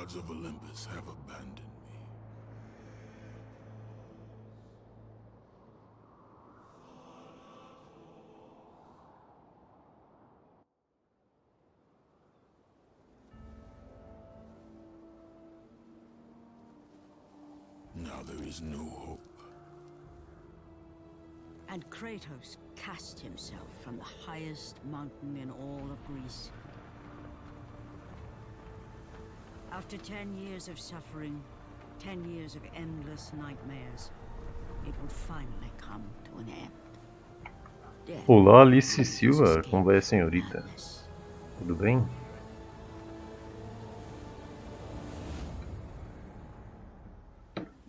gods of Olympus have abandoned me. Now there is no hope. And Kratos cast himself from the highest mountain in all of Greece. After 10 years of suffering, 10 years of endless nightmares, it would finally come to an end. Death Olá, Alice Silva, escaped como vai a from senhorita? madness. Tudo bem?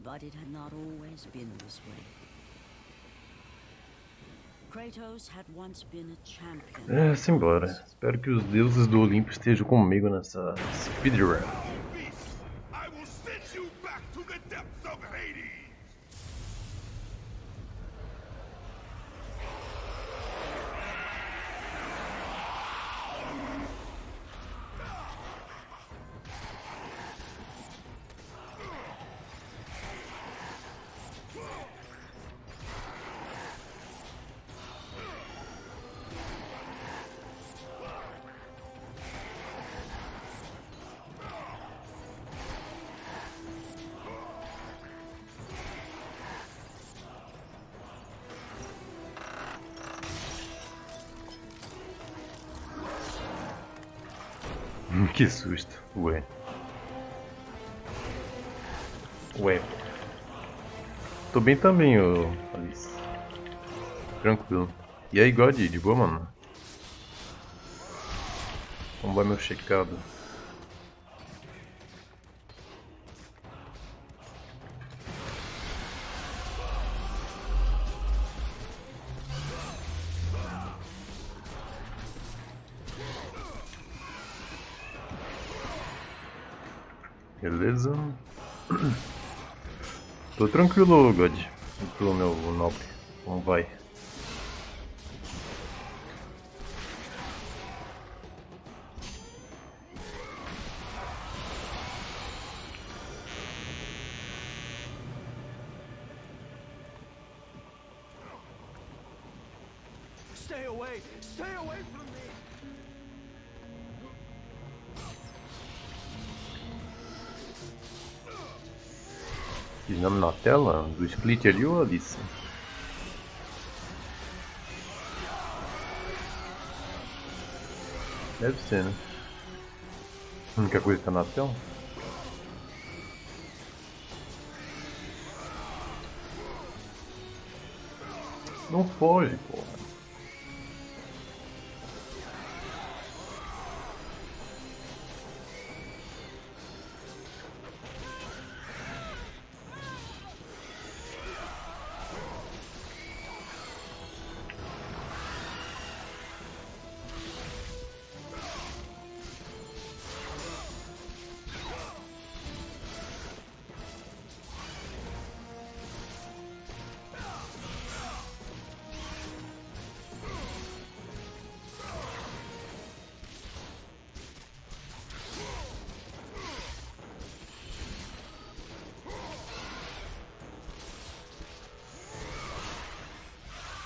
But it had not always been this way. Kratos had once been a champion. Simbora. Espero que os deuses do Olimpo estejam comigo nessa speedrun. Beast, I will send you back to the depths of Hades! Que susto. Ué. Ué. Tô bem também, ô Alice. Tranquilo. E aí, God, de boa, mano? Como vai meu checado? Beleza? Tô tranquilo, God. E tu, meu nobre? Como vai? Stay away from me! Fiz nome na tela do split ali ou Alice? Deve ser, né? A única coisa que tá na tela. Não foge, porra.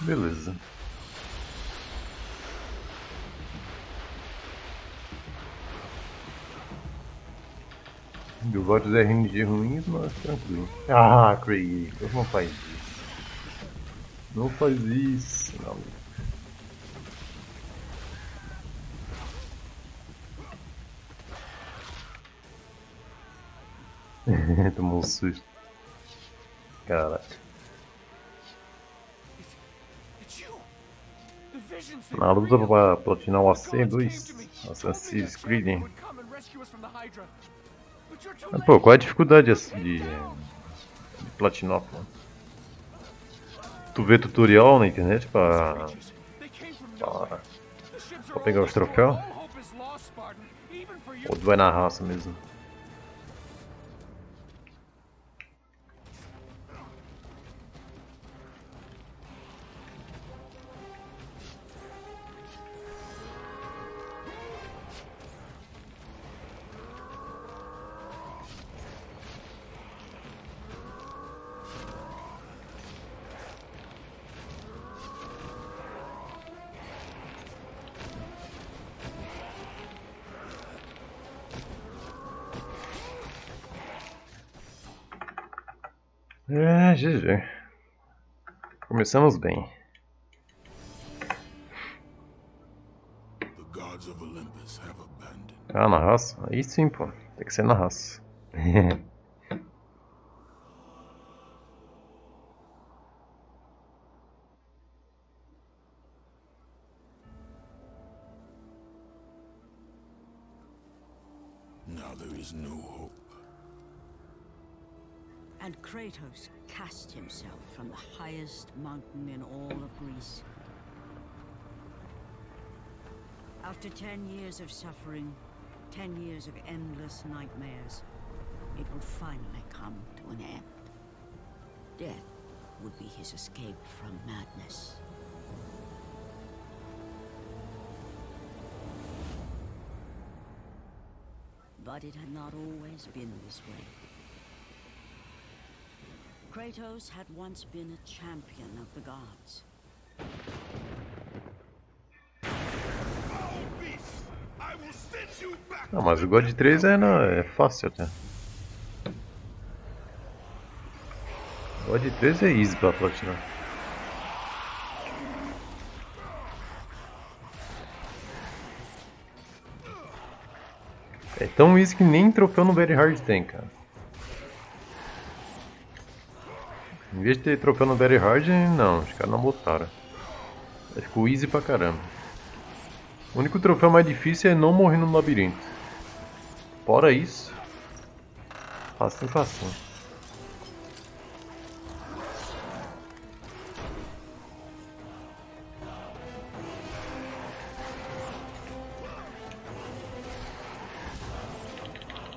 Beleza. Deu vários RNG ruins, mas tranquilo. Ah, Kratos, não faz isso. Não faz isso, não. Tomou um susto. Caralho. It's you! The visions Na luta pra platinar o AC2, Assassin's Creed. would come and rescue us from the Hydra. But you're too Mas, late. pô, qual é a dificuldade de platinar, pô? Tu vê tutorial na internet pra They came from nowhere. Para. The ships Pra are pegar all os destroyed. troféus? All hope is lost, Spartan. Even for you. Ou tu vai na raça mesmo? É, GG. Começamos bem. The gods of Olympus have abandoned. Ah, na raça? Aí sim, pô. Tem que ser na raça. Now there is no hope. And Kratos cast himself from the highest mountain in all of Greece. After 10 years of suffering, 10 years of endless nightmares, it would finally come to an end. Death would be his escape from madness. But it had not always been this way. Kratos had once been a champion of the gods. Foul beast! I will send you back. Não, mas o God 3 é fácil até. O God 3 é easy pra platinar. É tão easy que nem troféu no Very Hard tem, cara. Em vez de ter troféu no Very Hard, não, os caras não botaram. Aí ficou easy pra caramba. O único troféu mais difícil é não morrer no labirinto. Fora isso, facinho, facinho.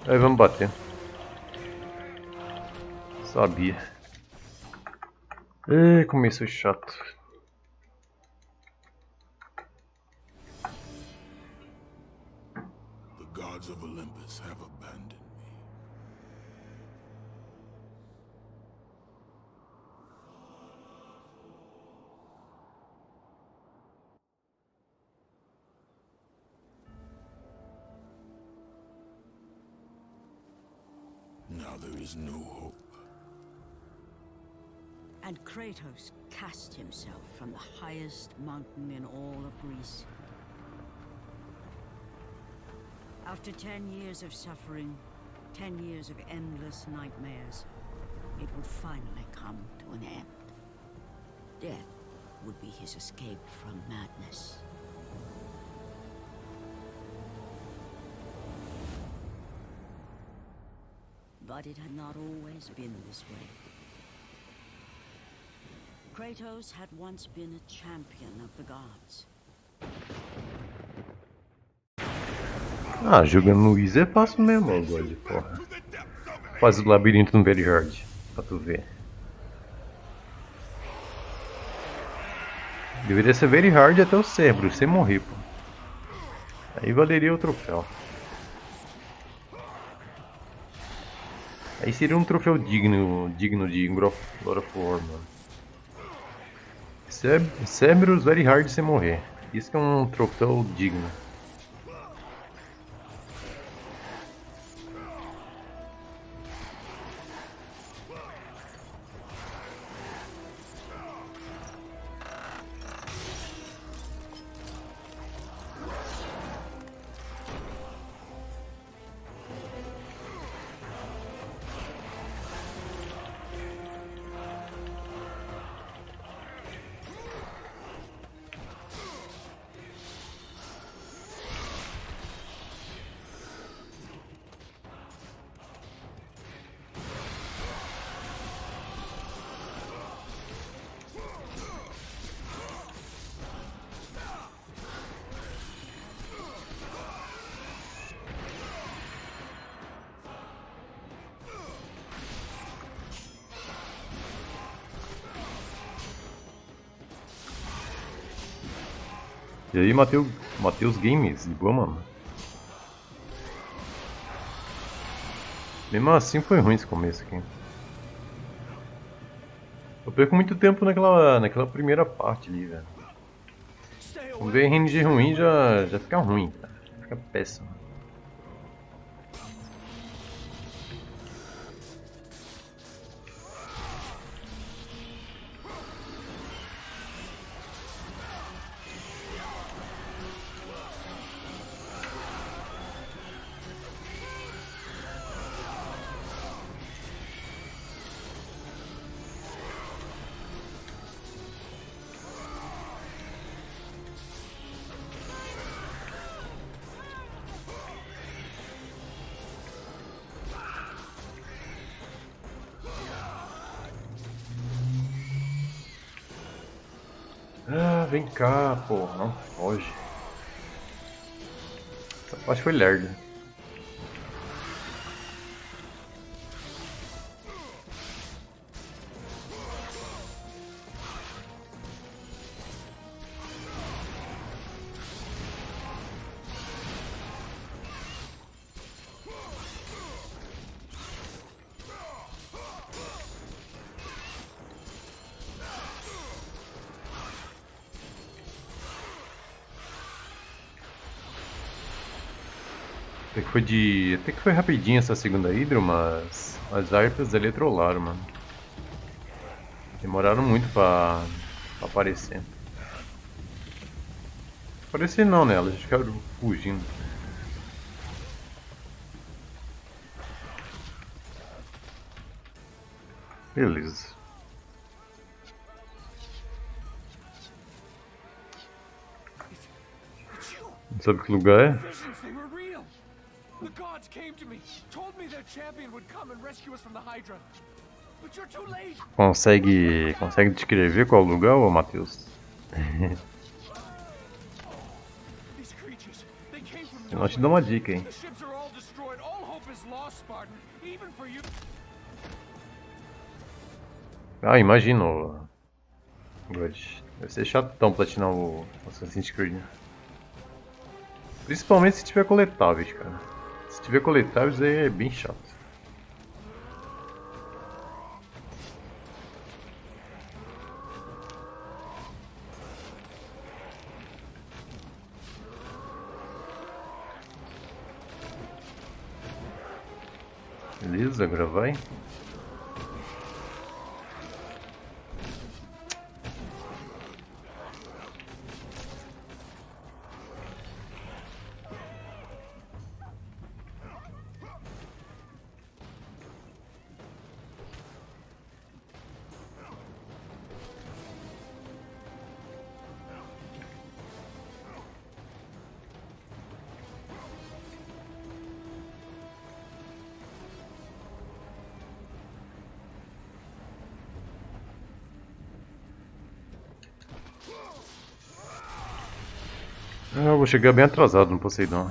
Aí vamos bater. Sabia. Começou chato. The gods of Olympus have abandoned me. Now there is no hope. And Kratos cast himself from the highest mountain in all of Greece. After 10 years of suffering, 10 years of endless nightmares, it would finally come to an end. Death would be his escape from madness. But it had not always been this way. Kratos had once been a champion of the gods. Ah, jogando no Easy é fácil mesmo, o God, porra. Faz o labirinto no Very Hard, pra tu ver. Deveria ser Very Hard até o Cerberus, sem morrer, pô. Aí valeria o troféu. Aí seria um troféu digno de God of War, mano. Cerberus Very Hard sem morrer. Isso que é um troféu digno. E aí, Matheus Games, de boa, mano. Mesmo assim foi ruim esse começo aqui. Eu perco muito tempo naquela primeira parte ali, velho. Quando vem RNG ruim já fica ruim, cara. Fica péssimo. vem cá, pô. Não foge. Essa parte foi lerda. Até que foi rapidinho essa segunda Hydro, mas as harpas ali trollaram, mano. Demoraram muito pra aparecer. Aparecer não, né? Elas ficaram fugindo. Beleza. Não sabe que lugar é? Visions, they were real. The gods came to me, told me their champion would come and rescue us from the Hydra. But you're too late. Consegue descrever qual lugar, ô Matheus? These creatures, they came from Eu te dou uma dica, hein? The ships are all destroyed. All hope is lost, Spartan. Even for you. Ah, imagino. God. Deve ser chatão platinar o Assassin's Creed. Principalmente se tiver coletáveis, cara. Se tiver coletáveis aí é bem chato. Beleza, agora vai. Eu vou chegar bem atrasado no Poseidon.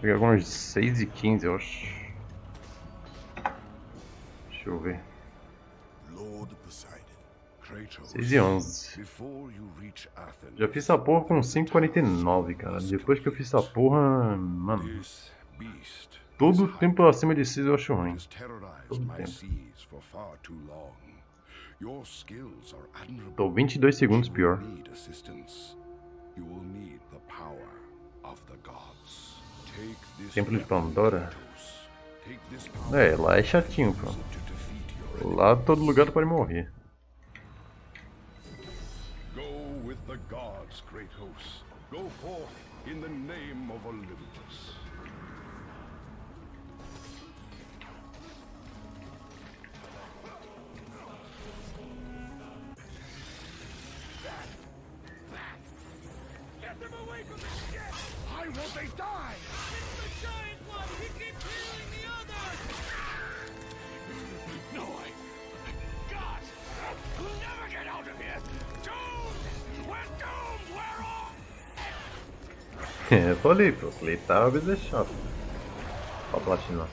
Chegar com uns 6h15, eu acho. Deixa eu ver. Lord Poseidon, Kratos, 6h11. before you reach Athens, Já fiz essa porra com 5h49, cara. Depois que eu fiz essa porra, mano, this beast todo tempo acima de 6 eu acho ruim. has terrorized Todo my tempo. seas for far too long. Your skills are admirable. Tô 22 segundos pior. You need assistance. You will need the power of the gods. Take this Templo de weapon, Pandora. Kratos. Take this power É, lá é chatinho, pô. to defeat your Lá todo lugar tu pode morrer. Go with the gods, Kratos. Go forth in the name of Olympus. Get them away from the ship. Why won't they die? It's the giant one. He keeps healing the others. No, God! We'll never get out of here! Doomed! We're doomed! We're all... Eu falei, pô, coletáveis é chato pra platinar.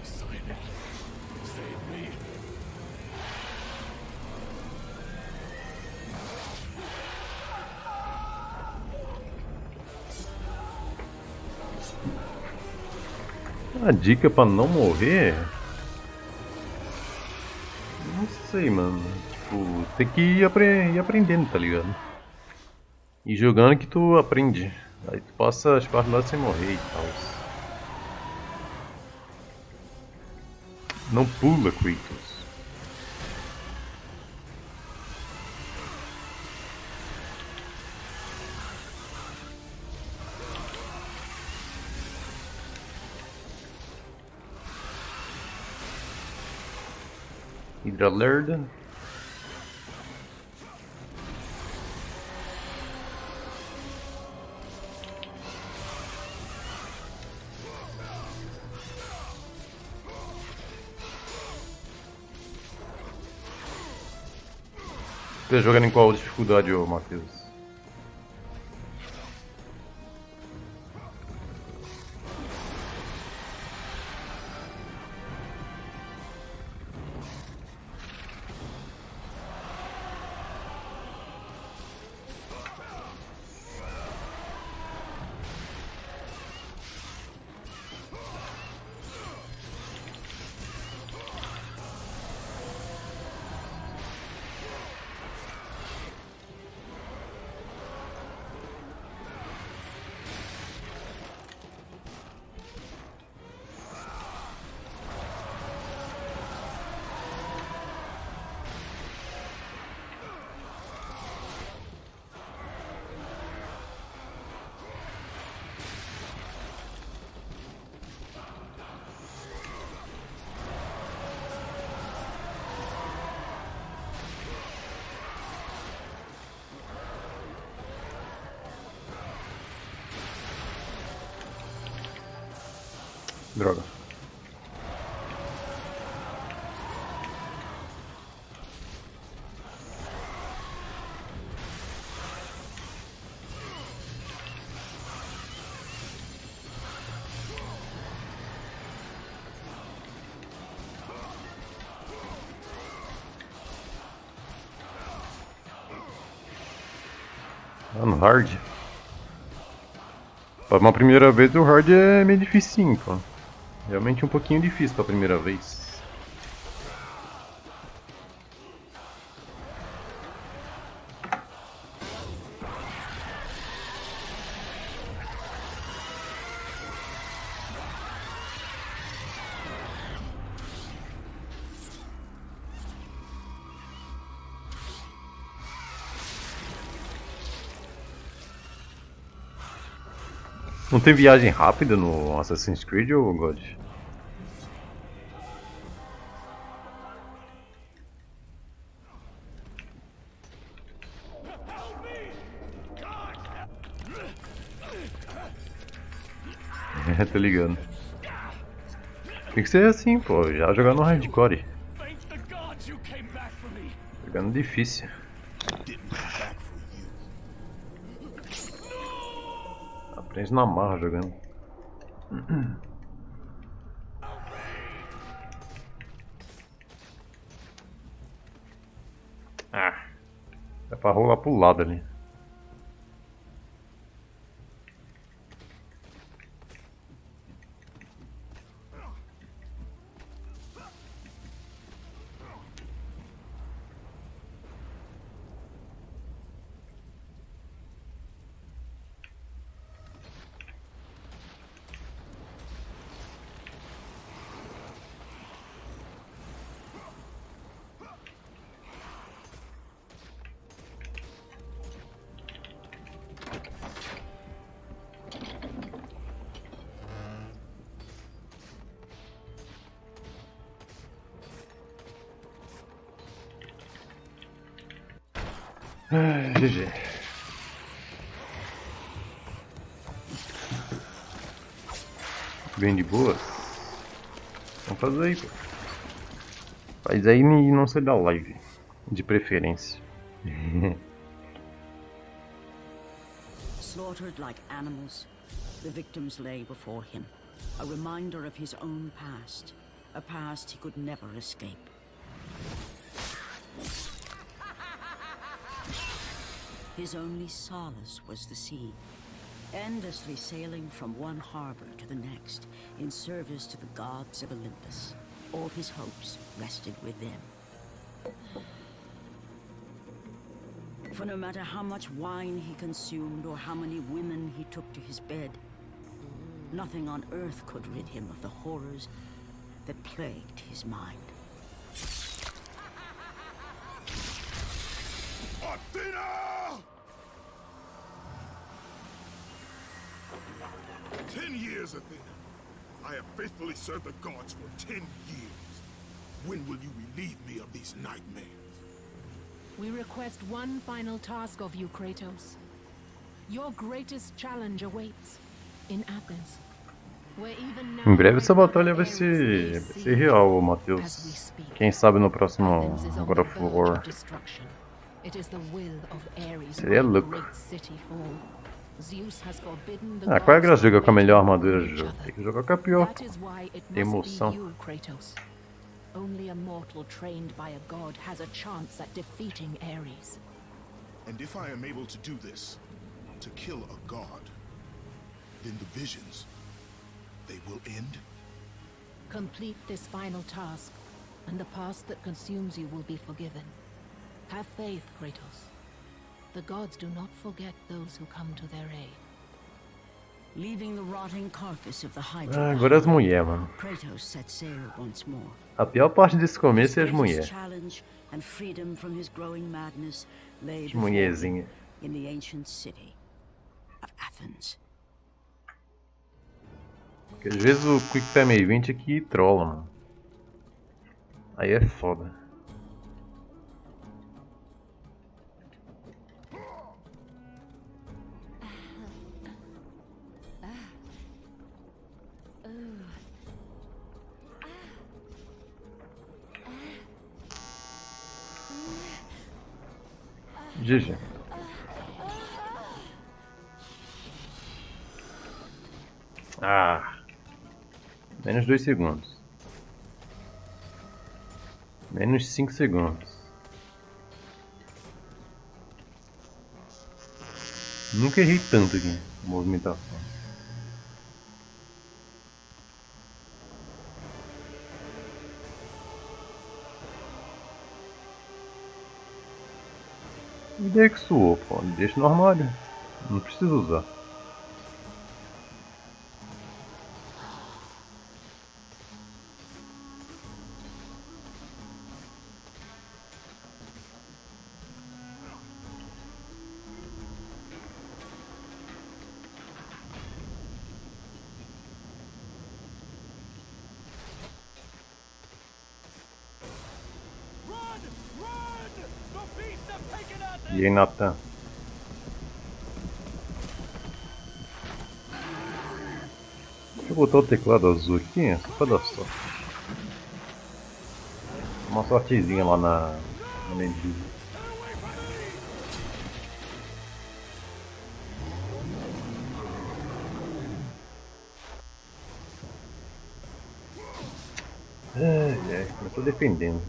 Save me. A dica pra não morrer? Não sei, mano. Tipo, tem que ir aprendendo, tá ligado? E jogando que tu aprende. Aí tu passa as partes lá sem morrer e tal. Não pula, Kratos. Hidralerda. Você tá jogando em qual dificuldade, ô Matheus? Droga. Mano, hard. Para uma primeira vez o hard é meio dificinho, pô. Realmente um pouquinho difícil pra primeira vez. Não tem viagem rápida no Assassin's Creed ou God? É, tô ligando. Tem que ser assim, pô, já jogando no hardcore. Thank the gods you came back for me. Jogando difícil. Aprende na marra jogando. Ah, é pra rolar pro lado ali. GG. Bem de boa. Vamos fazer aí, pô. Faz aí e não sai da live. De preferência. Slaughtered like animals, the victims lay before him, a reminder of his own past, a past he could never escape. His only solace was the sea, endlessly sailing from one harbor to the next in service to the gods of Olympus. All his hopes rested with them. For no matter how much wine he consumed or how many women he took to his bed, nothing on earth could rid him of the horrors that plagued his mind. Athena! 10 years, Athena. I have faithfully served the gods for 10 years. When will you relieve me of these nightmares? We request one final task of you, Kratos. Your greatest challenge awaits in Athens. Where even now Em breve essa batalha vai ser real, Matheus. Quem sabe no próximo God of War. It is the will of Ares Seria why louco. great city fall. Zeus has forbidden the Ah, qual é a gods graça de from jogar com a melhor waging war armadura on do each jogo? other. Tem que jogar com a pior That is why it must emoção. be you, Kratos. Only a mortal trained by a god has a chance at defeating Ares. And if I am able to do this, to kill a god, then the visions, they will end? Complete this final task, and the past that consumes you will be forgiven. Have faith, Kratos. The gods do not forget those who come to their aid. Leaving the rotting carcass of the Hydra Ah, agora as behind, mulheres, mano. Kratos set sail once more. A pior parte desse começo é as His mulheres. greatest challenge and freedom from his growing madness lay As before him mulherzinhas. in the ancient city of Athens. Porque às vezes o Quick Time Event aqui trola, mano. Aí é foda. GG. Ah. Menos 2 segundos. Menos 5 segundos. Nunca errei tanto aqui. Movimentação. Ideia que suou, pô. Deixa no armário. Não precisa usar. E aí, Nathan? Deixa eu botar o teclado azul aqui, só pra dar sorte. Uma sortezinha lá na medida. Eu tô defendendo.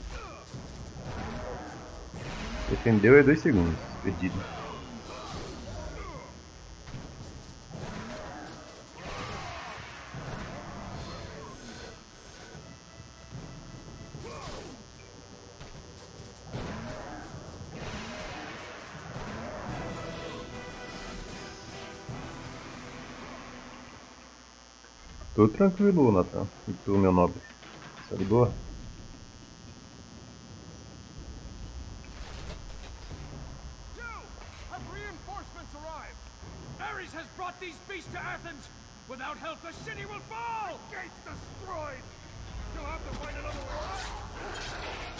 Defendeu é 2 segundos. Perdido. Tô tranquilo, Nathan. E tu, meu nobre? Tá de boa? Have reinforcements arrived? Ares has brought these beasts to Athens! Without help, the city will fall! Gates destroyed! You'll have to find another way out!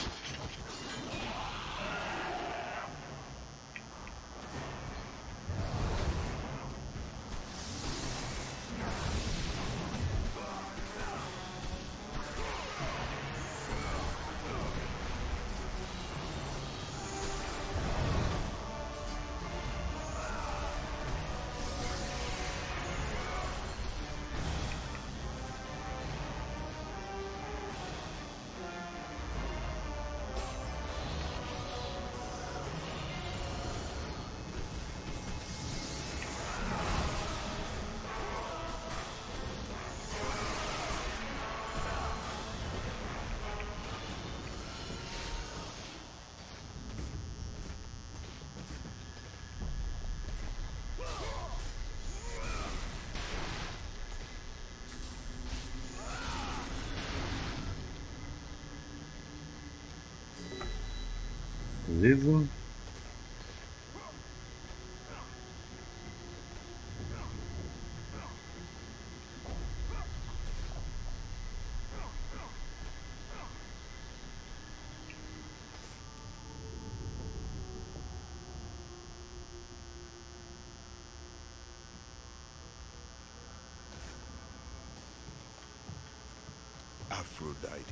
Beleza. Aphrodite.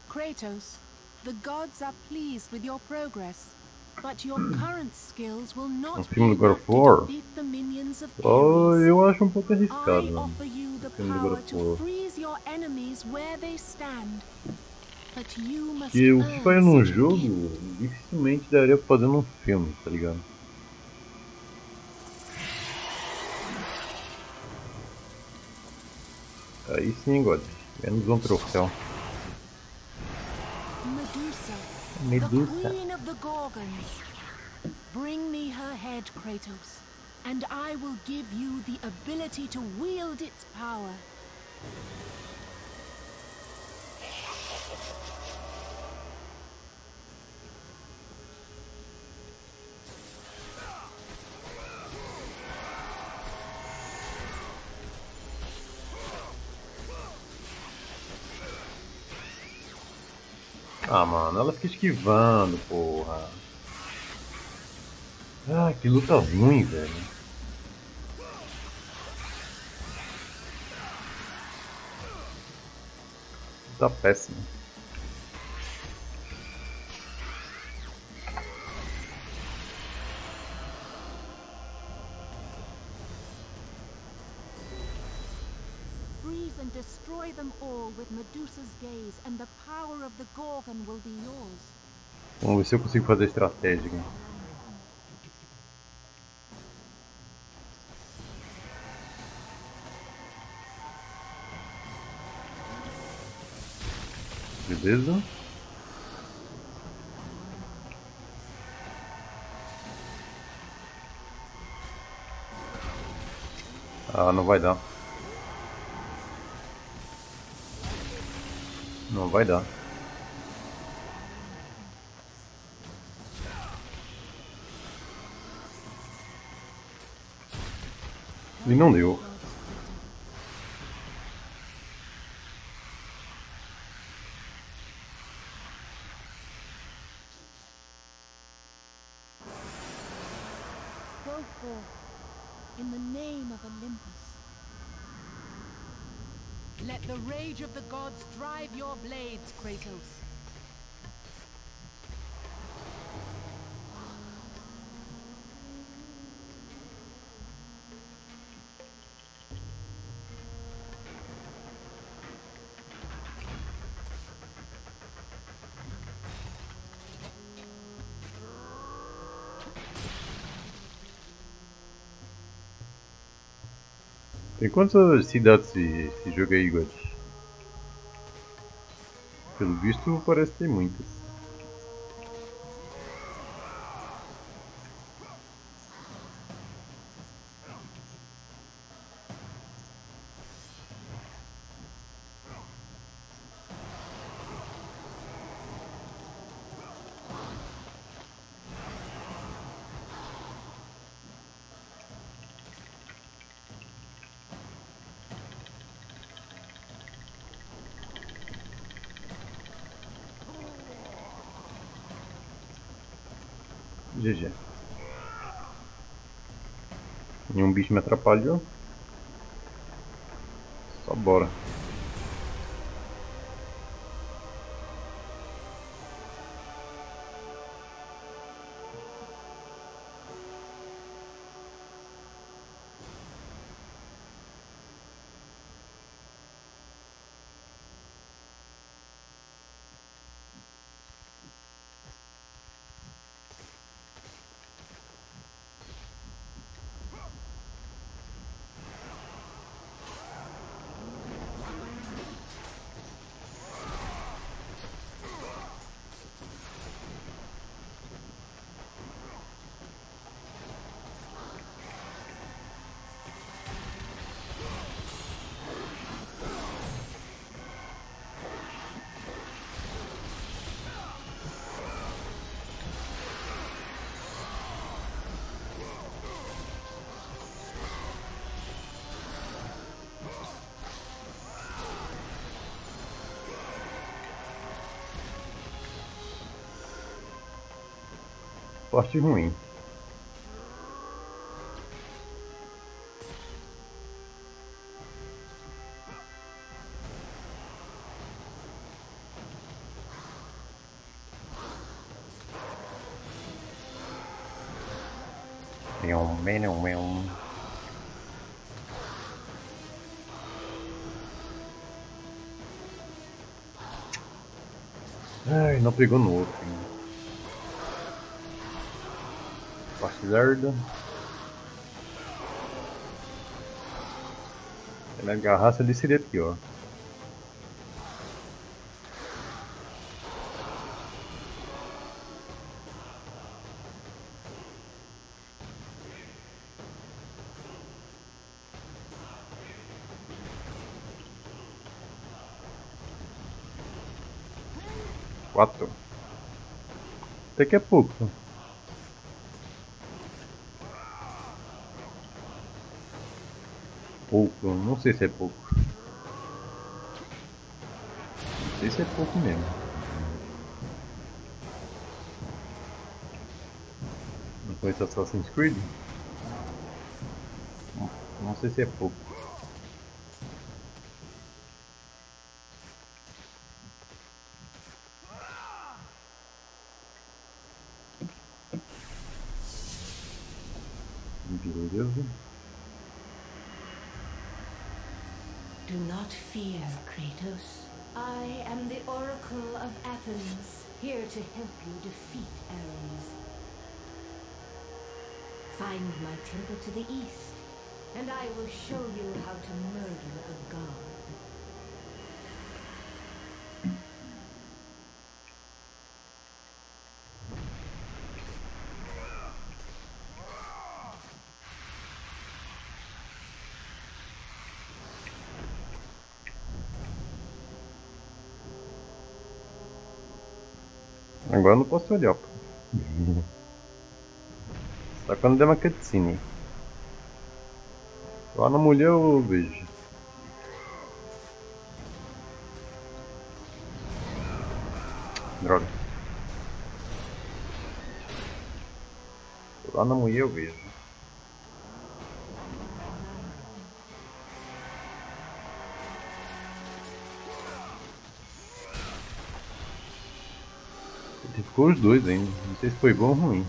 Kratos, the gods are pleased with your progress. But your current skills will not be filme do God enough of to War? defeat the minions of Oh, Ares. eu acho um pouco arriscado, I mano. offer you the Filme do God power of to War. freeze your enemies where they stand. But you must Que o que faria earn num such a jogo, gift. dificilmente daria pra fazer num filme, tá ligado? Aí sim, God. Menos um troféu. Medusa, Medusa. the queen of the Gorgons. Bring me her head, Kratos, and I will give you the ability to wield its power. Ah, mano, ela fica esquivando, porra. Ah, que luta ruim, velho. Tá péssimo. Freeze and destroy them all with Medusa's gaze, and the power of the Gorgon will be yours. Vamos ver se eu consigo fazer estratégia aqui. Beleza? Ah, não vai dar. Não vai dar. E não deu. Go forth, in the name of Olympus. Let the rage of the gods drive your blades, Kratos. Tem quantas cidades esse jogo aí, God? Pelo visto, parece ter muitas. GG. Nenhum bicho me atrapalhou. Só bora. Parte ruim. Ai, não pegou no outro. Parte lerda. Se ele agarrasse ali seria pior. Quatro. Até que é pouco. Pouco, não sei se é pouco. Não sei se é pouco mesmo. Não conheço Assassin's Creed? Não sei se é pouco. Beleza. Do not fear, Kratos. I am the Oracle of Athens, here to help you defeat Ares. Find my temple to the east, and I will show you how to murder a god. Agora eu não posso olhar, pô. Só quando der uma cutscene. Lá na mulher eu vejo. Droga. Lá na mulher eu vejo. Ficou os dois ainda. Não sei se foi bom ou ruim.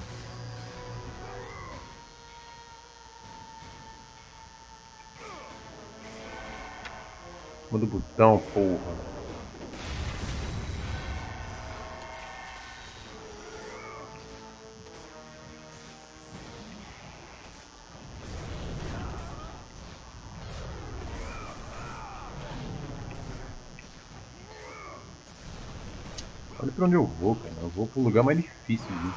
Muda o botão, porra. Olha pra onde eu vou, cara. Eu vou pro lugar mais difícil, viu?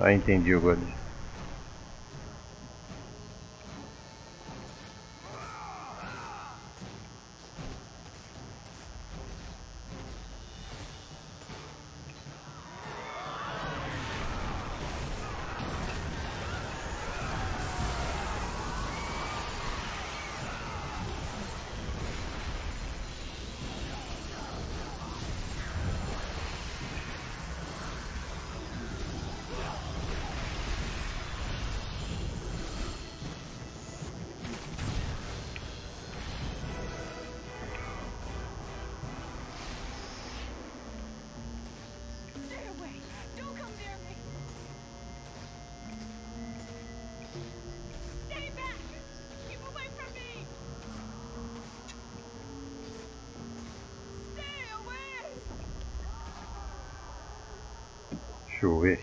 Ah, entendi agora. Deixa eu ver.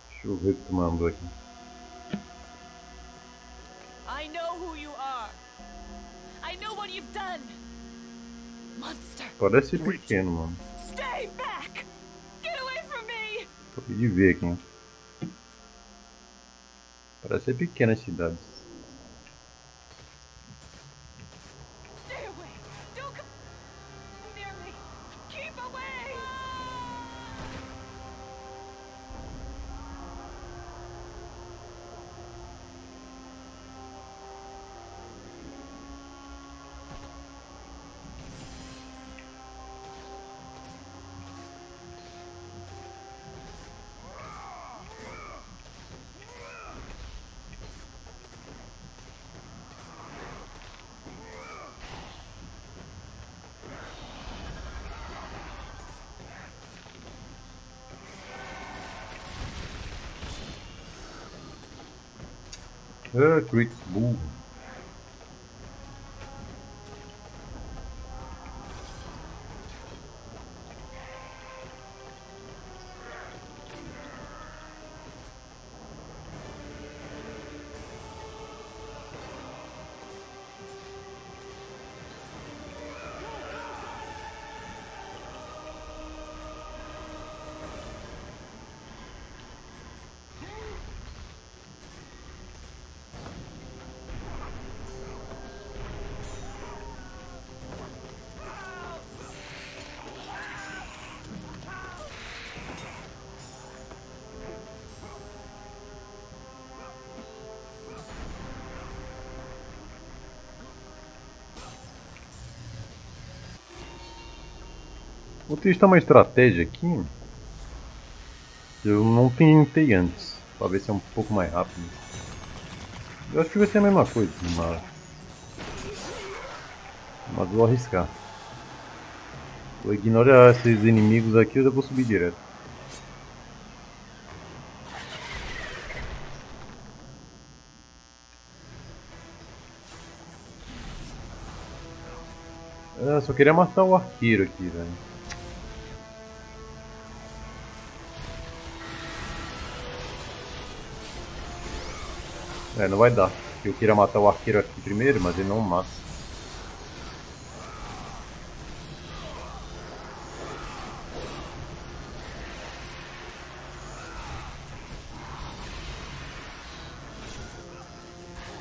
Deixa eu ver o que tu mandou aqui. I know who you are. I know what you've done. Monster. Parece pequeno, mano. Stay back. Get away from me. Acabei de ver aqui. Parece ser pequena a cidade. Stay away. Don't come near me. Keep away. Crit burro. Vou testar uma estratégia aqui que eu não tentei antes, para ver se é um pouco mais rápido. Eu acho que vai ser a mesma coisa, mas vou arriscar. Vou ignorar esses inimigos aqui e eu vou subir direto. Eu só queria matar o arqueiro aqui, velho. Não vai dar. Eu queria matar o arqueiro aqui primeiro, mas ele não mata.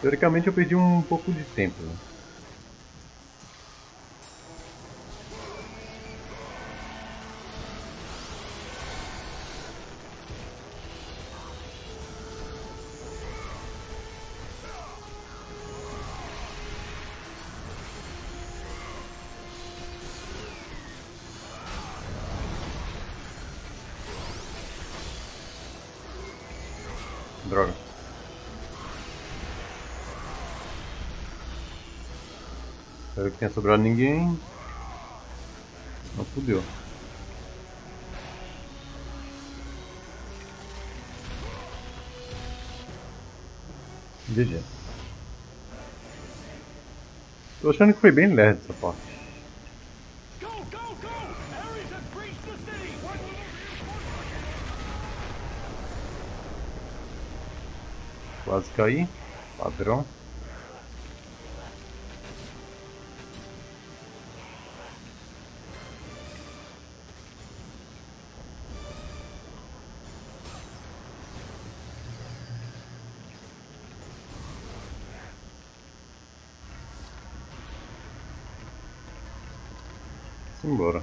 Teoricamente eu perdi um pouco de tempo, né? Droga. Espero que tenha sobrado ninguém. Não fudeu. GG. Tô achando que foi bem lerdo essa parte. Go, go, go! Ares has breached the city! Quase caí. Padrão. Simbora.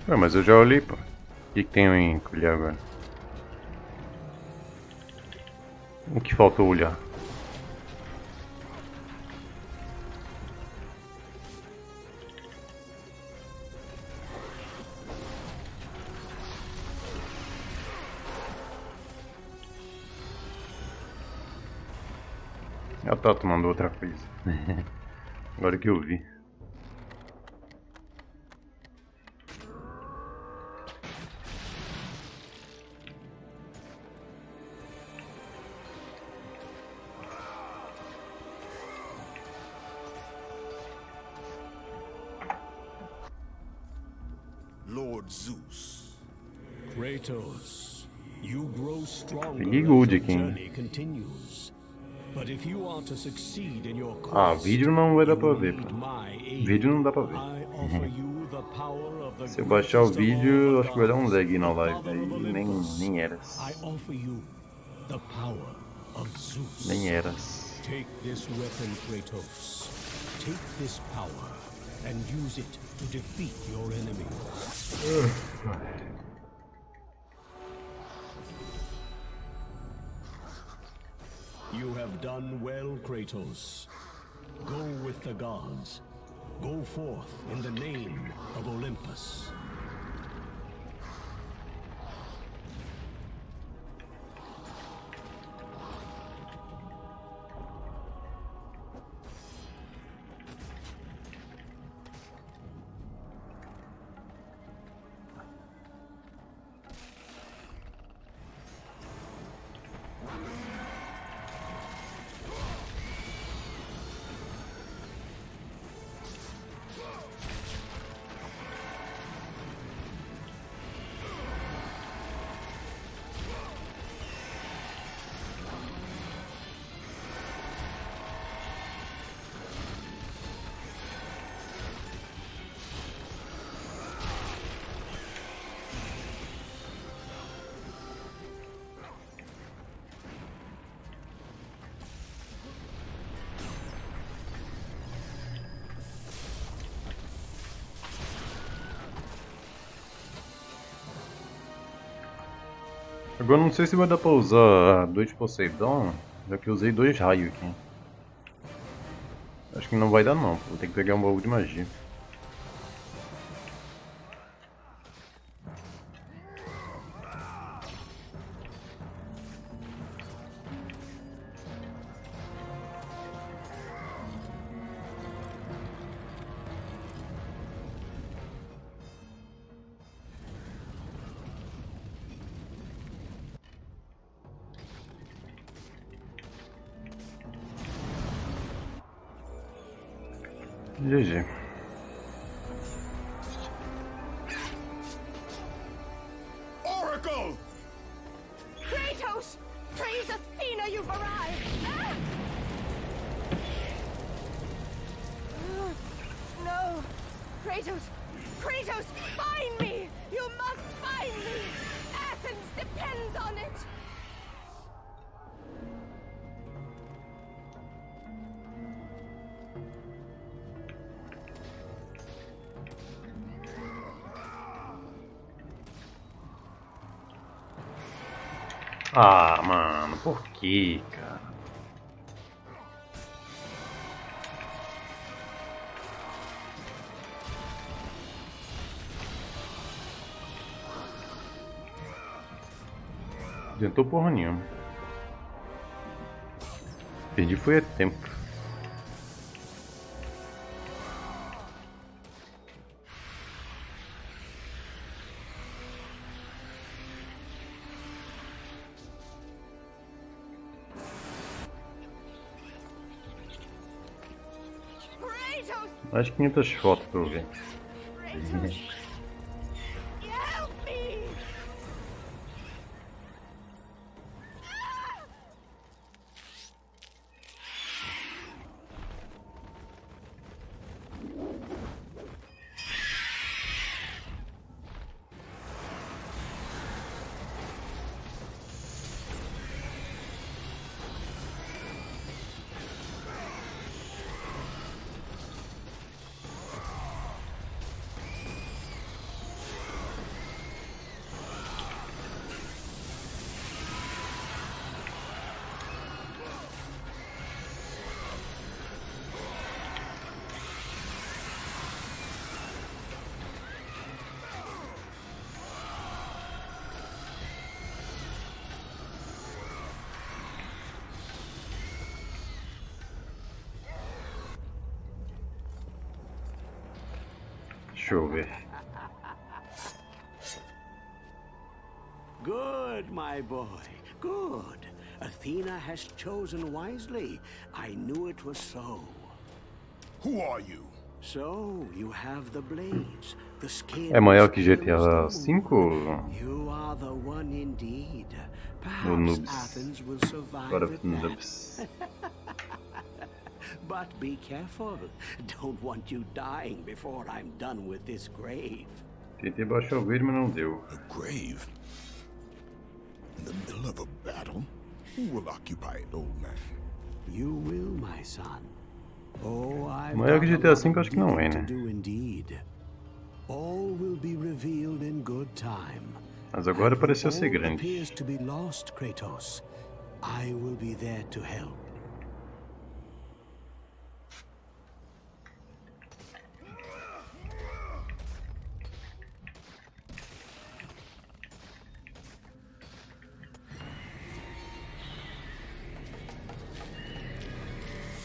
Ué, mas eu já olhei, pô. O que tem em colher agora? O que faltou olhar? Ah tá, tomando outra coisa. Agora que eu vi. Lord Zeus, Kratos, you grow stronger Peguei as gold your aqui, hein? journey continues. But if you are to succeed in your Ah, quest, vídeo não vai dar you pra will ver, need pô. my aid. Vídeo não dá pra ver. I offer you the power of the Se eu baixar o greatest of all vídeo, the acho que vai dar um gods, lag na the live. father Aí of Olympus. nem eras. I offer you the power of Zeus. Nem eras. Take this weapon, Kratos. Take this power and use it to defeat your enemies. You have done well, Kratos. Go with the gods. Go forth in the name of Olympus. Agora não sei se vai dar pra usar 2 de Poseidon, já que eu usei 2 raios aqui. Acho que não vai dar não, vou ter que pegar um baú de magia. GG. Oracle! Kratos! Praise Athena, you've arrived! Ah! No! Kratos! Kratos! Find me! You must find me! Athens depends on it! Ah, mano, por que, cara? Adiantou porra nenhuma. Perdi foi tempo. Kratos! Mais 500 fotos pra eu ver. Kratos! Help me! Deixa eu ver. Good, my boy. Good. Athena has chosen wisely. I knew it was so. Who are you? So you have the blades, the skin. É maior que GTA V? You are the one indeed. No Perhaps noobs. Athens will survive God of at that. noobs. But be careful. Don't want you dying before I'm done with this grave. Tentei baixar o vídeo, mas não deu. A grave? In the middle of a battle? Who will occupy it, old man? You will, my son. Oh, I've Maior que got a GTA lot V acho que não é, digging né? to do indeed. All will be revealed in good time. Mas agora And pareceu when ser all grande. appears to be lost, Kratos, I will be there to help.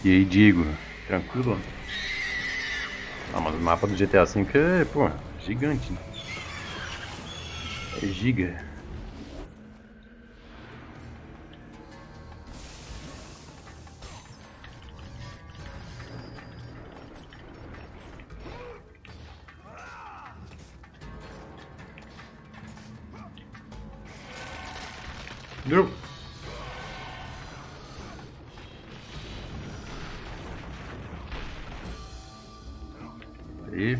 E aí, Diego, tranquilo? Ah, mas o mapa do GTA V é, pô, gigante. É giga. Deu. Aí.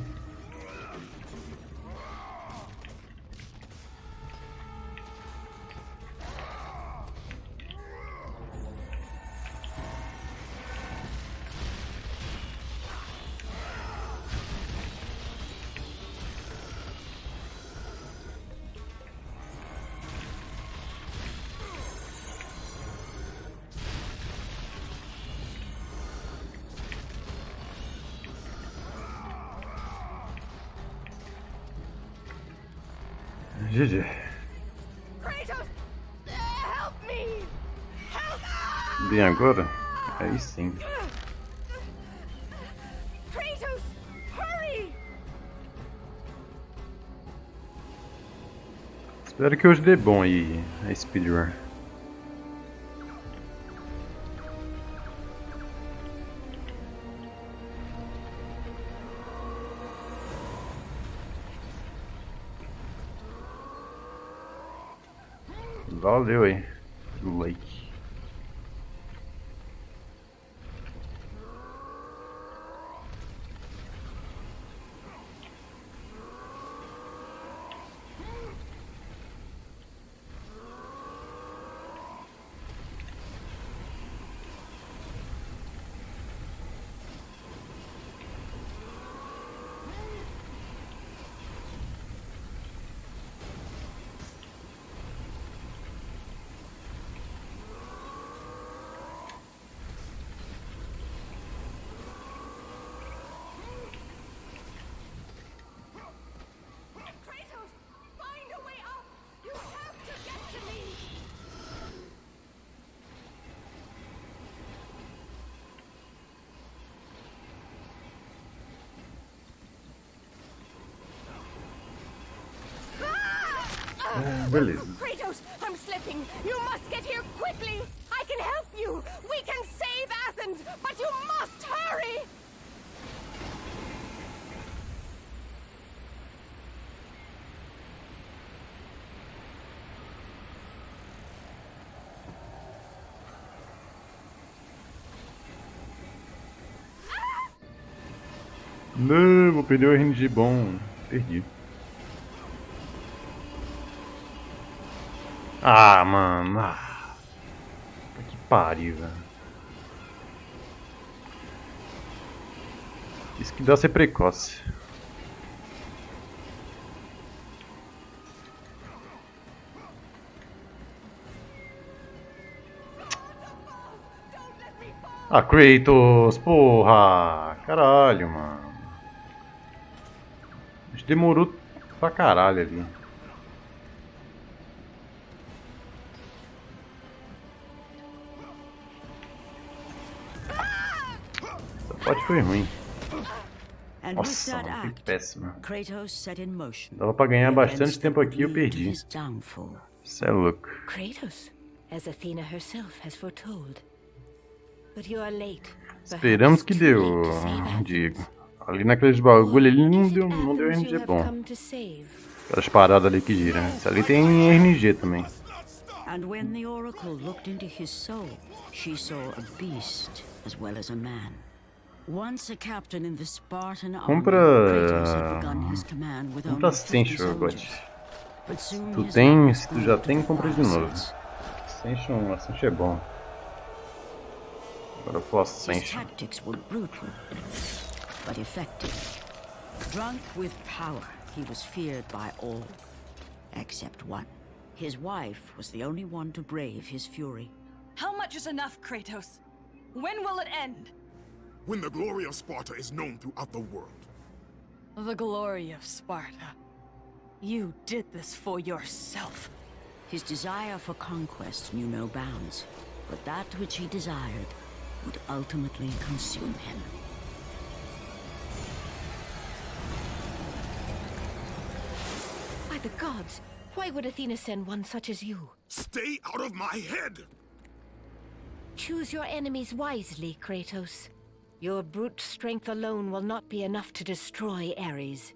GG. Kratos! Help me! Help! Bem agora? Aí sim. Kratos! Hurry! Espero que hoje dê bom aí a speedrun. Valeu aí, do like. Kratos! Find a way up! You have to get to me! Beleza. Kratos, I'm slipping. You must get here quickly. I can help you. We can save Athens, but you must hurry. Não, vou perder o RNG bom. Perdi. Ah, mano. Ah. Que pariu, velho. Isso que dá ser precoce. Ah, Kratos, porra. Caralho, mano. A gente demorou pra caralho ali. Essa parte foi ruim. And with Nossa, that mano, foi act, péssima. Kratos set in motion. Dava pra ganhar the bastante events tempo that aqui e eu would lead to perdi. his downfall. Cê é louco. Kratos, as Athena herself has foretold. But you are late. Esperamos perhaps que too deu, late to save Athens. Diego. Ali naqueles bagulho ali não deu Athens you RNG have bom. come to save. Aquelas paradas ali que giram. Esse ali tem RNG também. And when the Oracle looked into his soul, she saw a beast as well as a man. Once a captain in the Spartan army, Kratos had begun his command with only 50 soldiers. But soon Tu his tem, numbers se tu grew já to tem, compra de novo. thousands. Ascension é bom. Agora eu vou His Ascension. tactics were brutal, but effective. Drunk with power, he was feared by all, except one. His wife was the only one to brave his fury. How much is enough, Kratos? When will it end? When the glory of Sparta is known throughout the world. The glory of Sparta. You did this for yourself. His desire for conquest knew no bounds, but that which he desired would ultimately consume him. By the gods, why would Athena send one such as you? Stay out of my head! Choose your enemies wisely, Kratos. Your brute strength alone will not be enough to destroy Ares.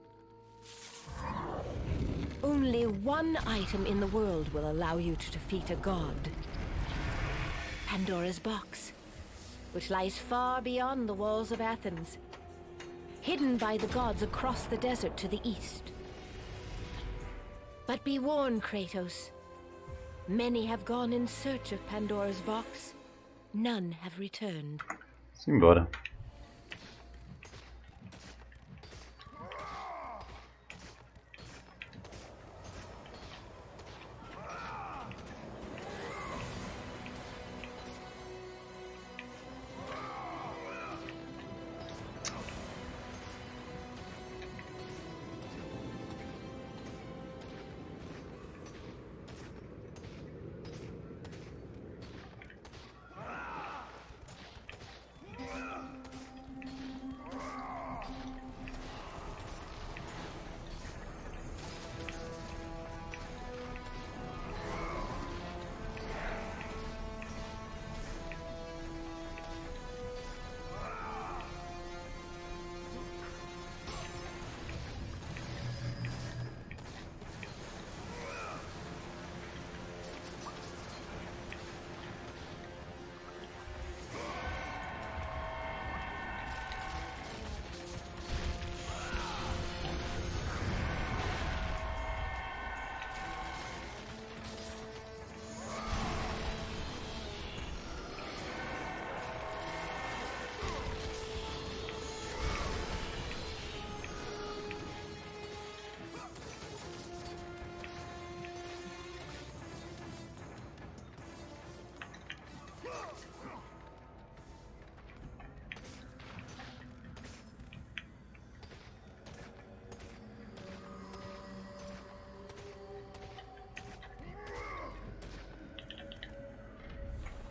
Only one item in the world will allow you to defeat a god. Pandora's box, which lies far beyond the walls of Athens, hidden by the gods across the desert to the east. But be warned, Kratos. Many have gone in search of Pandora's box. None have returned. Simbora.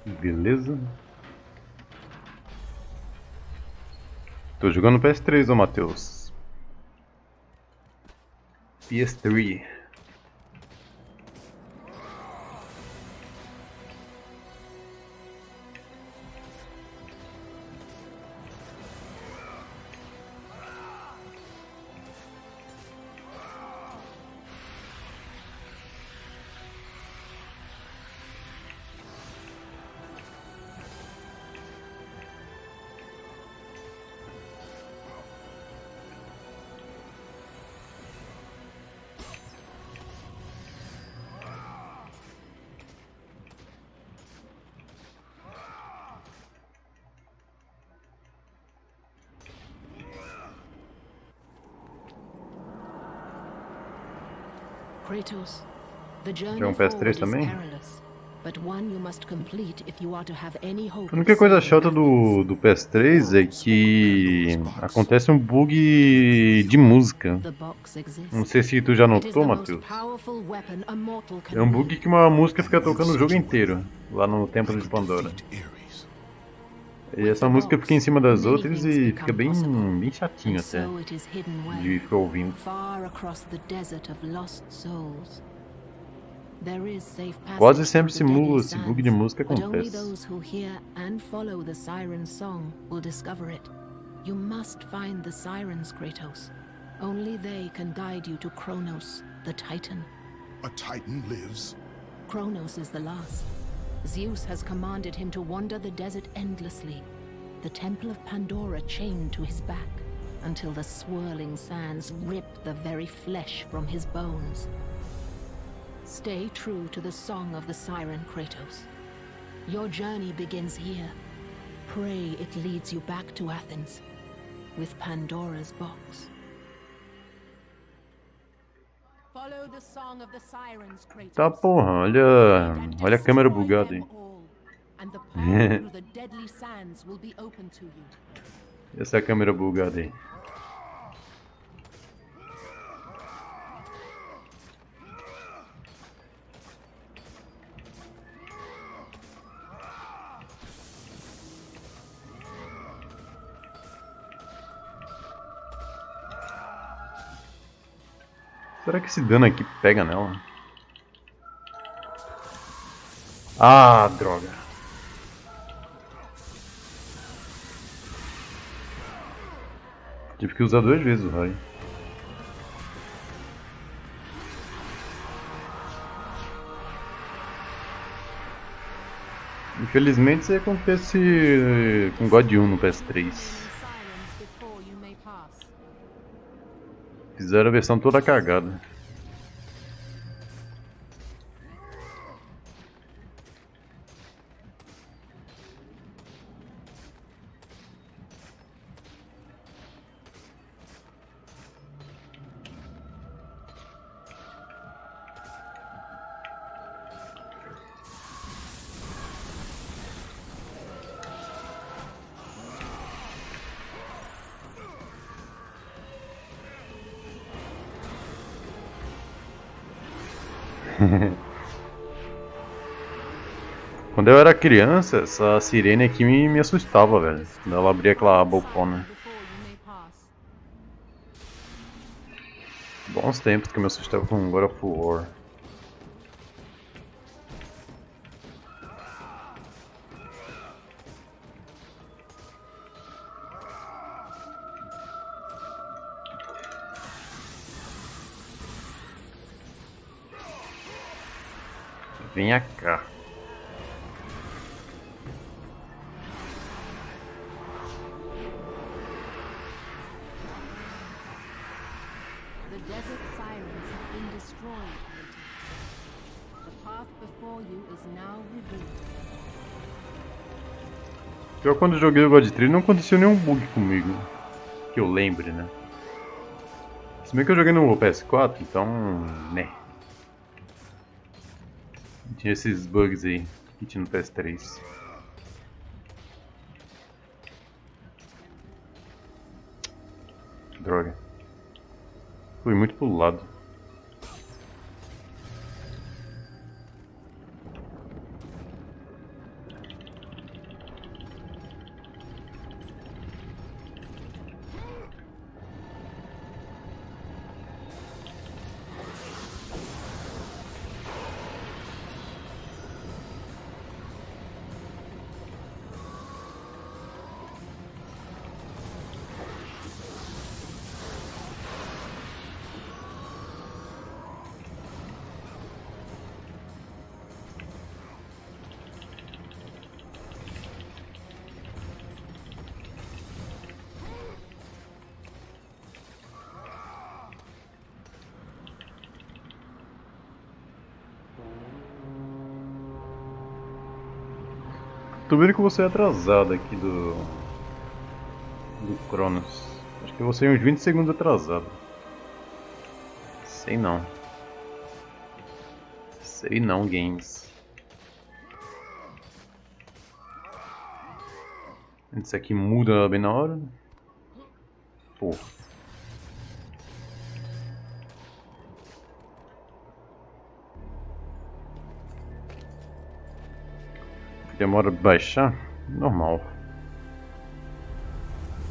Beleza. Tô jogando PS3, ô Matheus. PS3. Kratos, the journey Joga forward PS3 is também? perilous, but one you must complete if you are to have any hope A única of coisa saving chata Athens. do PS3 é que acontece um bug de música. The box exists. Não sei se tu já It is notou, the most Matheus. powerful weapon a mortal can É um wield. bug que uma música fica tocando o jogo inteiro, lá no Templo de Pandora. E essa música fica em cima das outras e fica bem chatinho And até, so it is hidden well, de ficar ouvindo. far across the desert of lost souls. There is safe passage Quase sempre through the simula deadly esse bug de sands, música but only acontece. those who hear and follow the siren's song will discover it. You must find the sirens, Kratos. Only they can guide you to Kronos, the Titan. A Titan lives? Kronos is the last. Zeus has commanded him to wander the desert endlessly, the Temple of Pandora chained to his back, until the swirling sands rip the very flesh from his bones. Stay true to the song of the siren, Kratos. Your journey begins here. Pray it leads you back to Athens, with Pandora's box. Follow the song of the sirens, Kratos. Tá porra, olha a câmera bugada aí. And the path through the deadly sands will be open to you. Essa é a câmera bugada aí. Será que esse dano aqui pega nela? Ah, droga. Tive que usar 2 vezes o raio. Infelizmente isso acontece com God 1 no PS3. Fizeram a versão toda cagada. Quando eu era criança, essa sirene aqui me assustava, velho. Quando ela abria aquela bocona. Bons tempos que eu me assustava com God of War. Venha cá. The desert sirens have been destroyed, Kratos. The path before you is now revealed. Pior, quando eu joguei o God 3 não aconteceu nenhum bug comigo. Que eu lembre, né? Se bem que eu joguei no PS4, então... né. Tinha esses bugs aí que tinha no PS3. Droga. Fui muito pro lado. Tô vendo que você é atrasado aqui do Kronos. Acho que você é uns 20 segundos atrasado. Sei não. Sei não, games. Isso aqui muda bem na hora. Pô. Demora pra baixar? Normal.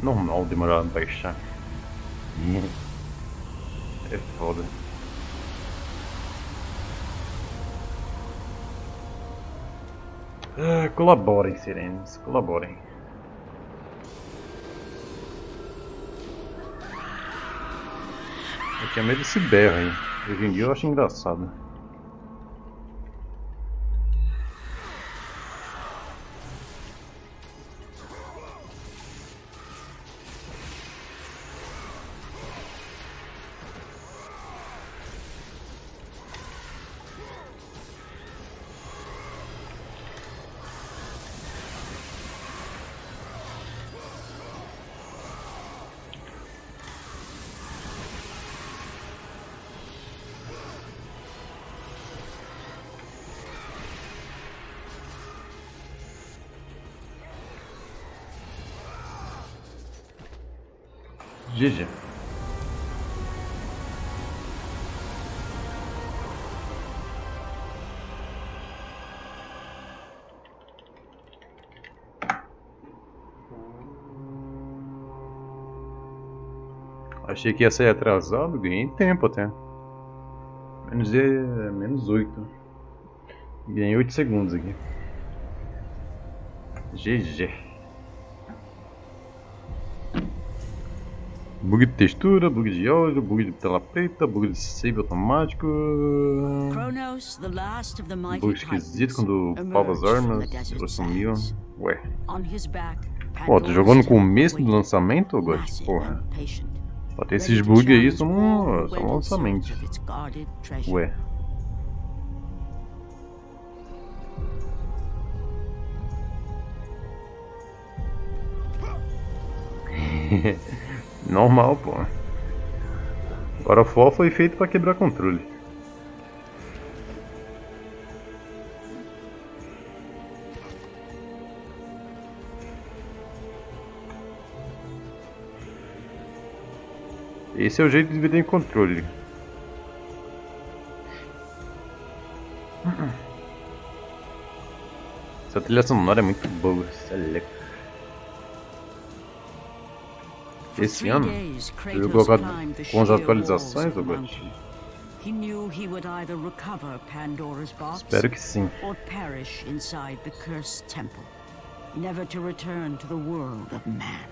Normal demorar pra baixar. É foda. Colaborem, sirenes. Colaborem. Eu tinha medo desse berro aí. Hoje em dia eu acho engraçado. GG. Achei que ia sair atrasado, ganhei tempo até. Menos 8. Ganhei 8 segundos aqui. GG. Bug de textura, bug de áudio, bug de tela preta, bug de save automático. Bug esquisito quando upava as armas, elas sumiam. Ué. Pô, tu jogou no começo do lançamento, God? Porra. Pra ter esses bugs aí só no lançamento. Ué. Normal, pô. Agora o FO foi feito pra quebrar controle. Esse é o jeito de ver controle. Essa trilha sonora é muito boa, select. Esse ano, eu vou colocar com as atualizações, Robert? Espero que sim. Never to return to the world of man.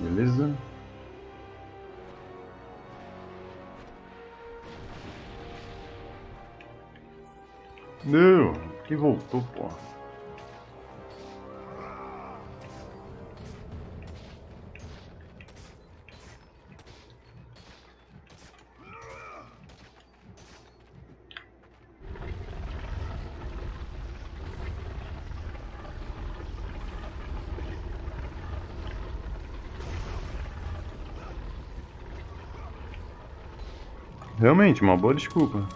Beleza? Não, que voltou, porra. Realmente, uma boa desculpa.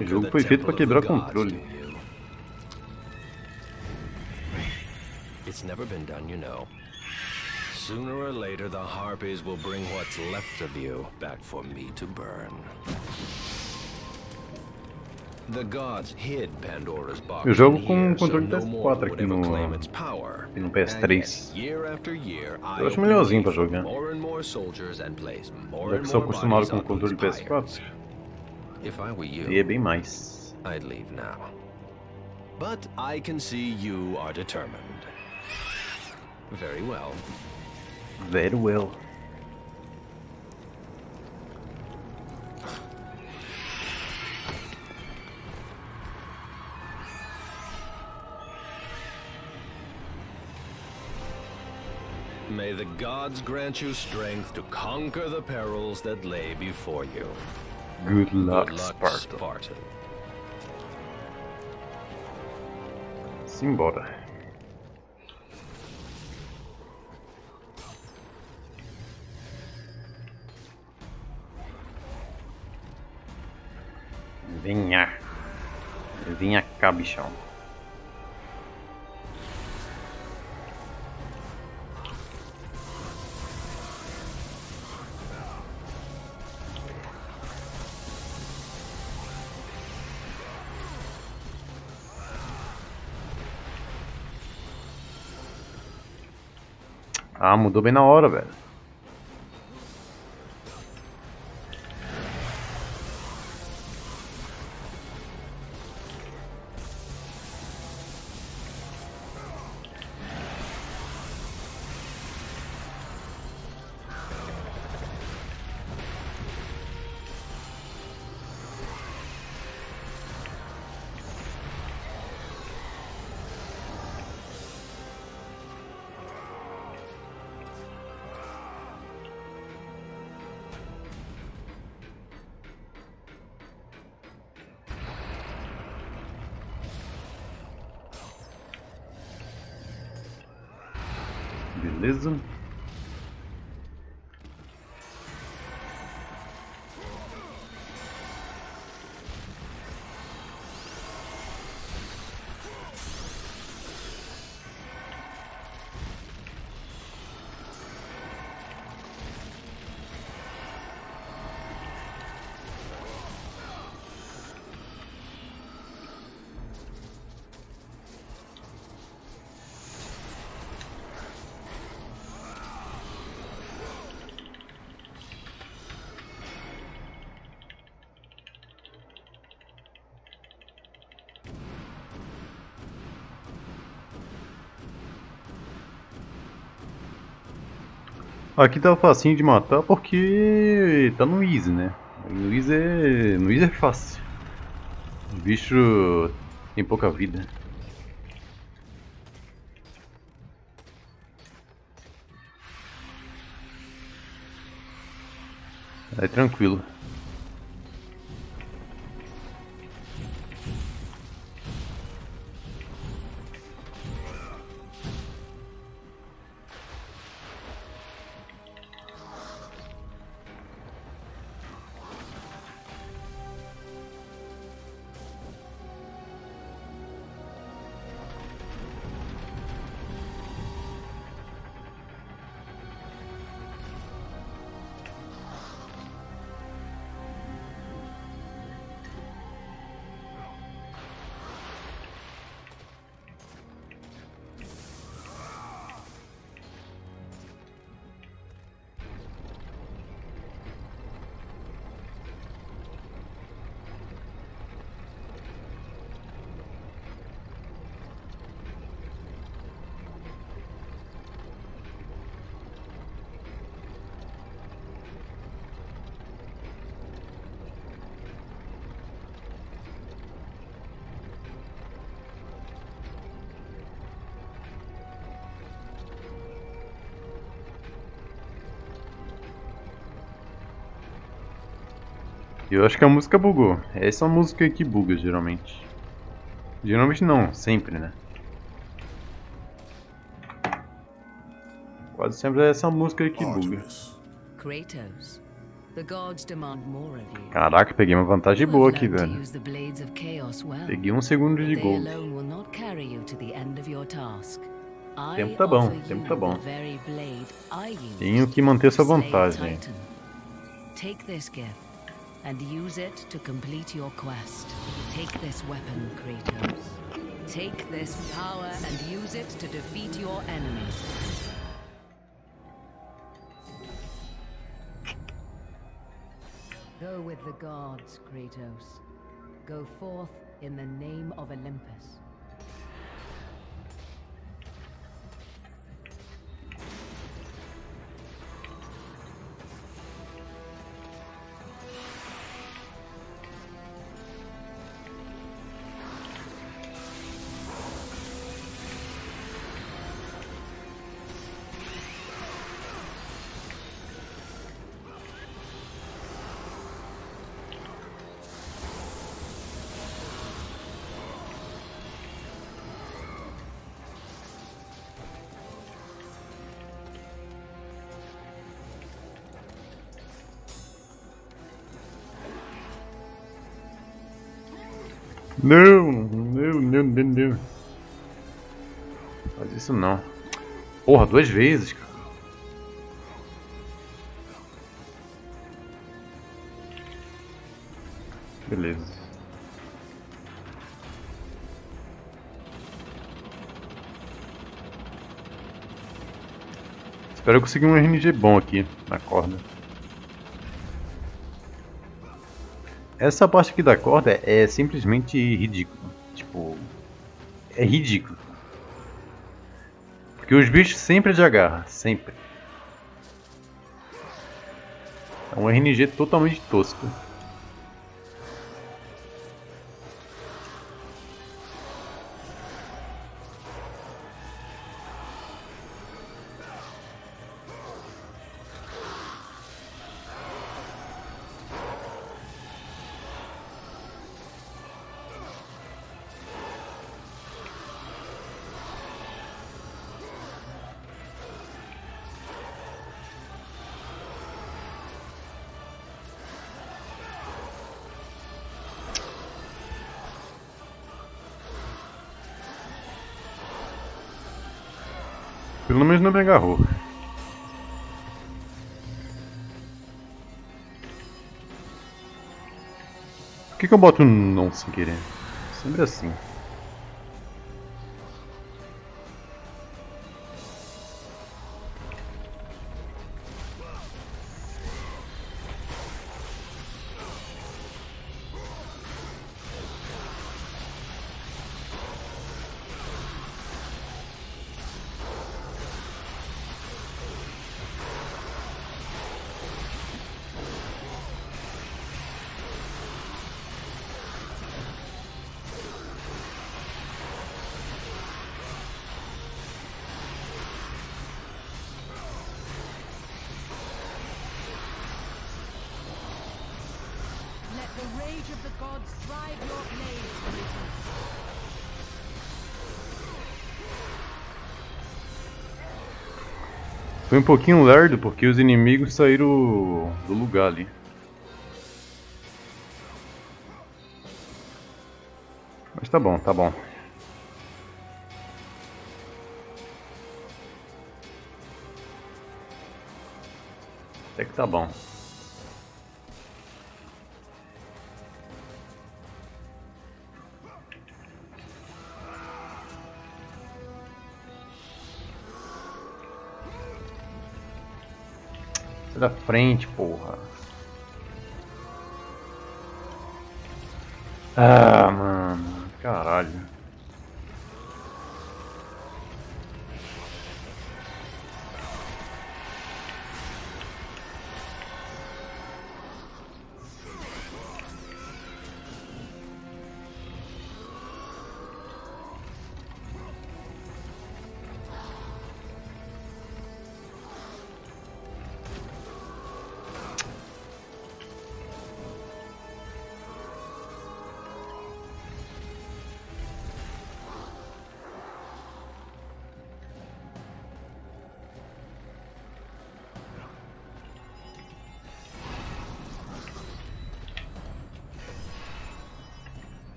O jogo foi feito para quebrar controle. It's never been done, you know. Sooner or later, the Harpies will bring what's left of you back for me to burn. The gods hid Pandora's box. Eu jogo com o controle PS4 aqui no PS3. Eu acho melhorzinho pra jogar. Já que sou acostumado com o controle PS4, e é bem mais. I'd leave now. But I can see you are determined. Very well. Very well. May the gods grant you strength to conquer the perils that lay before you. Good luck, Spartan. Simbora. Venha. Venha cá, bichão. Ah, mudou bem na hora, velho. Beleza. Aqui tá facinho de matar porque tá no easy, né? No easy é fácil. O bicho tem pouca vida. É tranquilo. Eu acho que a música bugou. Essa é uma música que buga, geralmente. Geralmente não, sempre, né? Quase sempre é essa música aí que buga. Kratos, the gods demand more of you. Caraca, peguei uma vantagem You boa have aqui, learned to velho. use the blades of chaos well, Peguei 1 segundo but de they gold. alone will not carry you to the end of your task. I Tempo tá bom, offer tempo you tá bom. the very blade I used Tenho que manter essa to slay vantagem. Titan. Take this gift and use it to complete your quest. Take this weapon, Kratos. Take this power and use it to defeat your enemies. Go with the gods, Kratos. Go forth in the name of Olympus. Não, não, não, não, não. Faz isso não. Porra, 2 vezes, cara. Beleza. Espero conseguir um RNG bom aqui na corda. Essa parte aqui da corda é simplesmente ridícula. Tipo, é ridículo. Porque os bichos sempre de agarra, sempre. É um RNG totalmente tosco. Pelo menos não me agarrou. Por que eu boto um não sem querer? Sempre assim. The rage of the gods drive your blades, Kratos. Foi um pouquinho lerdo porque os inimigos saíram do lugar ali. Mas tá bom, tá bom. Até que tá bom. Sai da frente, porra. Ah, mano. Caralho.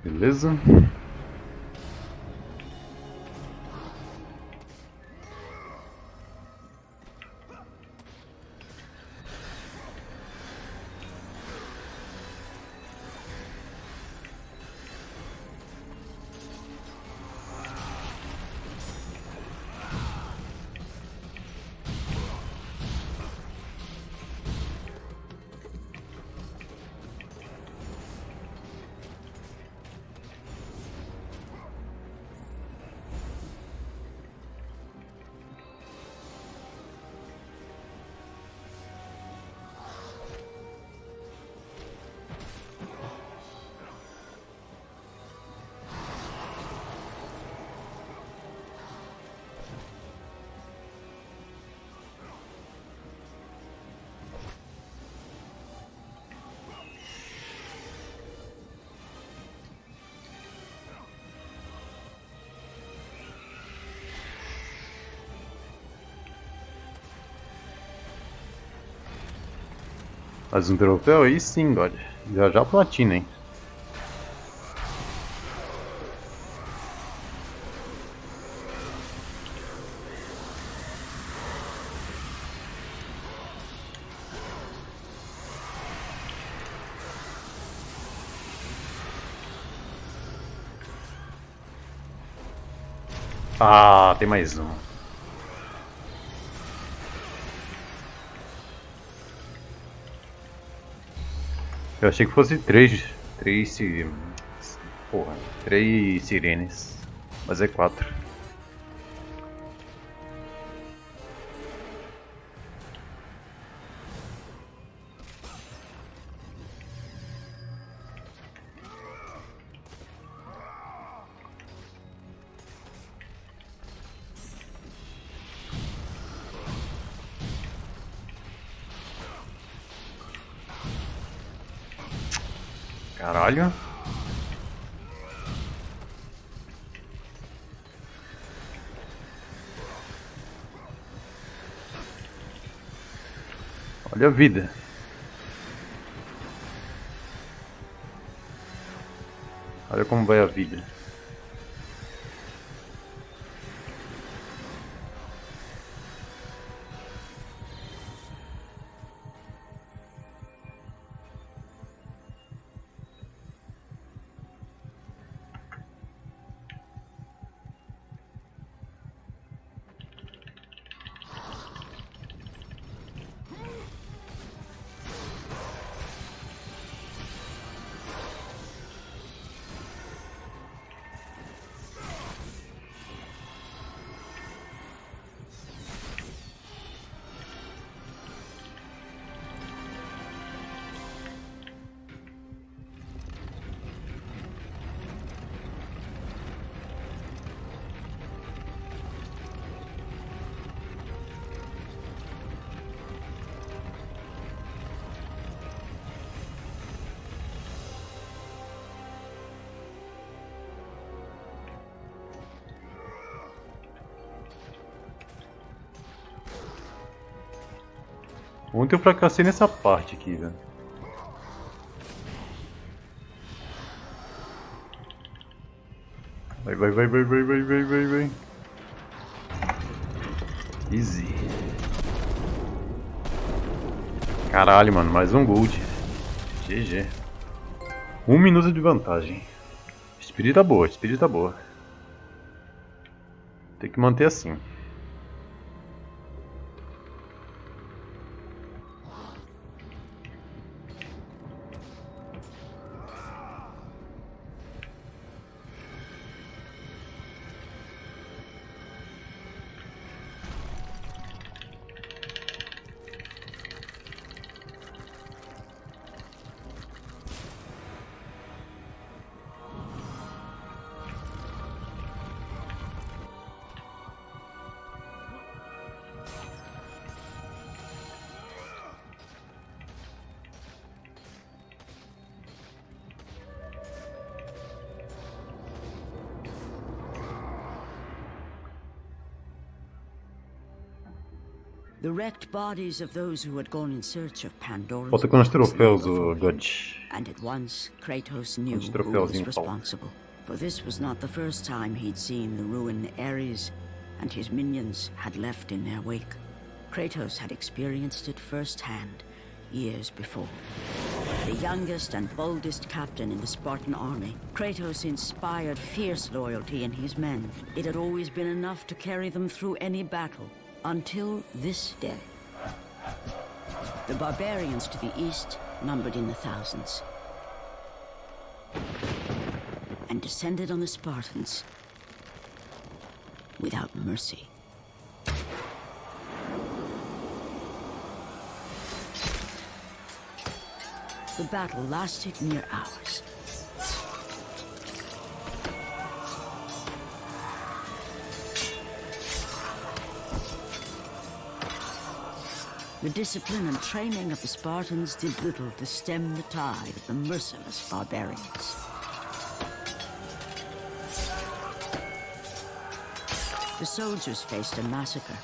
Beleza? Mais um troféu? Aí sim, God. Já já platina, hein? Ah, tem mais um. Eu achei que fosse três porra, 3 sirenes, mas é 4. Caralho. Olha a vida. Olha como vai a vida. Ontem eu fracassei nessa parte aqui, velho. Vai. Easy. Caralho, mano, mais um gold. GG. 1 minuto de vantagem. Spirit tá boa. Tem que manter assim. The wrecked bodies of those who had gone in search of Pandora's Falta com os box lay troféus, before o him, God. and at once Kratos knew Os who troféus was em falta. responsible. For this was not the first time he'd seen the ruin Ares and his minions had left in their wake. Kratos had experienced it firsthand, years before. The youngest and boldest captain in the Spartan army, Kratos inspired fierce loyalty in his men. It had always been enough to carry them through any battle, until this day. The barbarians to the east numbered in the thousands, and descended on the Spartans without mercy. The battle lasted near hours. The discipline and training of the Spartans did little to stem the tide of the merciless barbarians. The soldiers faced a massacre,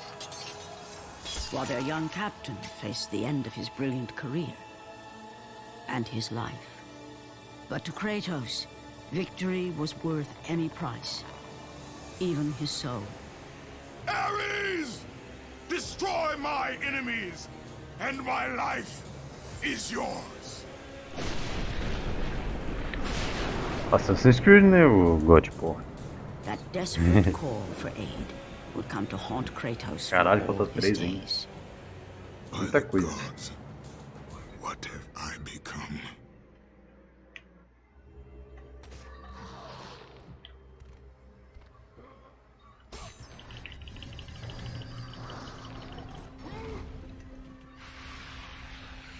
while their young captain faced the end of his brilliant career and his life. But to Kratos, victory was worth any price, even his soul. Ares! Destroy my enemies, and my life is yours. Assassin's Creed, né, o God, porra. That desperate call for aid would come to haunt Kratos for Caralho, all falta his 3, hein? days. By Muita the coisa. gods, what have I become?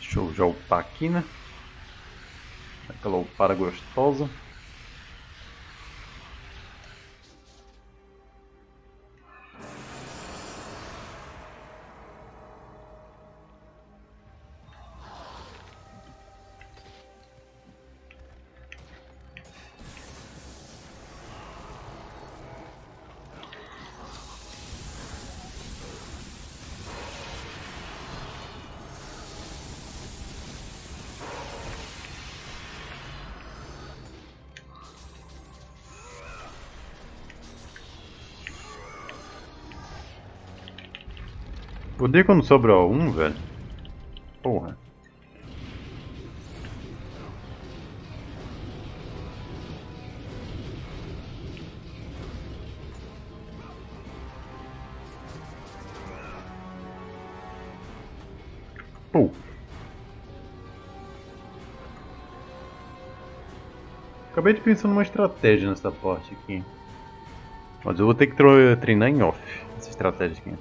Deixa eu já upar aqui, né? Aquela upada gostosa. Odeio quando sobra um, velho. Porra. Pô. Acabei de pensar numa estratégia nessa parte aqui. Mas eu vou ter que treinar em off essa estratégia aqui.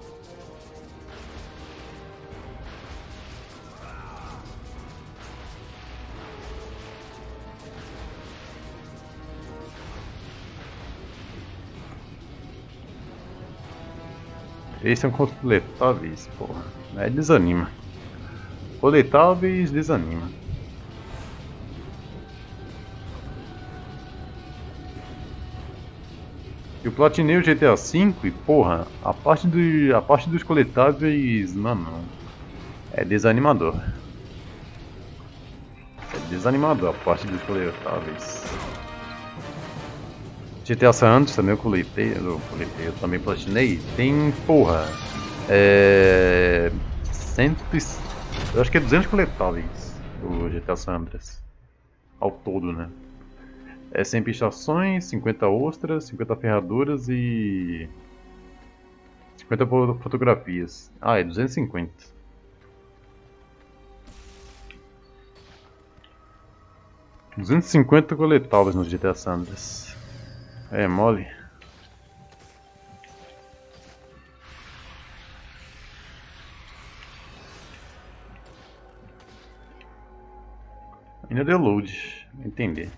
Esses são coletáveis, porra. Aí desanima. Coletáveis desanima. Eu platinei o GTA V e, porra, a parte dos coletáveis, mano, é desanimador. É desanimador a parte dos coletáveis. GTA San Andreas também eu também platinei. Tem, porra, eu acho que é 200 coletáveis do GTA San Andreas. Ao todo, né? É 100 pichações, 50 ostras, 50 ferraduras e 50 fotografias. Ah, é 250. $250 coletáveis no GTA San Andreas. É mole. Ainda deu load, vou entender.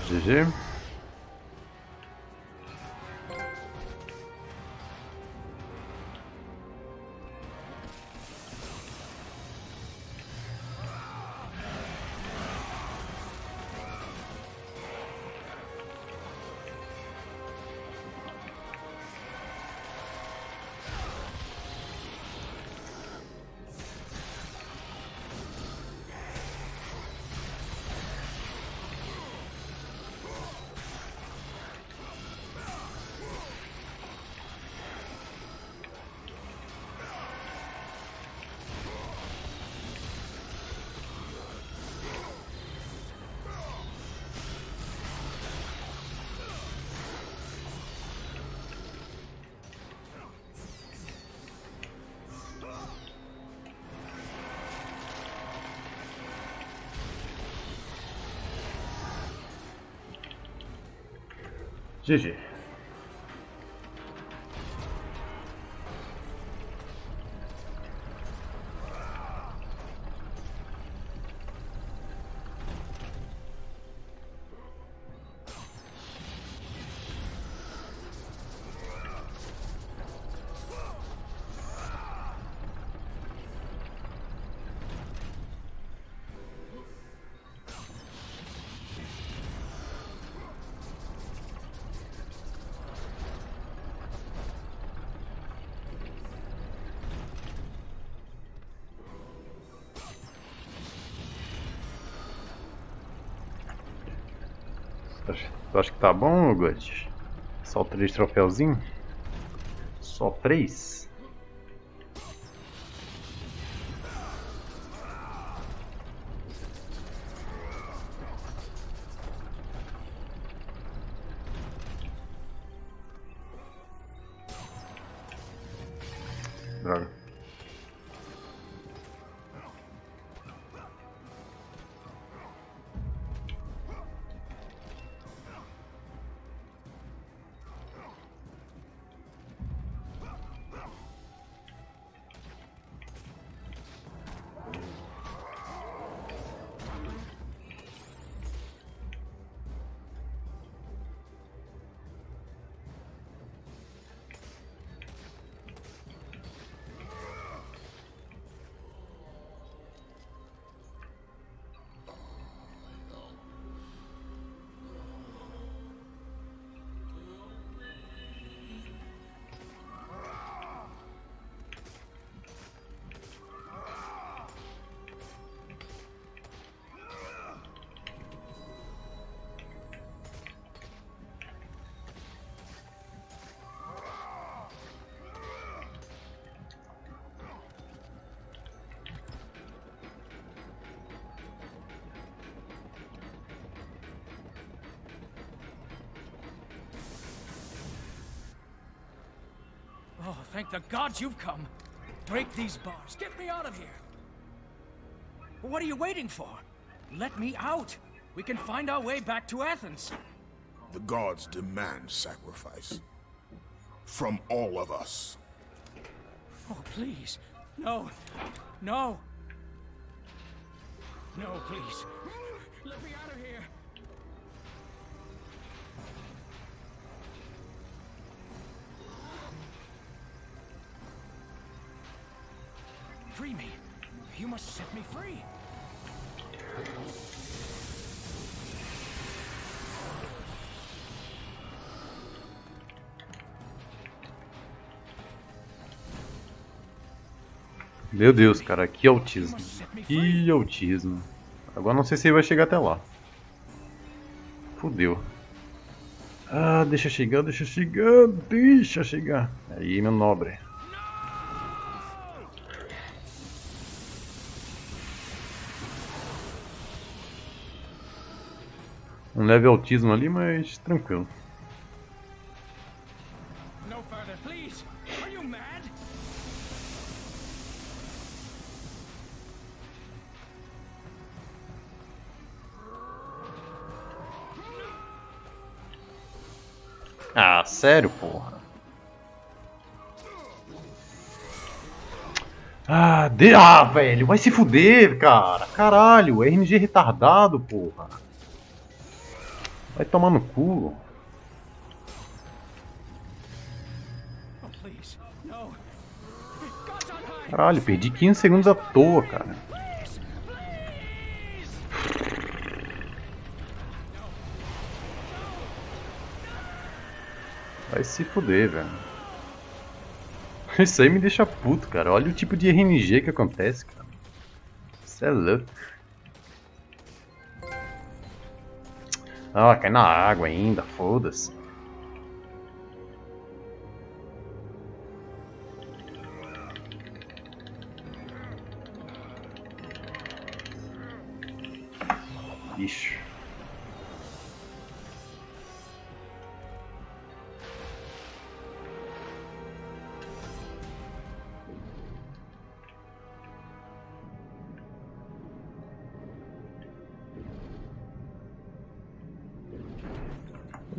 GG. GG. Tu acha que tá bom, Glitch? Só 3 troféuzinhos? Só 3? Droga. Oh, thank the gods you've come. Break these bars. Get me out of here. What are you waiting for? Let me out. We can find our way back to Athens. The gods demand sacrifice. From all of us. Oh, please. No. No. No, please. Let me out of here. Free me. You must set me free. Meu Deus, cara, que autismo. Que autismo. Agora não sei se ele vai chegar até lá. Fudeu. Ah, deixa chegar, deixa chegar, deixa chegar. Aí, meu nobre. Um leve autismo ali, mas tranquilo. No further, please. Are you mad? Ah, sério, porra. Ah, velho, vai se fuder, cara. Caralho, RNG retardado, porra. Vai tomar no cu. Oh, please. No. God's on high. Caralho, perdi 15 segundos à toa, cara. Please. Vai se fuder, velho. Isso aí me deixa puto, cara. Olha o tipo de RNG que acontece, cara. Isso é louco. Ah, cai na água ainda, foda-se. Bicho.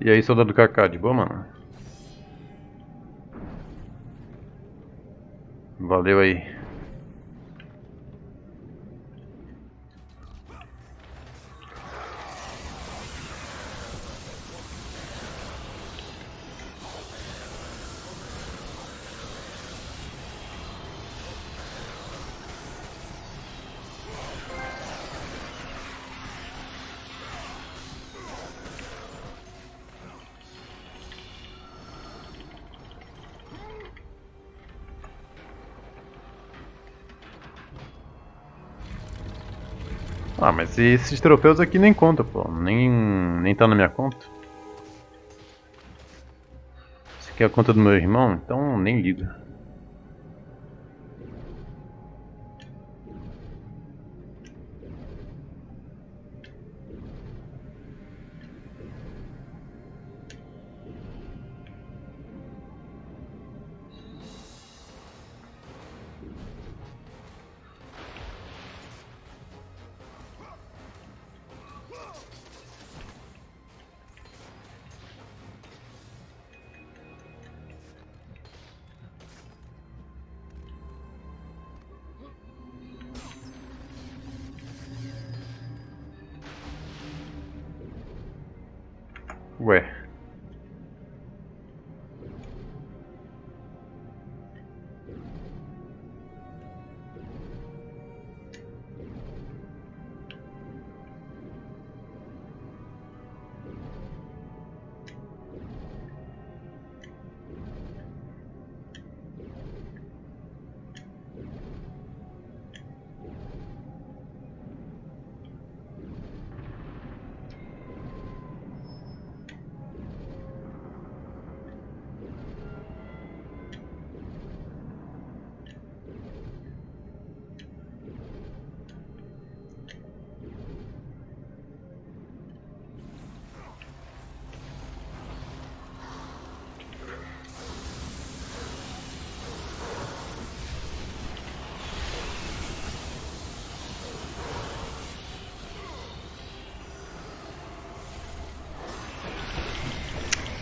E aí, soldado Kaká, de boa, mano? Valeu aí. Ah, mas esses troféus aqui nem conta, pô. Nem tá na minha conta. Essa aqui é a conta do meu irmão, então nem liga. Ué.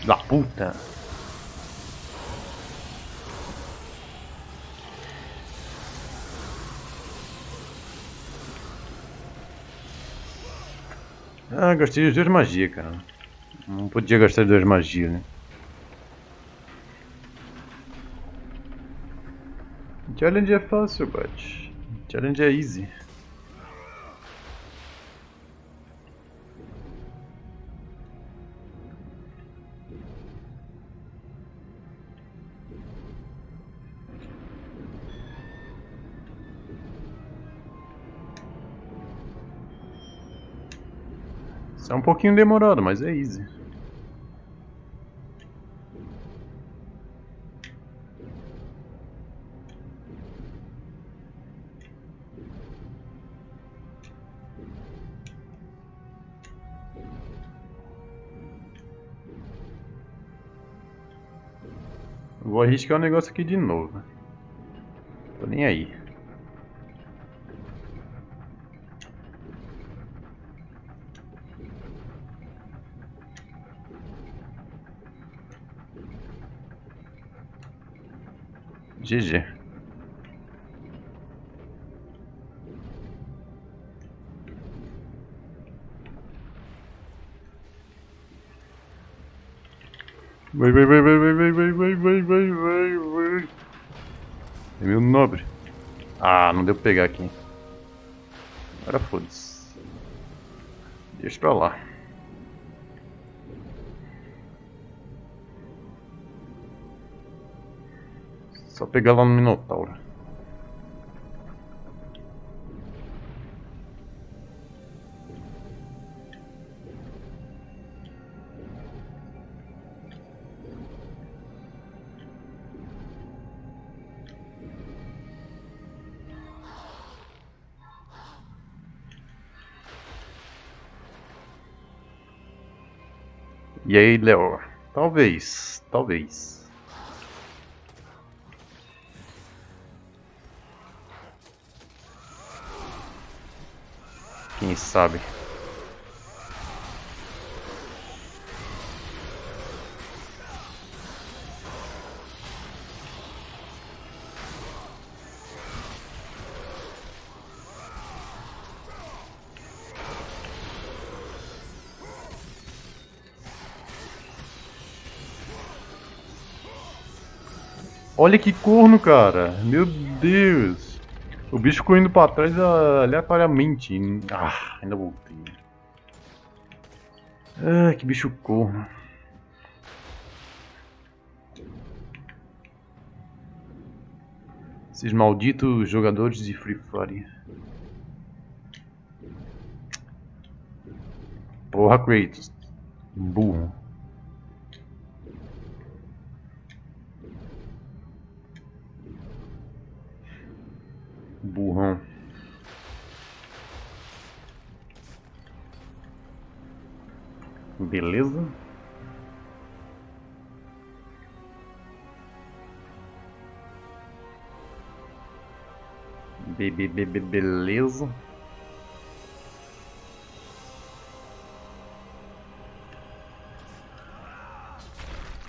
Da puta. Ah, gastei as duas magias, cara. Não podia gastar as duas magias, né? Challenge é fácil, bot. Challenge é easy. Isso é um pouquinho demorado, mas é easy. Vou arriscar o negócio aqui de novo. Tô nem aí. GG. Vai. É meu nobre. Ah, não deu pra pegar aqui. Agora foda-se. Deixa pra lá. Só pegar lá no Minotauro. E aí, Léo? Talvez. Quem sabe? Olha que corno, cara. Meu Deus. O bicho ficou indo pra trás aleatoriamente. Ah, ainda voltei. Ah, que bicho corno. Esses malditos jogadores de Free Fire. Porra, Kratos. Burro. Burrão. Beleza. Beleza.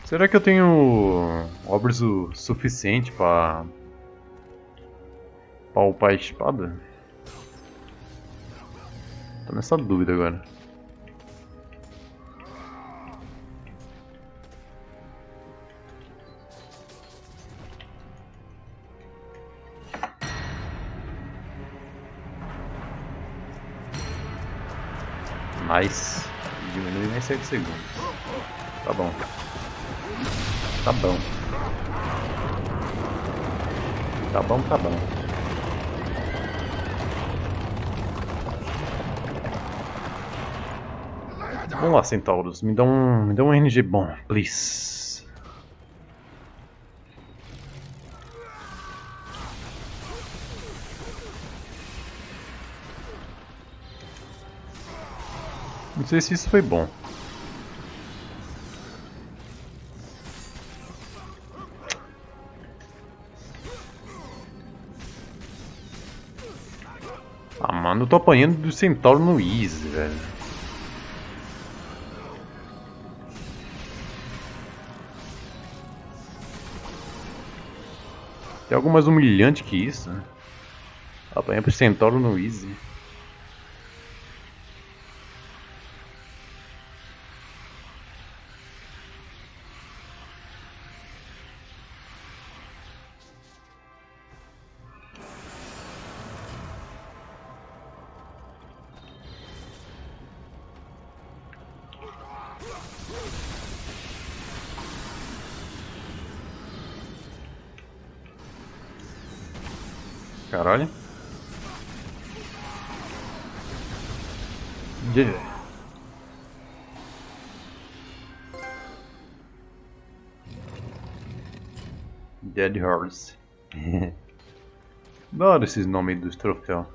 Será que eu tenho obras o suficiente para upar a espada? Tô nessa dúvida agora. Nice. Diminui mais 7 segundos. Tá bom. Tá bom. Tá bom, tá bom. Vamos lá, centauros. Me dá um RNG bom, please. Não sei se isso foi bom. Ah, mano, eu tô apanhando do centauro no easy, velho. Tem algo mais humilhante que isso, né? Apanhar pro centauro no easy. Caralho. Dead Horse. Da hora esses nomes dos troféus.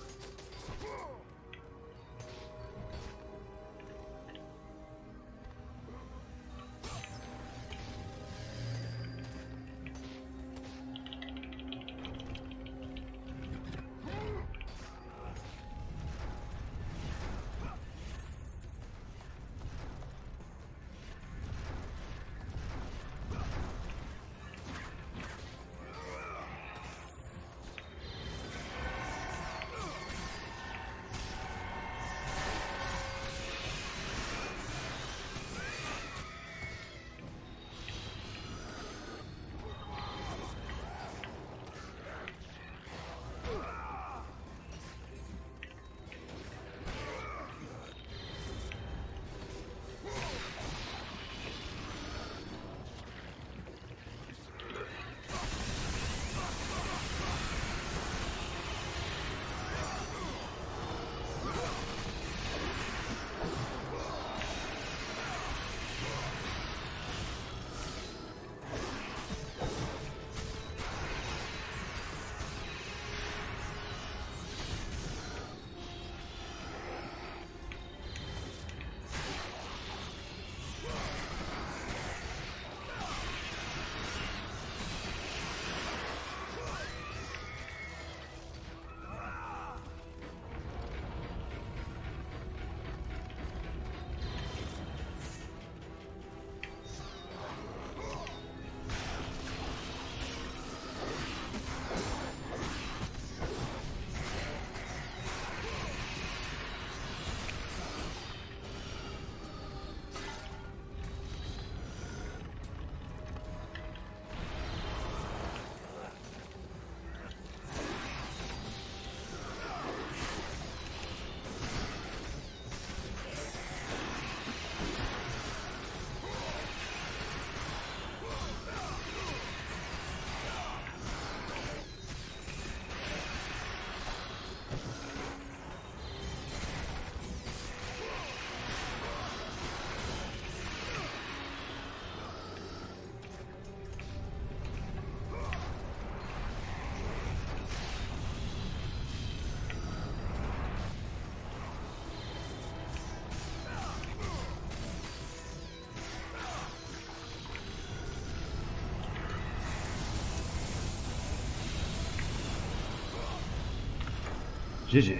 GG.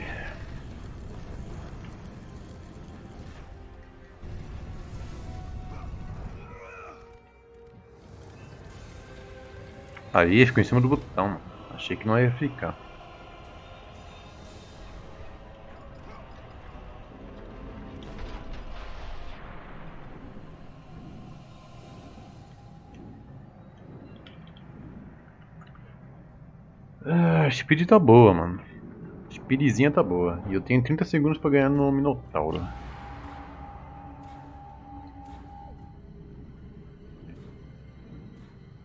Aí, ficou em cima do botão. Achei que não ia ficar. A speed tá boa, mano. Speedzinha tá boa. E eu tenho 30 segundos pra ganhar no Minotauro.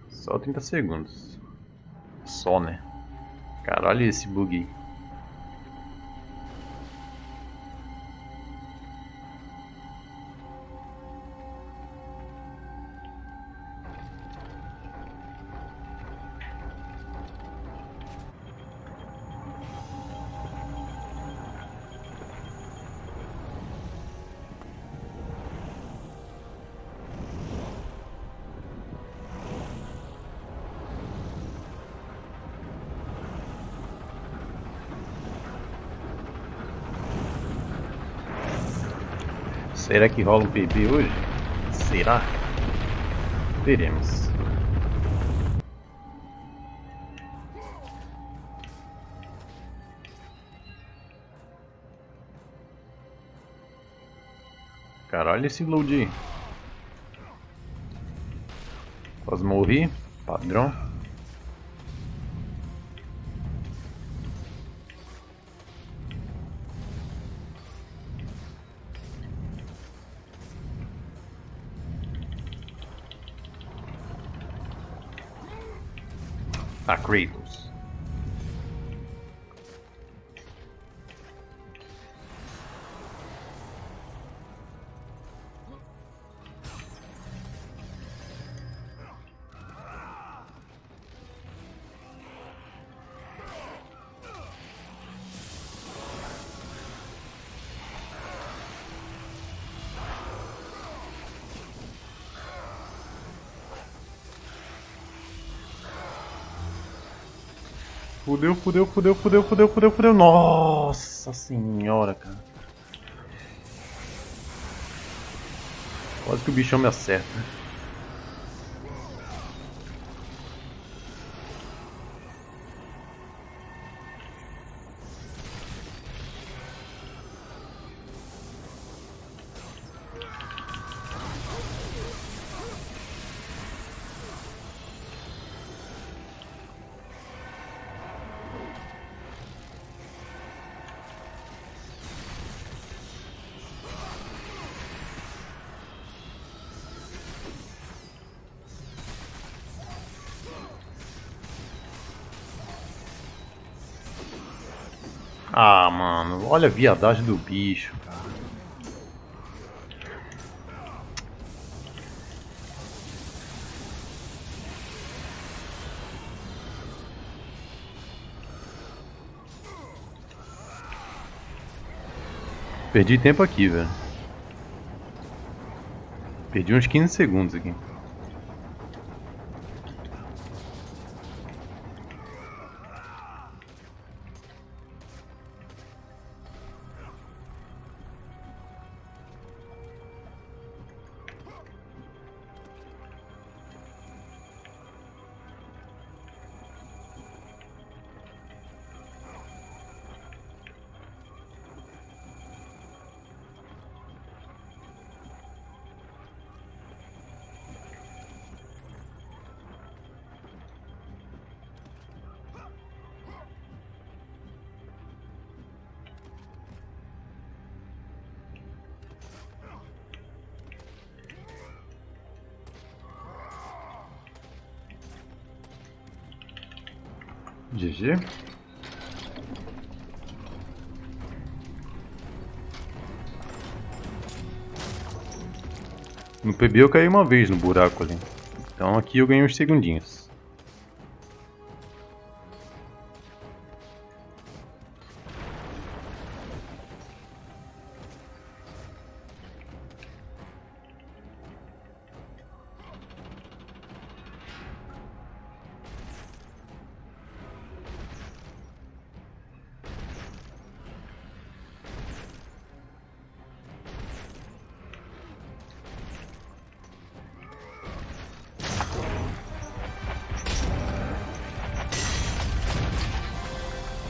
Só 30 segundos. Só, né? Caralho, esse bug aí. Será que rola um PB hoje? Será? Veremos. Caralho, esse load aí. Quase morri. Padrão. Kratos. Fudeu. Nossa senhora, cara. Quase que o bichão me acerta. Ah, mano, olha a viadagem do bicho, cara. Perdi tempo aqui, velho. Perdi uns 15 segundos aqui. GG. No PB eu caí uma vez no buraco ali. Então aqui eu ganhei uns segundinhos.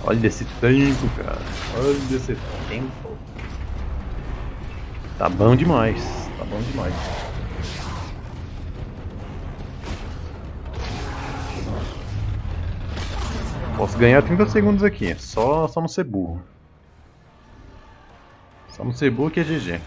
Olha esse tempo, cara. Olha esse tempo. Tá bom demais. Tá bom demais. Posso ganhar 30 segundos aqui. Só não ser burro. Só não ser burro que é GG.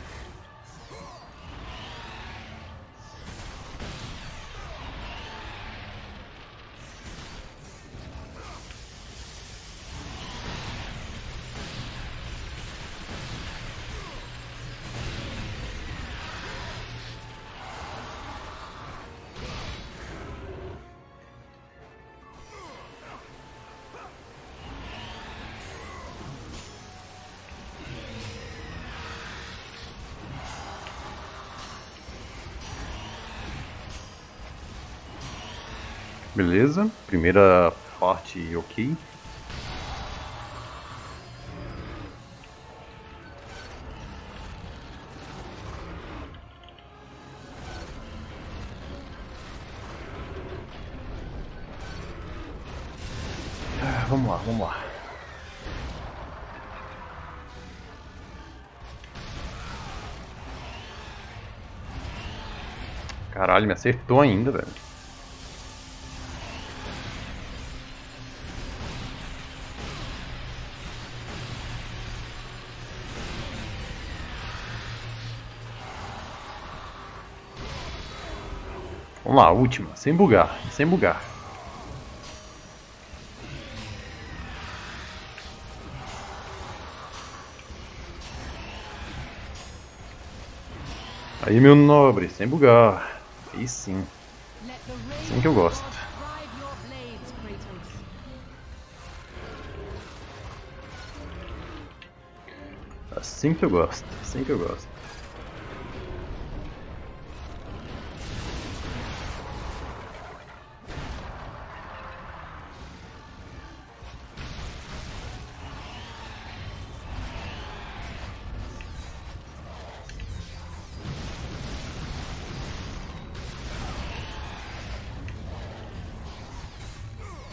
Beleza, primeira parte ok. Vamos lá, vamos lá. Caralho, me acertou ainda, velho. Vamos lá, última, sem bugar, sem bugar. Aí, meu nobre, sem bugar. Aí sim. Assim que eu gosto. Assim que eu gosto, assim que eu gosto.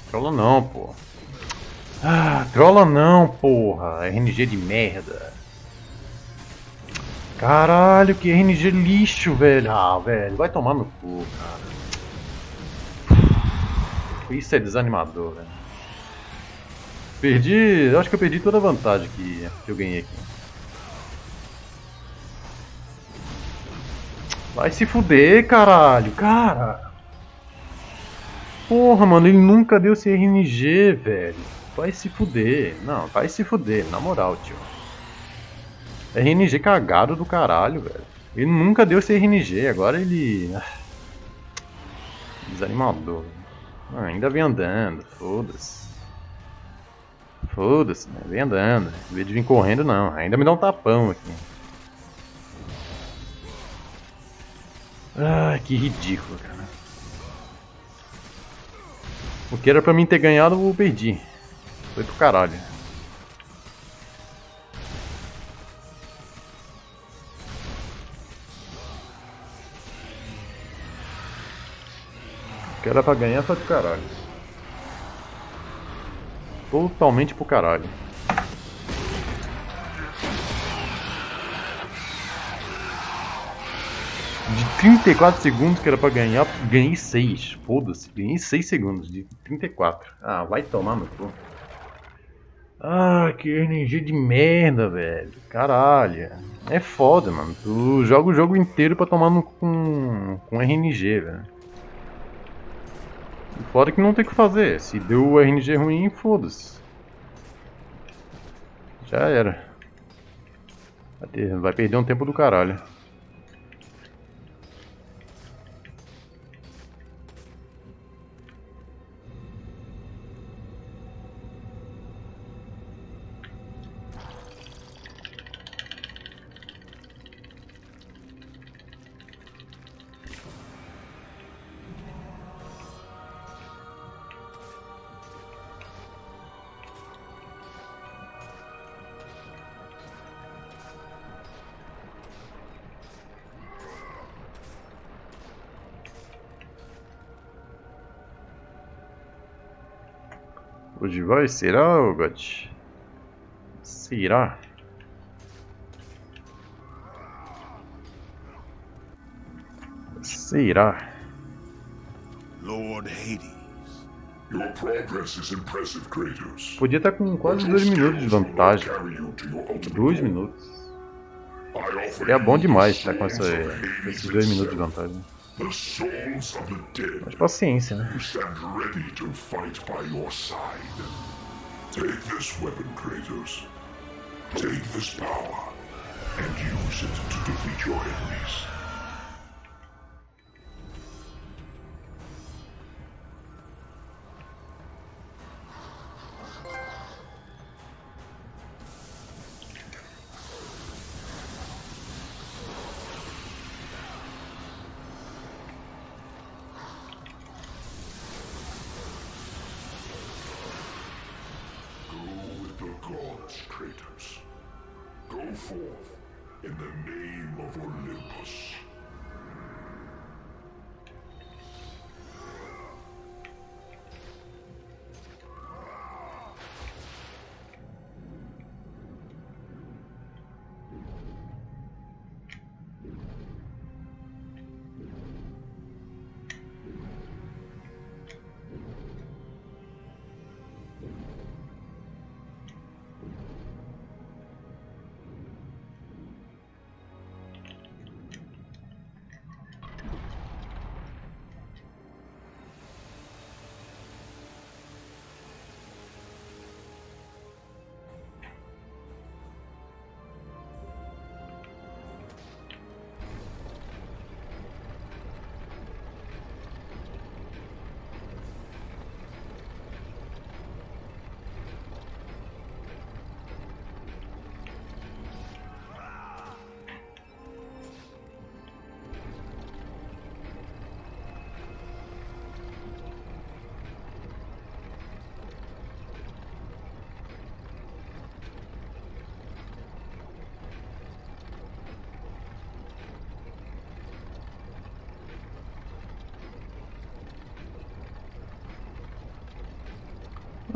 Trolla não, pô. Ah, trolla não, porra. RNG de merda. Caralho, que RNG lixo, velho. Ah, velho, vai tomar no cu, cara. Isso é desanimador, velho. Perdi. Eu acho que eu perdi toda a vantagem que eu ganhei aqui. Vai se fuder, caralho, cara. Porra, mano, ele nunca deu esse RNG, velho. Vai se fuder. Não, vai se fuder, na moral, tio. RNG cagado do caralho, velho. Ele nunca deu esse RNG, agora ele... Desanimador. Ah, ainda vem andando, foda-se. Foda-se, né? Vem andando. Em vez de vir correndo, não. Ainda me dá um tapão aqui. Ah, que ridículo, cara. O que era pra mim ter ganhado, eu perdi. Foi pro caralho. O que era pra ganhar, foi pro caralho. Totalmente pro caralho. De 34 segundos que era pra ganhar, ganhei 6. Foda-se, ganhei 6 segundos de 34. Ah, vai tomar no cu. Ah, que energia de merda, velho. Caralho. É foda, mano. Tu joga o jogo inteiro pra tomar no com RNG, velho. Foda que não tem o que fazer. Se deu o RNG ruim, foda-se. Já era. Vai perder um tempo do caralho. Hoje vai? Será, ô God? Será? Será? Lord Hades. Your progress is impressive, Kratos. Podia estar com quase 2 minutos de vantagem. 2 minutos. Seria bom demais estar com esses 2 minutos de vantagem. The souls of the dead Mas paciência, né? who stand ready to fight by your side. Take this weapon, Kratos. Take this power and use it to defeat your enemies. Gods, Kratos. Go forth in the name of Olympus.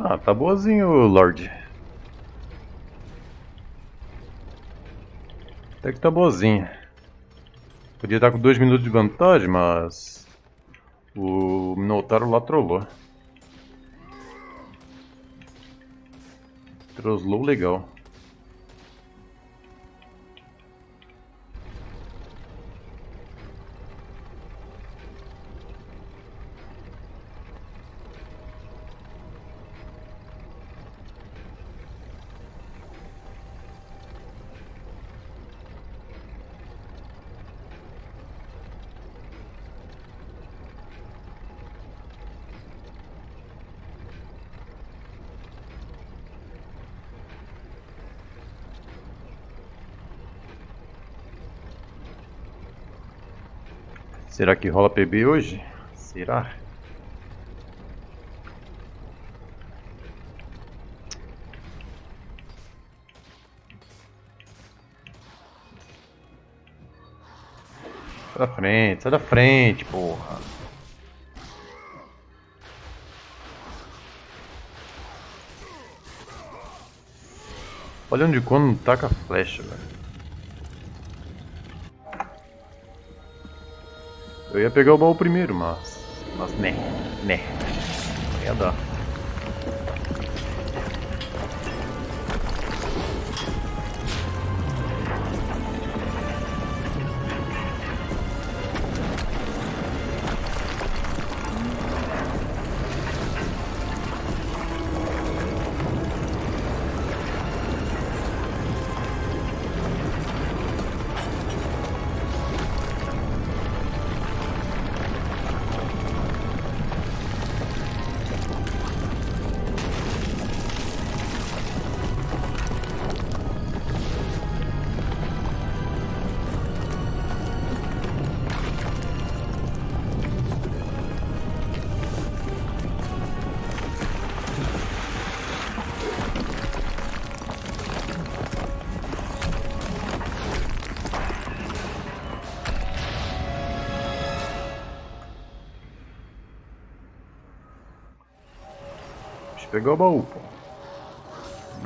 Ah, tá boazinho, Lorde. Até que tá boazinha. Podia estar com 2 minutos de vantagem, mas o Minotauro lá trollou. Trollou legal. Será que rola PB hoje? Será? Sai da frente, porra. Olha onde quando taca a flecha, velho. Eu ia pegar o baú primeiro, mas né. Ia dar. pegar o baú, pô.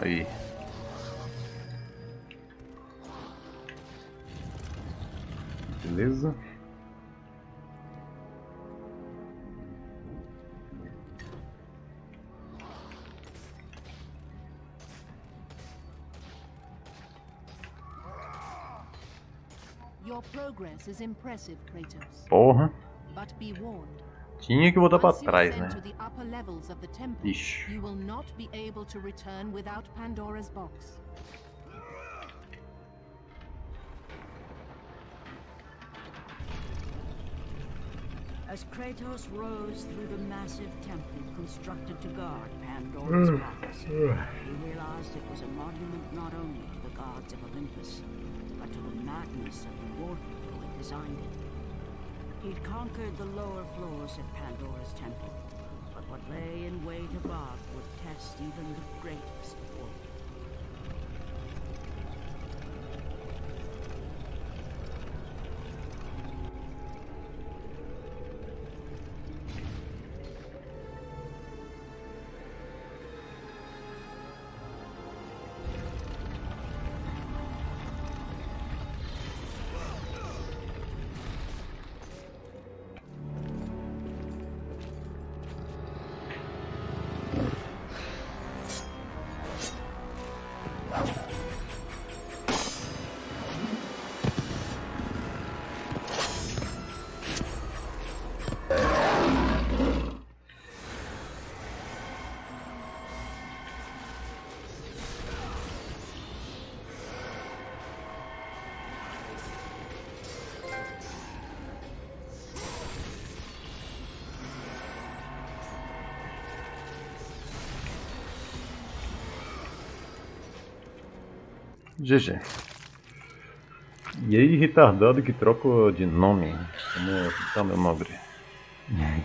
Aí. Beleza. Your progress is impressive, Kratos. Porra. But be warned. Tinha que voltar pra Once you trás, ascend né? to the upper levels of the temple, Ixi. you will not be able to return without Pandora's box. As Kratos rose through the massive temple constructed to guard Pandora's box, he realized it was a monument not only to the gods of Olympus, but to the madness of the mortal who had designed it. He'd conquered the lower floors of Pandora's temple, but what lay in wait above would test even the greatest of warriors. GG. E aí, retardado que troca de nome. Como tá meu nome?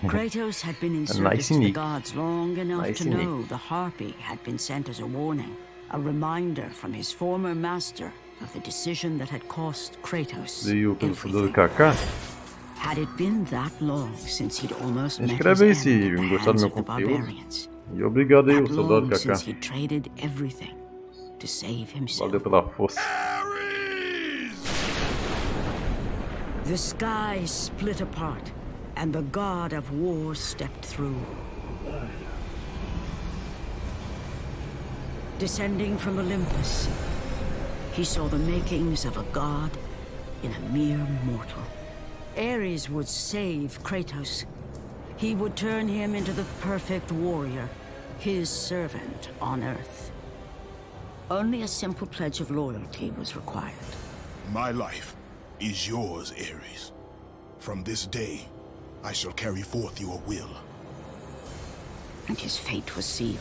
Kratos had been in A service nice to the nick. gods long enough Nice to nick. know the Harpy had been sent as a warning, a reminder from his former master of the decision that had cost Kratos E o caçador do everything. Kaká? Had it been that long since he'd almost met Inscreve aí his se end at the gostar do hands meu of the conteúdo. barbarians. E obrigado aí, o That soldado long Kaká. since he'd traded everything to save himself. Valeu pela força. The sky split apart, and the god of war stepped through. Descending from Olympus, he saw the makings of a god in a mere mortal. Ares would save Kratos. He would turn him into the perfect warrior, his servant on Earth. Only a simple pledge of loyalty was required. My life is yours, Ares. From this day, I shall carry forth your will. And his fate was sealed.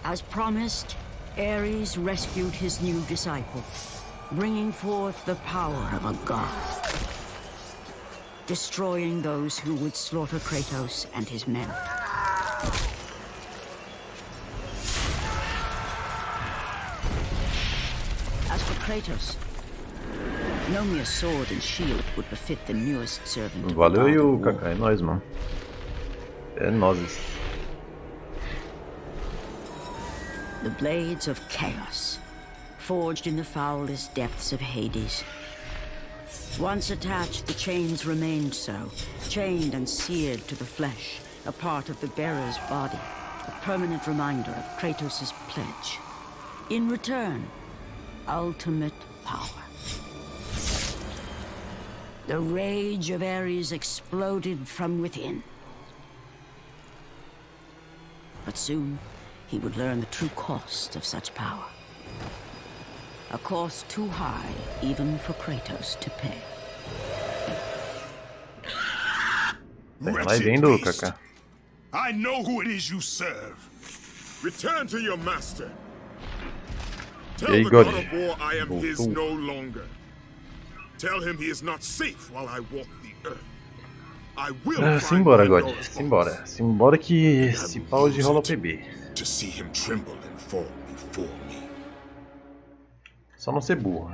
As promised, Ares rescued his new disciple, bringing forth the power of a god, destroying those who would slaughter Kratos and his men. As for Kratos, no mere sword and shield would befit the newest servant of the Valeu god aí, of o war. Kaká. É nóis, mano. É nozes. The blades of chaos, forged in the foulest depths of Hades. Once attached, the chains remained so, chained and seared to the flesh, a part of the bearer's body, a permanent reminder of Kratos' pledge. In return, ultimate power. The rage of Ares exploded from within. But soon, he would learn the true cost of such power. A cost too high even for Kratos to pay. Vai vendo, Kaká. I know who it is you serve. Return to your master. Tell aí, the God? god of war I am his Voltou. no longer. Tell him he is not safe while I walk the earth. I will find Simbora, God. Pandora's Simbora. box, Simbora que and I esse will pau de use rola it PB. to see him tremble and fall before me. Só não ser burro.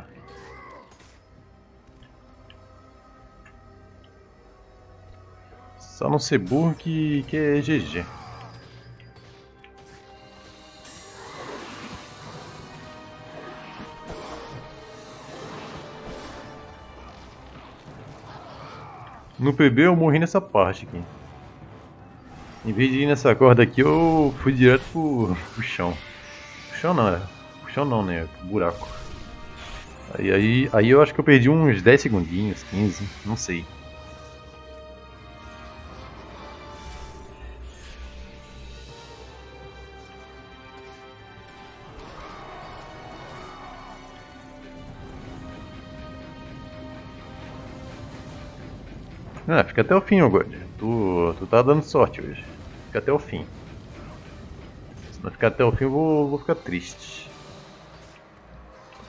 Só não ser burro que é GG. No PB eu morri nessa parte aqui. Em vez de ir nessa corda aqui, eu fui direto pro chão. Pro chão não, pro chão não, né? Pro buraco. Aí eu acho que eu perdi uns 10 segundinhos, 15, não sei. Ah, fica até o fim, ô God. Tu tá dando sorte hoje. Fica até o fim. Se não ficar até o fim, eu vou ficar triste.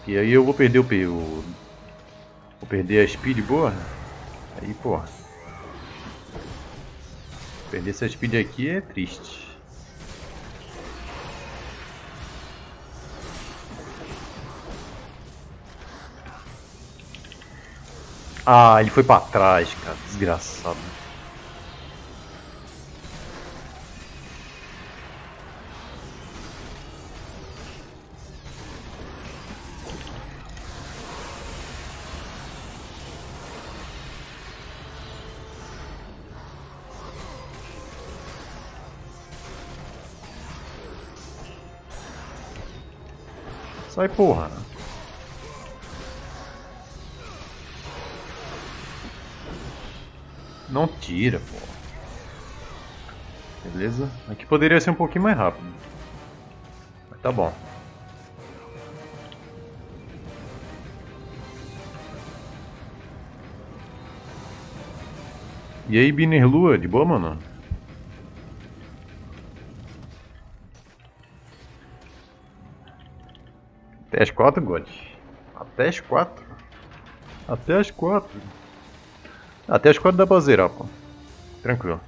E aí eu vou perder vou perder a speed boa. Aí, pô. Perder essa speed aqui é triste. Ah, ele foi pra trás, cara. Desgraçado. Sai, porra. Não tira, pô. Beleza? Aqui poderia ser um pouquinho mais rápido. Mas tá bom. E aí, Biner Lua, de boa, mano? Até as 4, God. Até as 4. Até as 4. Até as 4 dá pra zerar, pô. Tranquilo.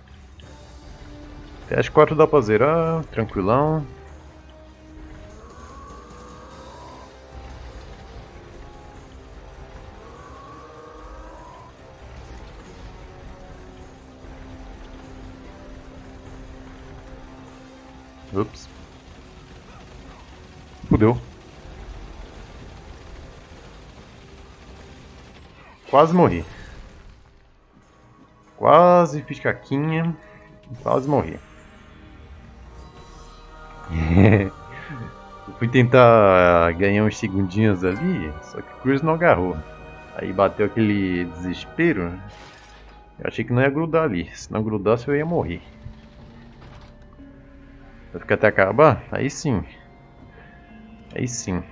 Até as 4 dá pra zerar, tranquilão. Ups. Fudeu. Quase morri. Quase fiz caquinha. Quase morri. Eu fui tentar ganhar uns segundinhos ali, só que o Cruz não agarrou. Aí bateu aquele desespero. Eu achei que não ia grudar ali. Se não grudasse eu ia morrer. Vai ficar até acabar? Aí sim. Aí sim.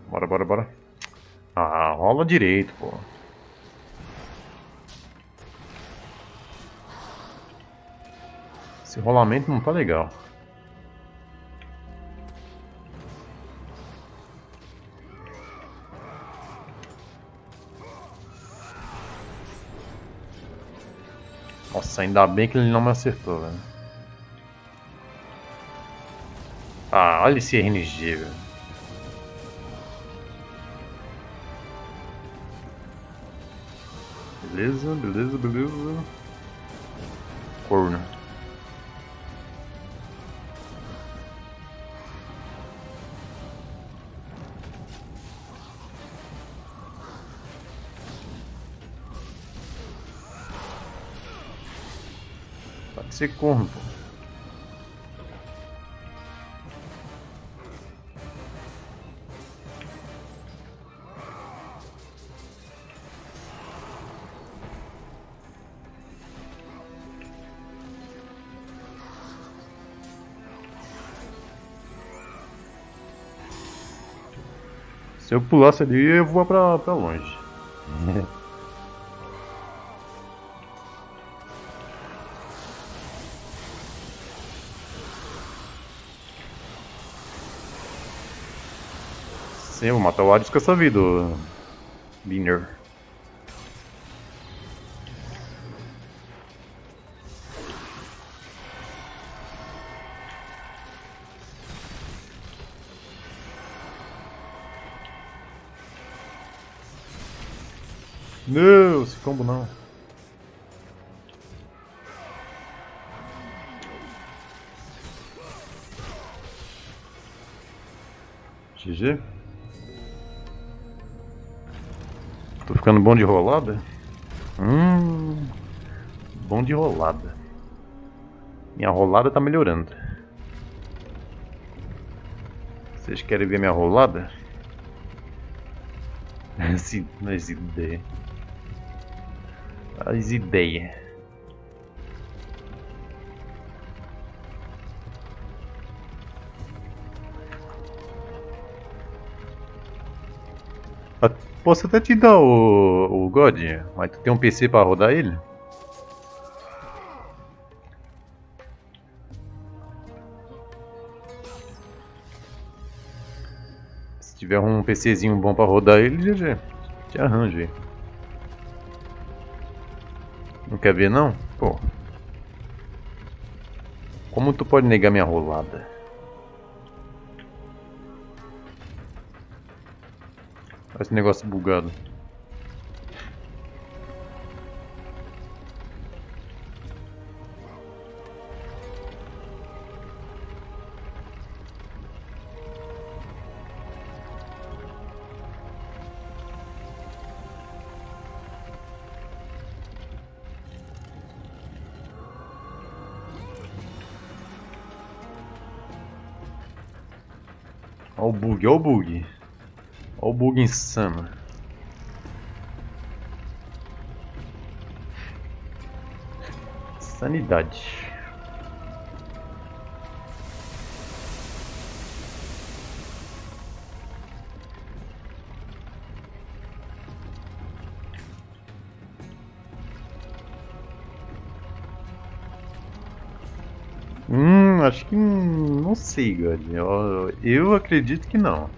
Bora, bora, bora. Ah, rola direito, pô. Esse rolamento não tá legal. Nossa, ainda bem que ele não me acertou, velho. Ah, olha esse RNG, velho. Beleza, beleza, beleza. Corno. Pode ser corno, pô. Se eu pulasse ali, eu vou pra longe. Sim, eu vou matar o Hades com essa vida, Biner. Não, esse combo não. GG. Tô ficando bom de rolada? Bom de rolada. Minha rolada tá melhorando. Vocês querem ver minha rolada? As ideias. As ideias. Posso até te dar o God, mas tu tem um PC pra rodar ele? Se tiver um PCzinho bom pra rodar ele, GG. Te arranjo aí. Não quer ver não? Pô. Como tu pode negar minha rolada? Olha esse negócio bugado. Olha o bug, olha o bug. Olha o bug insano. Sanidade. Acho que não sei, God. Eu acredito que não.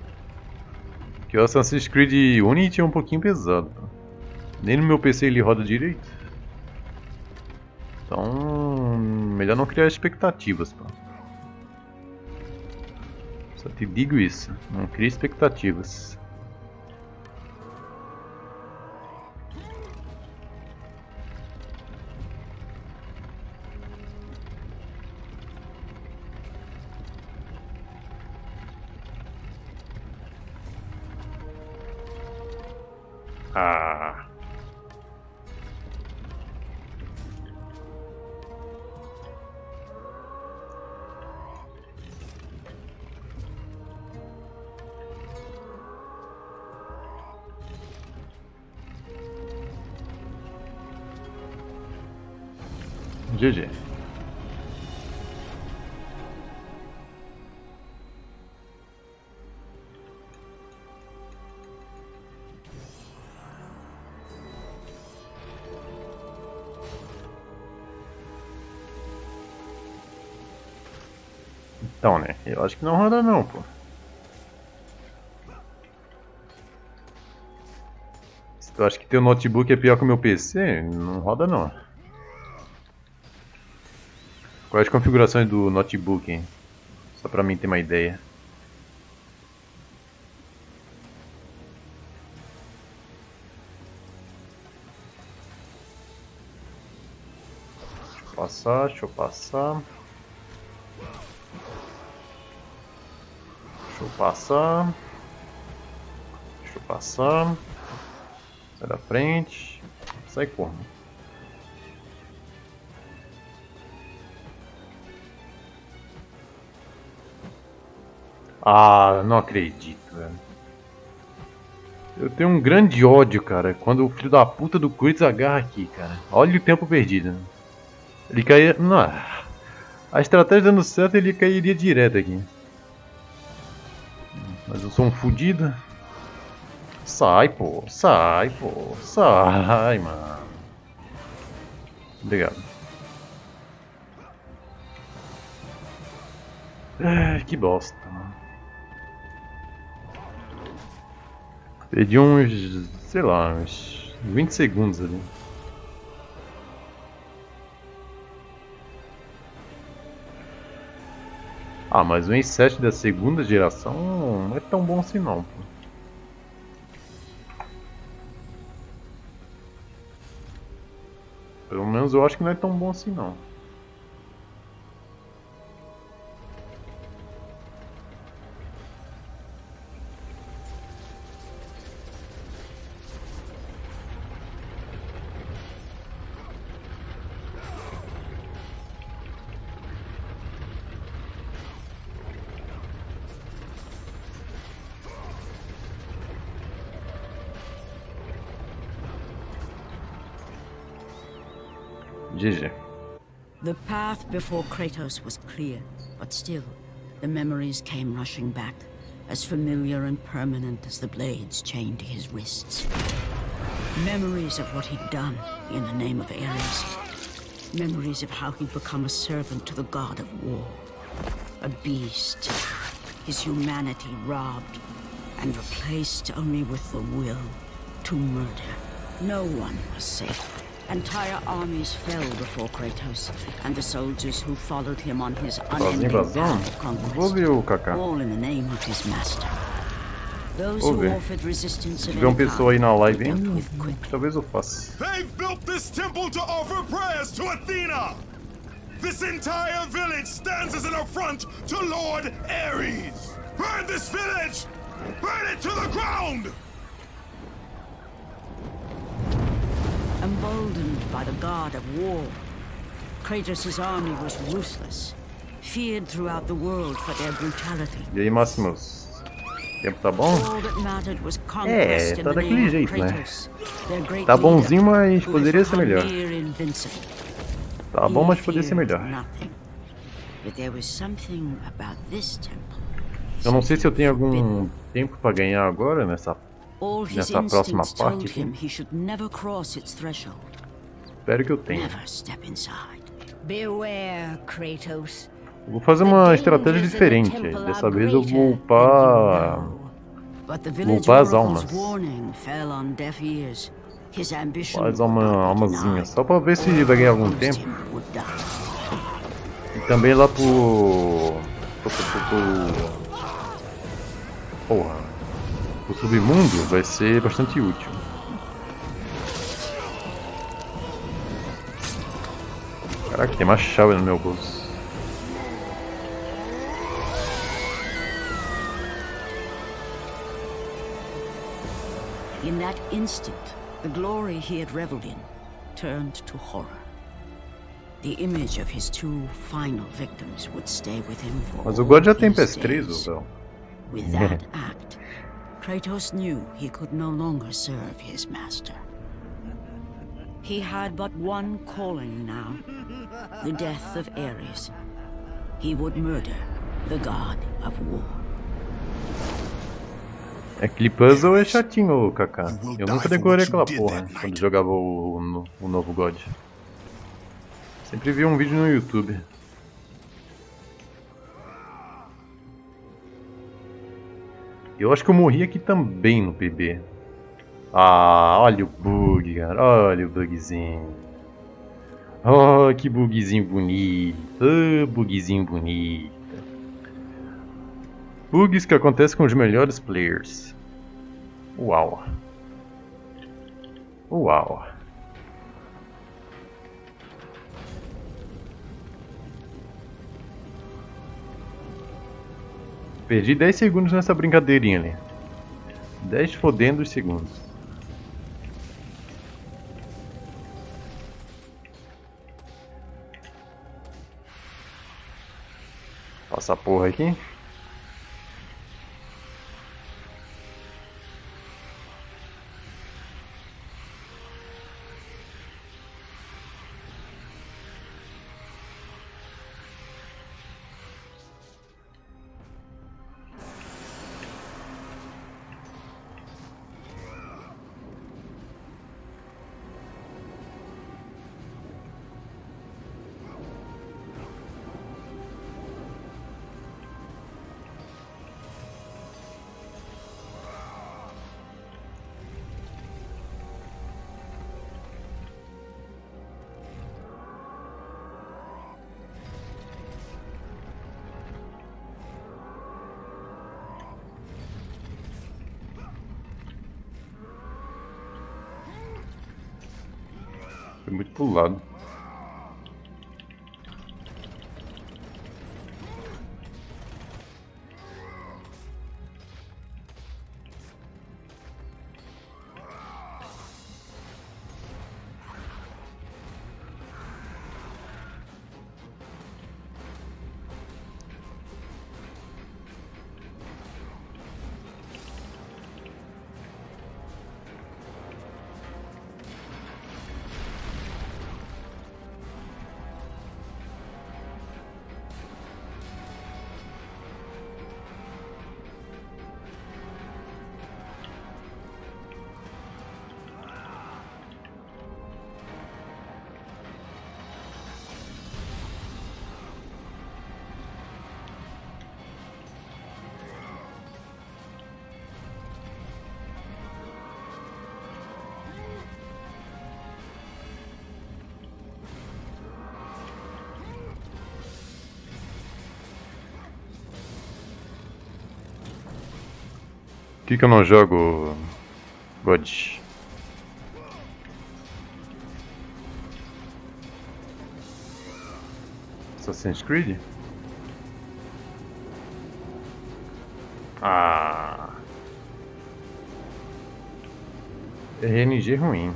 Que o Assassin's Creed Unity é um pouquinho pesado. Nem no meu PC ele roda direito. Então, melhor não criar expectativas, pô. Só te digo isso, não crie expectativas. Ah. GG. Então, né? Eu acho que não roda não, pô. Se tu acha que teu notebook é pior que o meu PC, não roda não. Quais as configurações do notebook, hein? Só pra mim ter uma ideia. Deixa eu passar, deixa eu passar. Deixa eu passar. Deixa eu passar. Sai da frente. Sai como? Ah, não acredito, velho. Eu tenho um grande ódio, cara, quando o filho da puta do Kratos agarra aqui, cara. Olha o tempo perdido. Ele caía... Não. A estratégia dando certo, ele cairia direto aqui. Mas eu sou um fudido. Sai, pô. Sai, pô. Sai, mano. Obrigado. Que bosta, mano. Perdi uns, sei lá, uns 20 segundos ali. Ah, mas o i7 da segunda geração não é tão bom assim não, pô. Pelo menos eu acho que não é tão bom assim não. GG. The path before Kratos was clear, but still, the memories came rushing back, as familiar and permanent as the blades chained to his wrists. Memories of what he'd done in the name of Ares. Memories of how he'd become a servant to the god of war. A beast, his humanity robbed, and replaced only with the will to murder. No one was safe. Entire armies fell before Kratos, and the soldiers who followed him on his unending path of conquest, all in the name of his master. Those who offered resistance Se tiver pessoa aí na live, talvez eu faça. They've built this temple to offer prayers to Athena! This entire village stands as an affront to Lord Ares! Burn this village! Burn it to the ground! Emboldened by the god of war, Kratos' army was ruthless, feared throughout the world for their brutality. E aí, Máximos? O tempo tá bom? Tá daquele jeito, né? Tá bonzinho, mas poderia ser melhor. Tá bom, mas poderia ser melhor. Eu não sei se eu tenho algum tempo pra ganhar agora nessa próxima parte aqui. Espero que eu tenha. Vou fazer uma estratégia diferente. Dessa vez eu vou upar as almas. Faz uma almazinha, só pra ver se vai ganhar algum tempo. E também lá pro submundo vai ser bastante útil. Caraca, tem uma chave no meu bolso. In that instant, the glory he had reveled in turned to horror. The image of his two final victims would stay with him for Mas o God já tem all his PS3, days. ou With that act, Kratos knew he could no longer serve his master. He had but one calling now, the death of Ares. He would murder the god of war. Aquele puzzle é chatinho, Kaká. Eu nunca decorei aquela porra quando jogava o novo God. Sempre vi um vídeo no YouTube. Eu acho que eu morri aqui também no PB. Ah, olha o bug, cara. Olha o bugzinho. Oh, que bugzinho bonito. Oh, bugzinho bonito. Bugs que acontecem com os melhores players. Uau. Uau. Perdi 10 segundos nessa brincadeirinha ali. 10 fodendos segundos. Passa a porra aqui. Foi muito pro lado. que eu não jogo? God. Assassin's Creed? Ah. RNG ruim.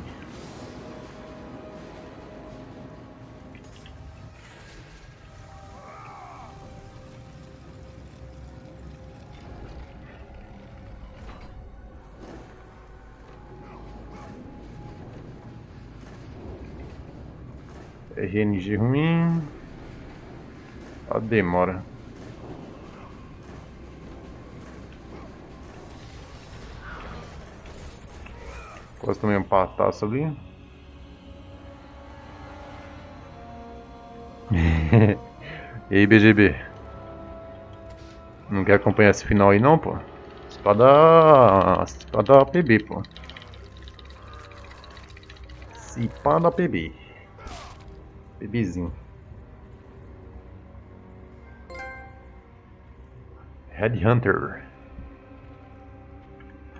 RNG ruim. A demora. Quase tomei um pataço ali. E aí, BGB? Não quer acompanhar esse final aí não, pô? Espada PB, pô. Espada PB. PBzinho. Headhunter.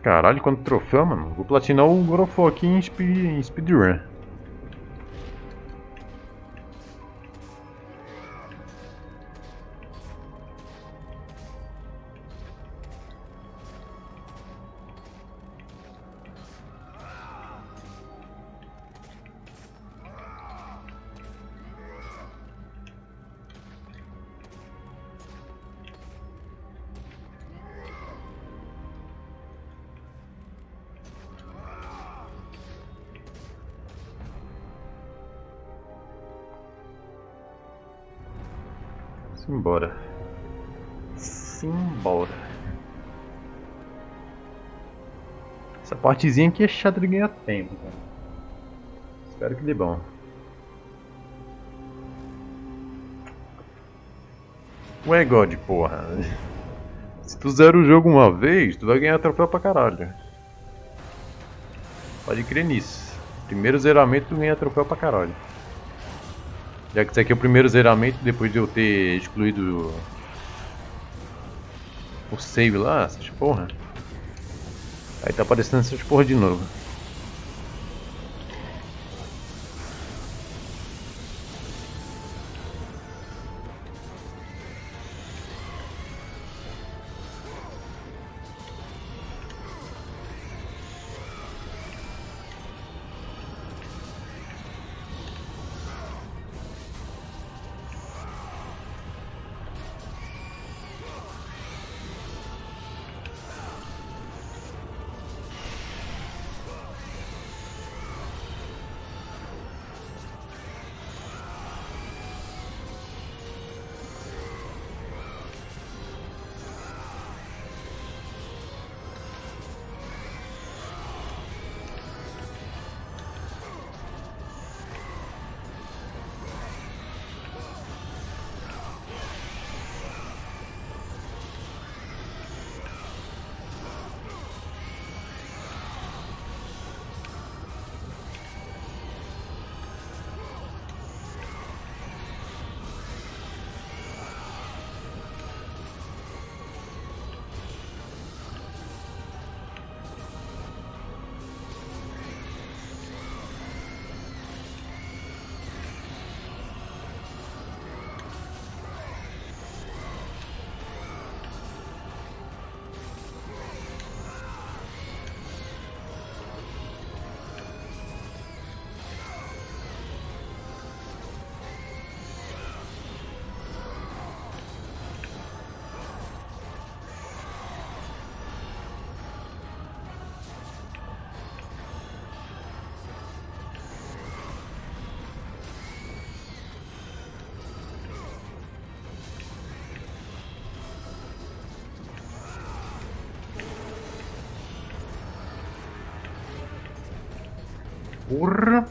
Caralho, quanto troféu, mano. Vou platinar o God of War aqui em speedrun. Simbora. Simbora. Essa partezinha aqui é chata de ganhar tempo, cara. Espero que dê bom. Ué, God, porra. Se tu zera o jogo uma vez, tu vai ganhar troféu pra caralho. Pode crer nisso. Primeiro zeramento, tu ganha troféu pra caralho. Já que isso aqui é o primeiro zeramento, depois de eu ter excluído o save lá, essas porra. Aí tá aparecendo essas porra de novo. Porra!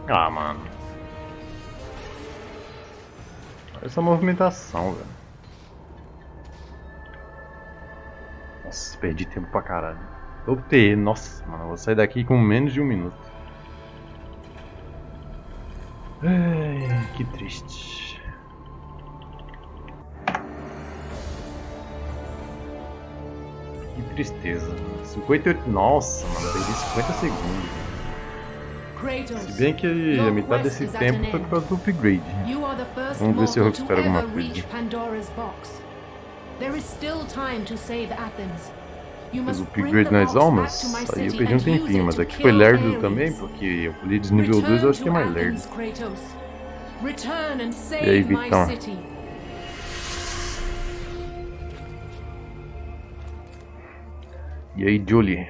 Ah, mano. Olha essa movimentação, velho. Nossa, perdi tempo pra caralho. Optei, nossa, mano, eu vou sair daqui com menos de 1 minuto. Ai, que triste. Que tristeza. 58... Nossa, mano, perdi 50 segundos. Se bem que a metade desse tempo foi por causa do upgrade. Vamos ver se eu recupero alguma coisa. Pelo upgrade nas almas, aí eu perdi um tempinho, mas aqui foi lerdo também, porque eu pulei de nível 2, eu acho que é mais lerdo. E aí, Vitão? E aí, Julie?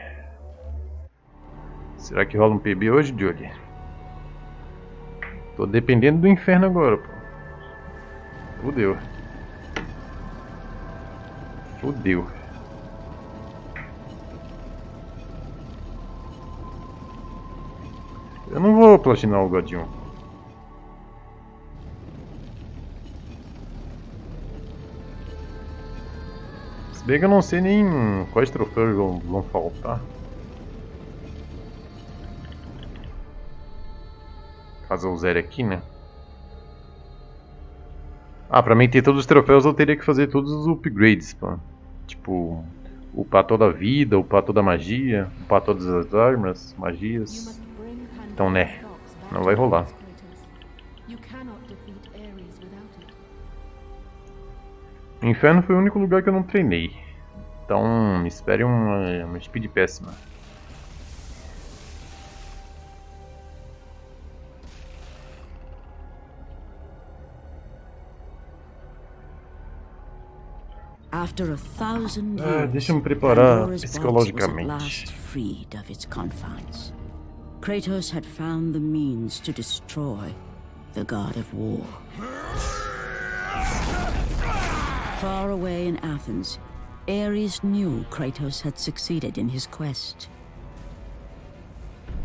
Será que rola um PB hoje, Julie? Tô dependendo do inferno agora, pô. Fudeu. Fudeu. Eu não vou platinar o God 1. Se bem que eu não sei nem quais troféus vão faltar. Caso eu zere aqui, né? Ah, pra mim ter todos os troféus eu teria que fazer todos os upgrades, pô. Tipo, upar toda a vida, upar toda a magia, upar todas as armas, magias. Então, né, não vai rolar. O inferno foi o único lugar que eu não treinei. Então, me espere uma speed péssima. After 1,000 years, deixa eu me preparar Pandora's box psicologicamente. was at last freed of its confines. Kratos had found the means to destroy the god of war. Far away in Athens, Ares knew Kratos had succeeded in his quest.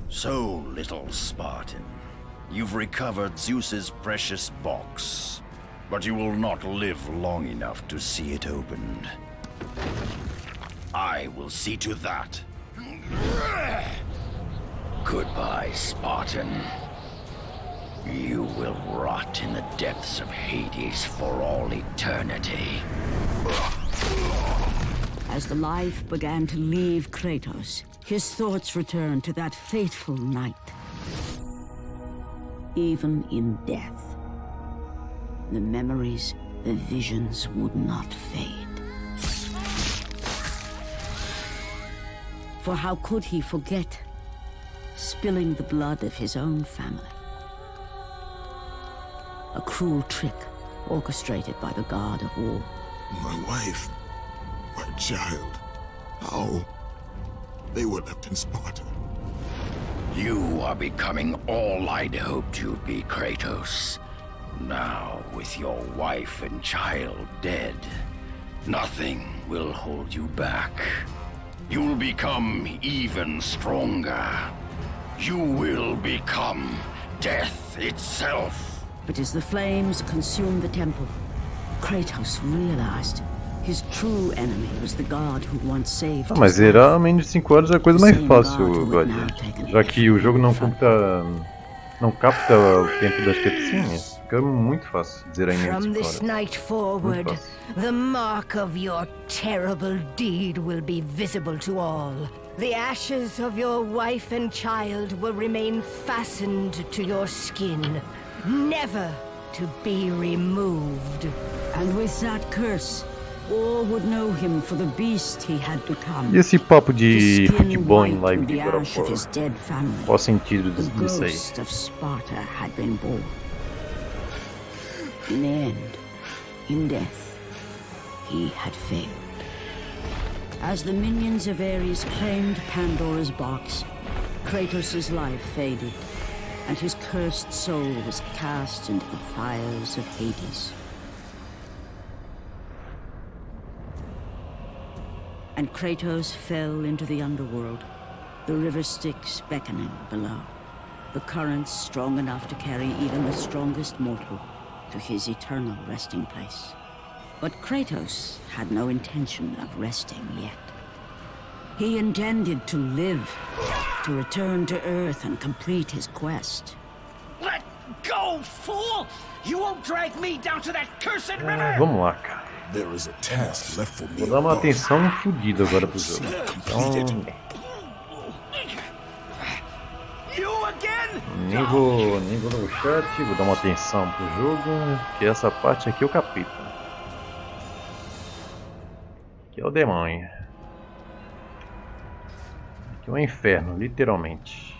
So, little Spartan, you've recovered Zeus's precious box, but you will not live long enough to see it opened. I will see to that. Goodbye, Spartan. You will rot in the depths of Hades for all eternity. As the life began to leave Kratos, his thoughts returned to that fateful night. Even in death, the memories, the visions would not fade. For how could he forget spilling the blood of his own family? A cruel trick orchestrated by the god of war. My wife, my child, how? They were left in Sparta. You are becoming all I'd hoped you'd be, Kratos. Now, with your wife and child dead, nothing will hold you back. You'll become even stronger. You will become death itself. But as the flames consumed the temple, Kratos realized his true enemy was the god who once saved Ah, mas zerar a menos de 5 horas é a coisa mais fácil, God. Já que o jogo não capta o tempo das cutscenes, fica muito fácil zerar em menos de 5 horas. From this night forward, the mark of your terrible deed will be visible to all. The ashes of your wife and child will remain fastened to your skin, never to be removed. And with that curse, all would know him for the beast he had become. E esse papo de futebol em live de God of War? Family, qual o sentido disso aí? The ghost of Sparta had been born. In the end, in death, he had failed. As the minions of Ares claimed Pandora's box, Kratos' life faded, and his cursed soul was cast into the fires of Hades. And Kratos fell into the underworld, the river Styx beckoning below, the currents strong enough to carry even the strongest mortal to his eternal resting place. But Kratos had no intention of resting yet. He intended to live, to return to Earth and complete his quest. Let go, fool! You won't drag me down to that cursed river! Vamos lá, cara. There is a task left for me. Vou dar uma atenção fodida agora pro jogo. Então, nem vou no chat, vou dar uma atenção pro jogo, que essa parte aqui é o capeta. Aqui é o demônio. Aqui é o inferno, literalmente.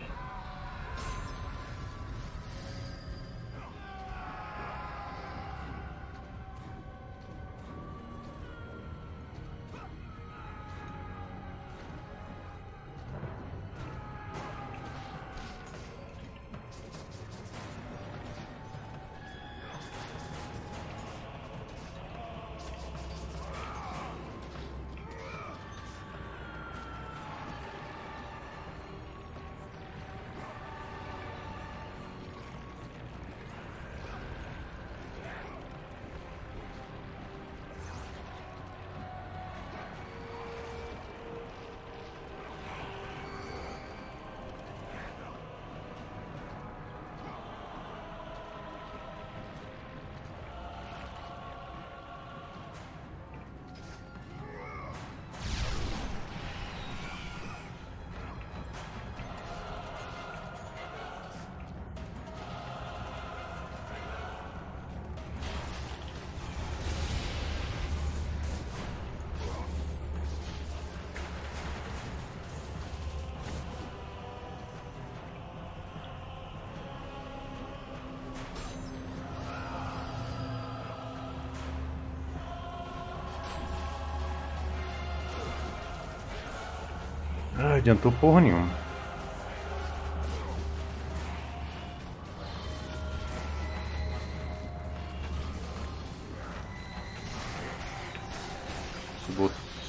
Ah, adiantou porra nenhuma.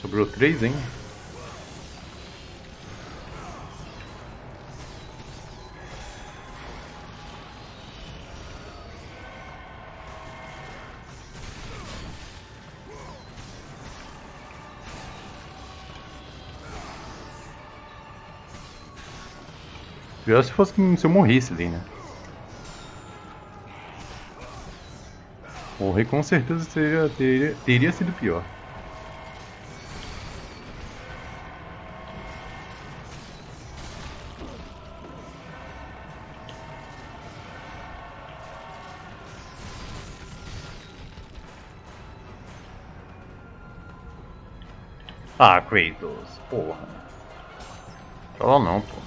Sobrou 3, hein? Pior se eu morresse ali, né? Morrer com certeza teria sido pior. Ah, Kratos, porra. Fala não, pô.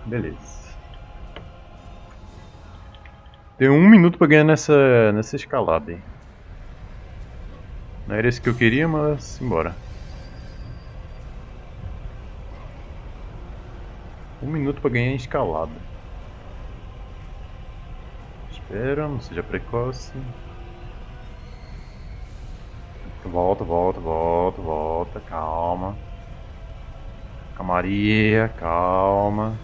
Beleza. Tem 1 minuto pra ganhar nessa escalada aí. Não era isso que eu queria, mas embora. 1 minuto pra ganhar em escalada. Espera, não seja precoce. Volta, calma. Calmaria, calma.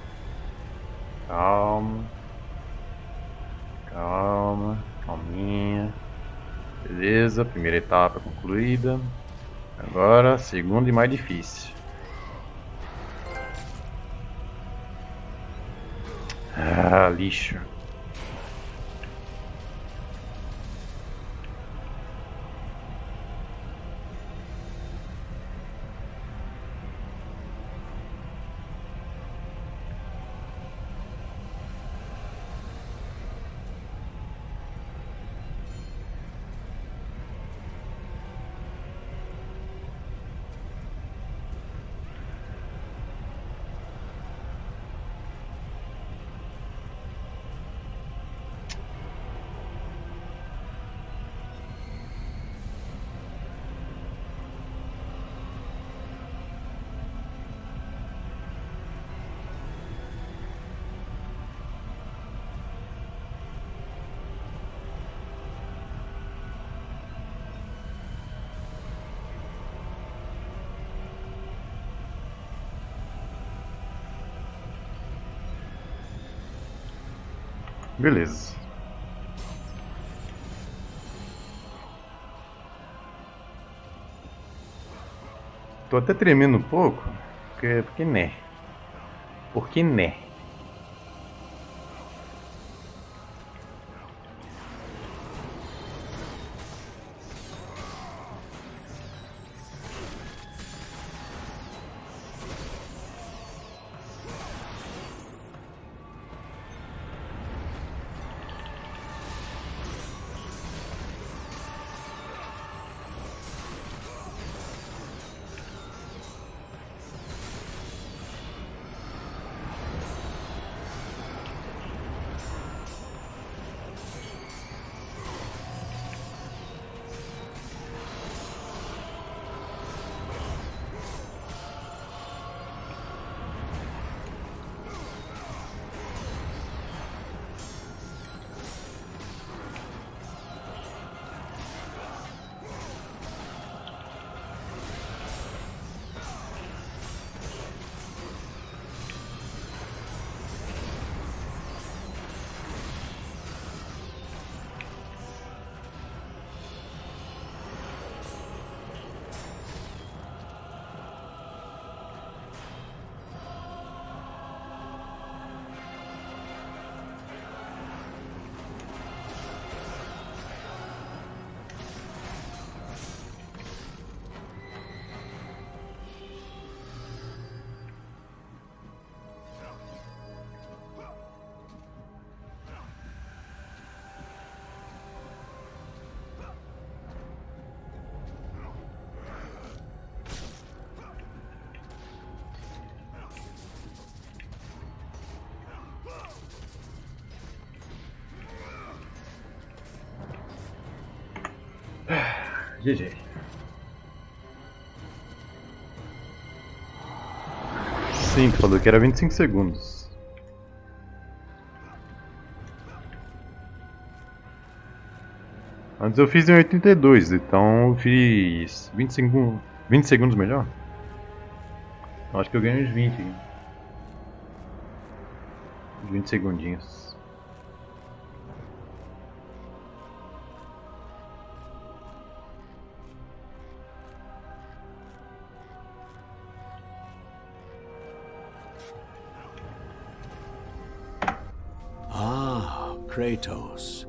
Calminha. Beleza, primeira etapa concluída. Agora, segunda e mais difícil. Ah, lixo. Beleza. Tô até tremendo um pouco, porque né? Porque né? GG. Sim, tu falou que era 25 segundos. Antes eu fiz em 82, então eu fiz 20 segundos melhor. Então acho que eu ganhei uns 20. Uns 20 segundinhos. Kratos,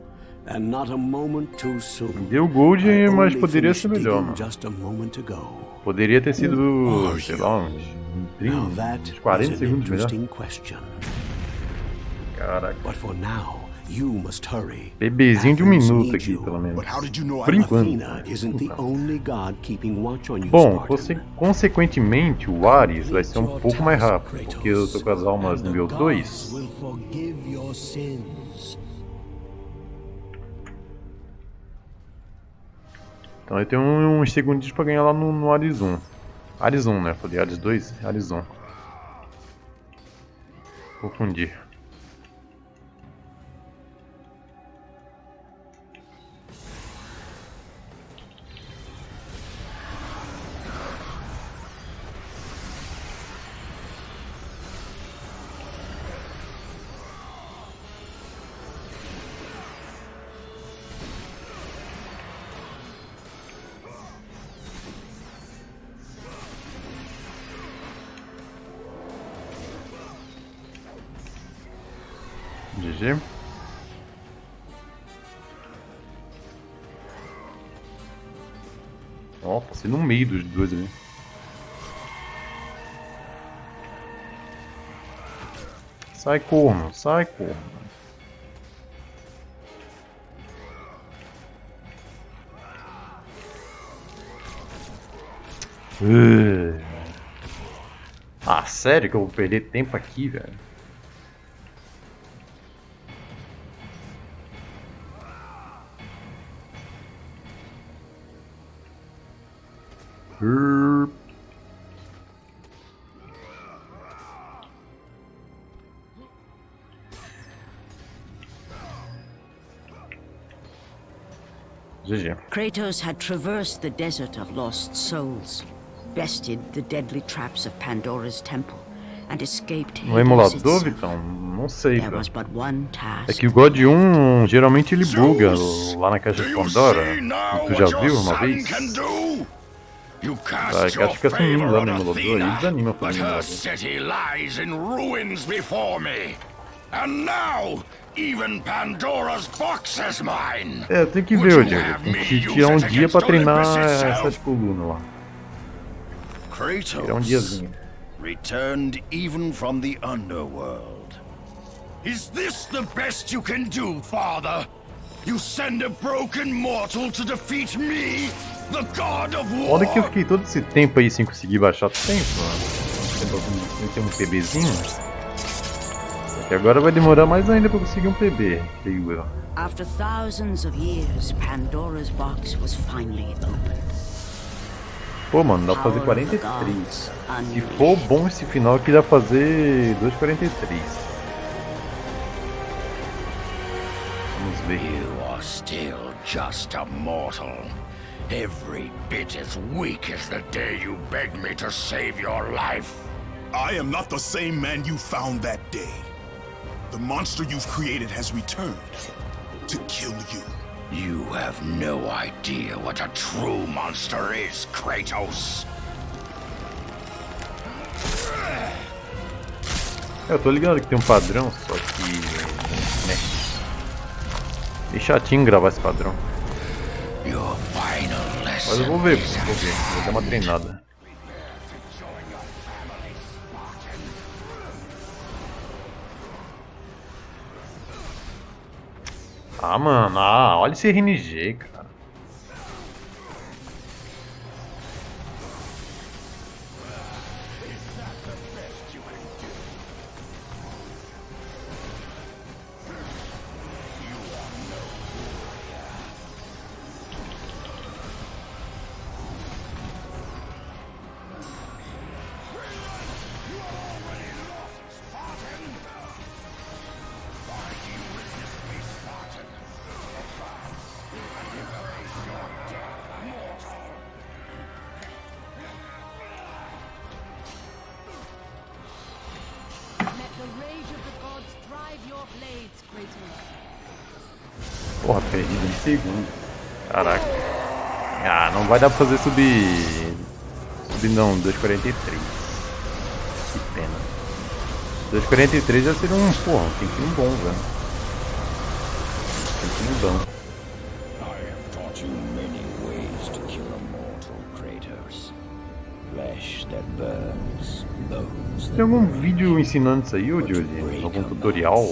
and not a moment too soon. Deu gold, mas poderia ser melhor, mano. Poderia ter sido, sei lá, uns 30, uns 40 segundos melhor. Caraca. Bebezinho de 1 minuto aqui, pelo menos. Por enquanto. Bom, consequentemente, o Ares vai ser um pouco mais rápido, porque eu tô com as almas nível 2. Então eu tenho uns segundinhos pra ganhar lá no Ares 1. Ares 1, né? Falei Ares 2, Ares 1. Confundi. GG. Ó, passei no meio dos dois ali. Sai corno, sai corno. Ah, sério que eu vou perder tempo aqui, velho? GG. Kratos had traversed the desert of lost souls, bested the deadly traps of Pandora's temple, and escaped No Hades emulador, itself. Vitão? Não sei, There cara. was but one task. É que o God 1 geralmente ele buga lá na caixa de Pandora. Tu já viu uma vez? You Vai, cast que your acho que fica sumindo favor lá on no emulador e Athena, desanima but fazer her nada. city lies in ruins before me. And now, even Pandora's box is mine. É, eu tenho que ver, Diego. Tem que tirar um dia pra treinar essas colunas lá. Tirar um diazinho. Returned even from the underworld. Is this the best you can do, Father? You send a broken mortal to defeat me, the god of war? Olha que eu fiquei todo esse tempo aí sem conseguir baixar o tempo, mano. Sem ter um PBzinho. Só que agora vai demorar mais ainda pra conseguir um PB, creio eu. After thousands of years, Pandora's box was finally opened. Pô, mano, dá pra fazer 43. Se for bom esse final aqui, dá pra fazer 2,43. Vamos ver. You are still just a mortal. Every bit as weak as the day you begged me to save your life. I am not the same man you found that day. The monster you've created has returned to kill you. You have no idea what a true monster is, Kratos. Eu tô ligado que tem um padrão, só que... né? É chatinho gravar esse padrão. Mas eu vou ver, vou dar uma treinada. Ah, mano, olha esse RNG, cara. Porra, perdido em segundo. Caraca. Ah, não vai dar pra fazer subir não, 2,43. Que pena. 2,43 já seria um, porra, um tempinho bom, velho. Tempinho bom. I have taught you many ways to kill a mortal, Kratos. Flesh that burns, bones that Tem algum vídeo ensinando isso aí, ô Jody? Algum tutorial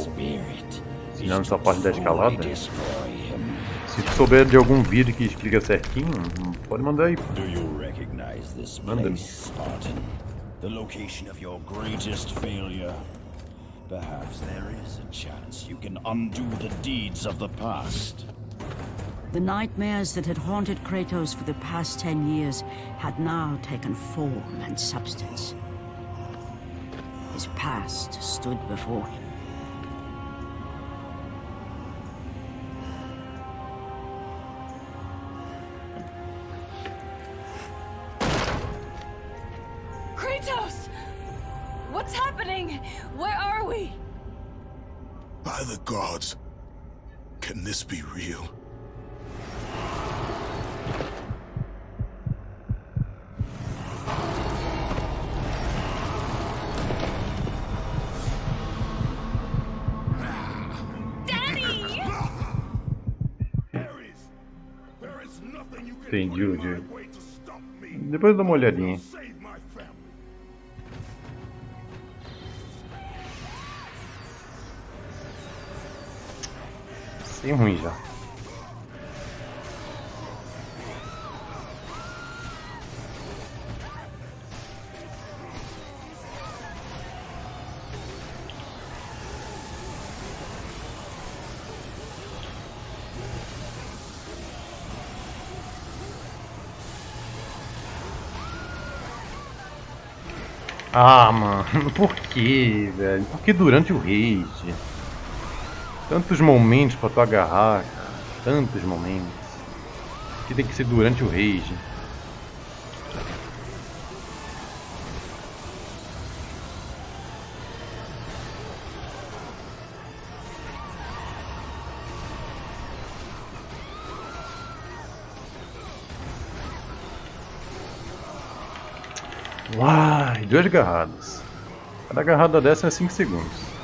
ensinando essa parte da escalada? Se tu souber de algum vídeo que explica certinho, pode mandar aí. Do you recognize this place, Spartan? The location of your greatest failure? Perhaps there is a chance you can undo the deeds of the past. The nightmares that had haunted Kratos for the past 10 years had now taken form and substance. His past stood before him. Kratos! What's happening? Where are we? By the gods, can this be real? Entendi, o Diego. Depois eu dou uma olhadinha. Sem ruim já. Ah, mano, por que, velho? Por que durante o rage? Tantos momentos pra tu agarrar, cara. Tantos momentos. Que tem que ser durante o rage. Uai, 2 agarradas. Cada agarrada dessa é 5 segundos.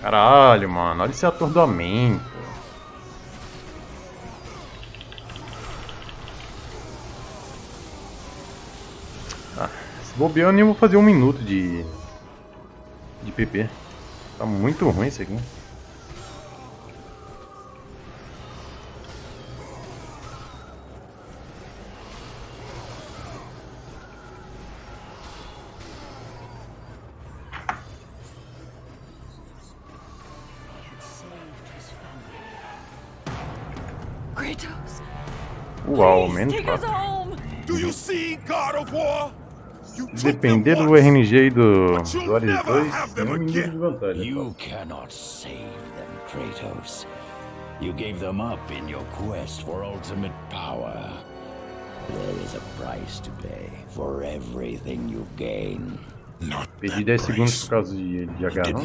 Caralho, mano, olha esse atordoamento. Ah, se bobear eu nem vou fazer 1 minuto de PP. Tá muito ruim isso aqui. Kratos, Uau, please menos take us 4. home. Do you see, God of War? You took Depender them do once, RNG e do but you'll Ares never 2, have tem them 1 minuto de again. vantagem. You cannot save them, Kratos. You gave them up in your quest for ultimate power. There is a price to pay for everything you gain. Perdi 10 segundos por causa de agarrão.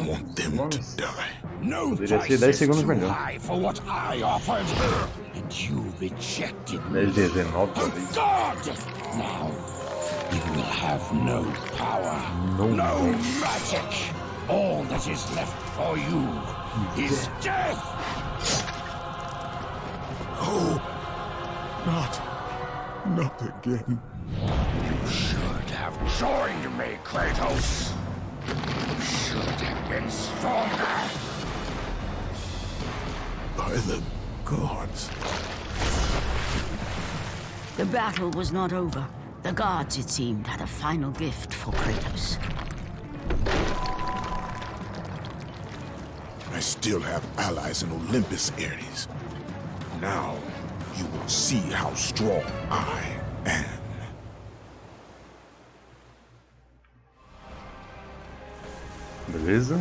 No Poderia ser price 10 is segundos too melhor. high for what I offered, and you rejected me. 19 talvez. God! Now you will have no power, no magic. All that is left for you is death. Oh, not again. You should have joined me, Kratos. You should have been stronger. By the gods. The battle was not over. The gods, it seemed, had a final gift for Kratos. I still have allies in Olympus, Ares. Now, you will see how strong I am. Beleza.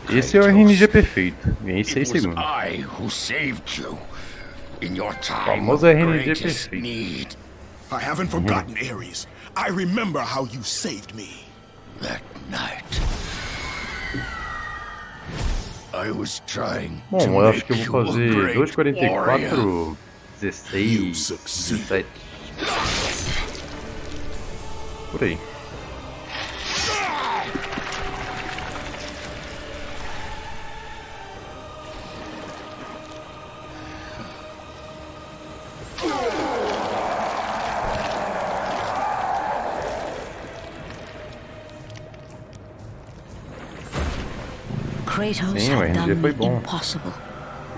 Esse é o RNG perfeito. Ganhei 6 segundos. I who saved you in your time Famoso of RNG greatest perfeito. need. I haven't forgotten, Ares. I remember how you saved me. That night, I was trying Bom, to eu acho que make eu vou you a fazer great 2:44, warrior. 16, 17. Por aí. Kratos Sim, o had RNG done foi the bom. impossible.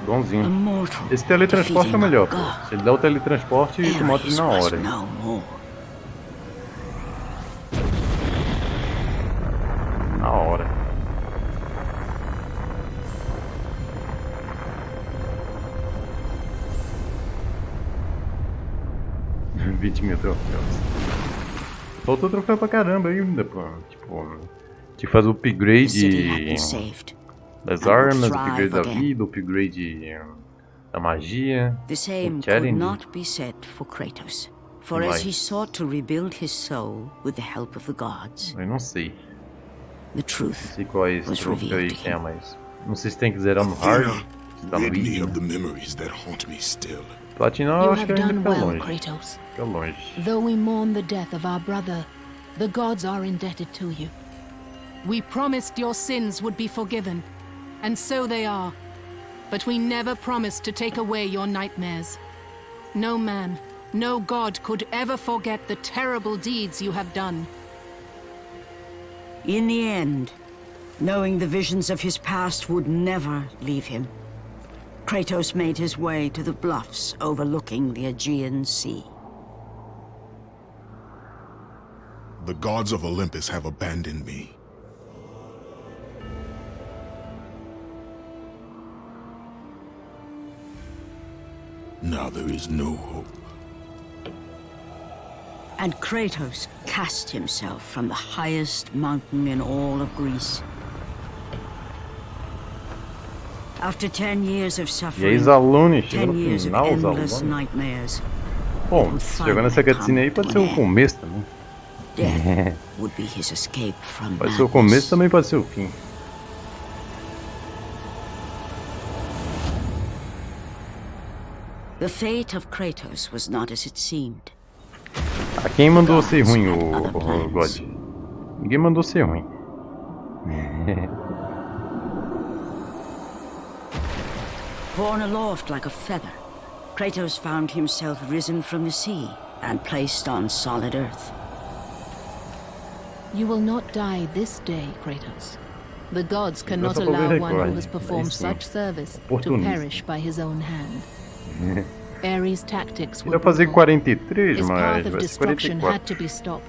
Bonzinho. Immortal, Esse teletransporte é defeating melhor, a pô. god. Se ele der o teletransporte, tu mata ele na Ares was hora. no more. Na hora. $20 mil troféus. Faltou troféu pra caramba ainda, pô. Tipo, tinha que fazer o The city had upgrade been saved. das and would armas, thrive upgrade da again. vida, upgrade da magia. The same o could challenge. not be said for Kratos. For as he sought to rebuild his soul with the help of the gods, Eu não sei. the truth Não sei quais was troféus revealed to tem, him. mas não sei se tem que zerar no hard. Se tá no Rid me easy. of the memories that haunt me still. Platinar eu You acho que have ainda done fica well, longe. Kratos. Fica longe. Though we mourn the death of our brother, the gods are indebted to you. We promised your sins would be forgiven, and so they are. But we never promised to take away your nightmares. No man, no god could ever forget the terrible deeds you have done. In the end, Knowing the visions of his past would never leave him, Kratos made his way to the bluffs overlooking the Aegean Sea. The gods of Olympus have abandoned me. Now there is no hope. And Kratos cast himself from the highest mountain in all of Greece. After 10 years of E suffering, aí, Zalune, chega 10 no years of final, endless Zalune. nightmares, Bom, chegando nessa cutscene aí pode ser o começo também. death would be his escape from Pode ser o madness. começo, também pode ser o fim. The fate of Kratos was not as it seemed. Ah, quem mandou ser ruim, o God? Ninguém mandou ser ruim. Borne aloft like a feather, Kratos found himself risen from the sea and placed on solid earth. You will not die this day, Kratos. The gods cannot Gosta pra allow ver one who recorde. has performed Aí sim. such service to Oportunista. perish by his own hand. Ares' tactics were Queria fazer brutal. 43, His mas path of vai ser destruction had 44. to be stopped.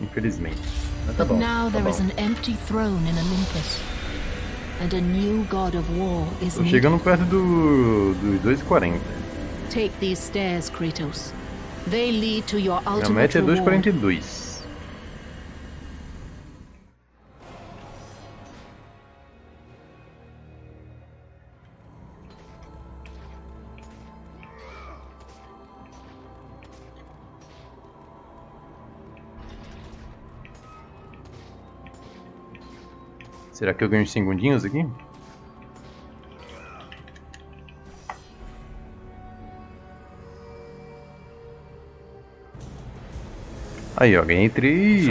Infelizmente. Mas tá But bom, now tá there bom. is an empty throne in Olympus, and a new god of war is Tô needed. chegando perto dos 2,40. Take these stairs, Kratos. They lead to your Minha ultimate meta é reward. 2,42. Será que eu ganho uns segundinhos aqui? Aí, ó, ganhei 3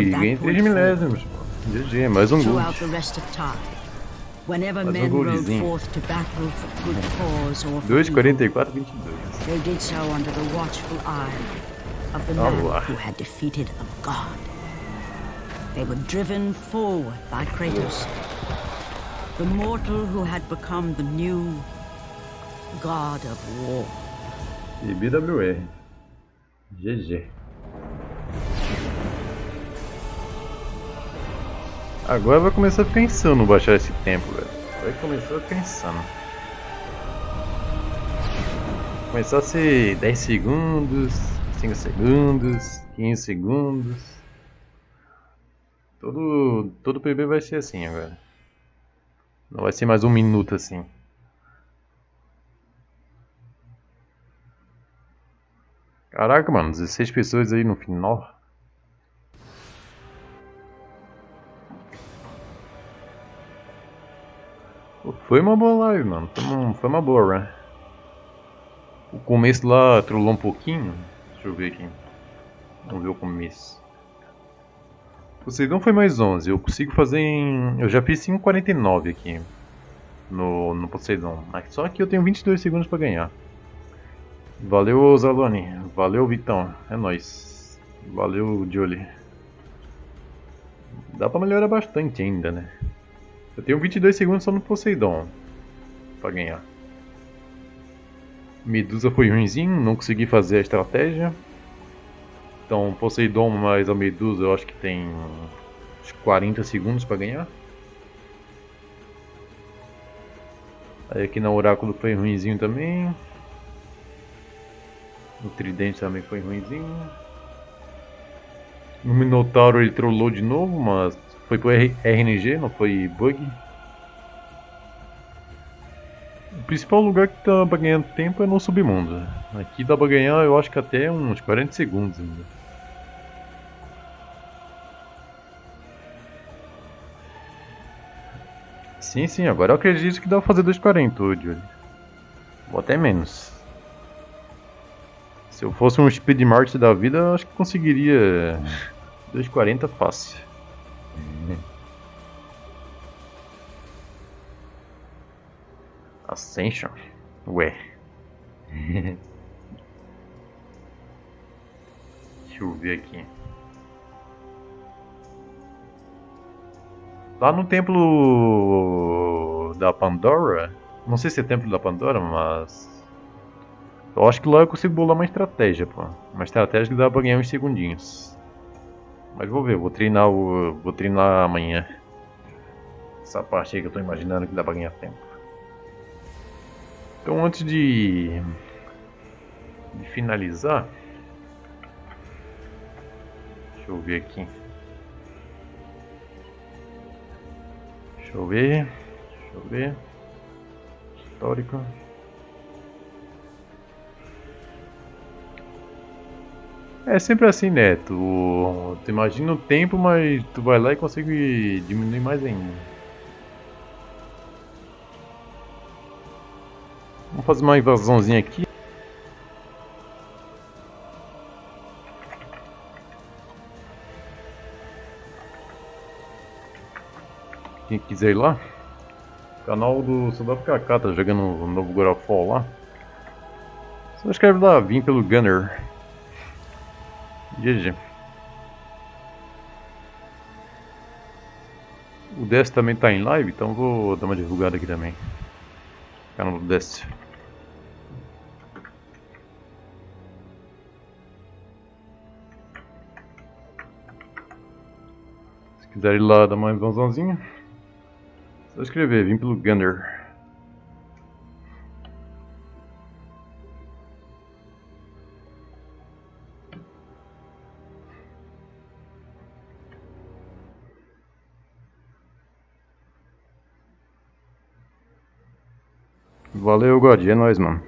milésimos. GG, mais um gol. Throughout the rest of time, whenever Mais men rode golzinho. forth to battle for good cause or for 2,44, evil, 22. they did so under the watchful eye of the Oh, man wow. who had defeated a god. They were driven forward by Kratos, the mortal who had become the new god of war. E BWR. GG. Agora vai começar a ficar insano baixar esse tempo, velho. Vai começar a ficar insano. Começar a ser 10 segundos, 5 segundos, 15 segundos. Todo PB vai ser assim agora. Não vai ser mais um minuto assim. Caraca, mano, 16 pessoas aí no final. Pô, foi uma boa live, mano. Foi uma boa run. O começo lá trollou um pouquinho. Deixa eu ver aqui. Vamos ver o começo. Poseidon foi mais 11. Eu consigo fazer em... Eu já fiz 5,49 aqui. No Poseidon. Mas só que eu tenho 22 segundos pra ganhar. Valeu, Zalone. Valeu, Vitão. É nóis. Valeu, Jolie. Dá pra melhorar bastante ainda, né? Eu tenho 22 segundos só no Poseidon pra ganhar. Medusa foi ruimzinho, não consegui fazer a estratégia. Então, Poseidon mais a Medusa eu acho que tem uns 40 segundos pra ganhar. Aí aqui na Oráculo foi ruimzinho também. O Tridente também foi ruimzinho. No Minotauro ele trollou de novo, mas foi pro RNG, não foi bug. O principal lugar que dá pra ganhar tempo é no submundo. Aqui dá pra ganhar, eu acho que até uns 40 segundos ainda. Sim, agora eu acredito que dá pra fazer 2,40 hoje. Ou até menos. Se eu fosse um Speed Mart da vida, eu acho que conseguiria 2,40 fácil. Ascension? Ué. Deixa eu ver aqui. Lá no templo da Pandora, não sei se é templo da Pandora, mas eu acho que lá eu consigo bolar uma estratégia, pô. Uma estratégia que dá pra ganhar uns segundinhos. Mas vou ver, vou treinar amanhã. Essa parte aí que eu tô imaginando que dá pra ganhar tempo. Então antes de finalizar, deixa eu ver aqui. Deixa eu ver. Histórico. É sempre assim, né? Tu imagina o tempo, mas tu vai lá e consegue diminuir mais ainda. Vamos fazer uma invasãozinha aqui. Quem quiser ir lá. Canal do Soldado Kaká tá jogando um novo God of War lá. Só escreve lá, vim pelo Gunner. GG. O DS também tá em live, então vou dar uma divulgada aqui também. Canal do DS. Se quiser ir lá dar uma invasãozinha, só escrever, vim pelo Gunner. Valeu, God, é nóis, mano.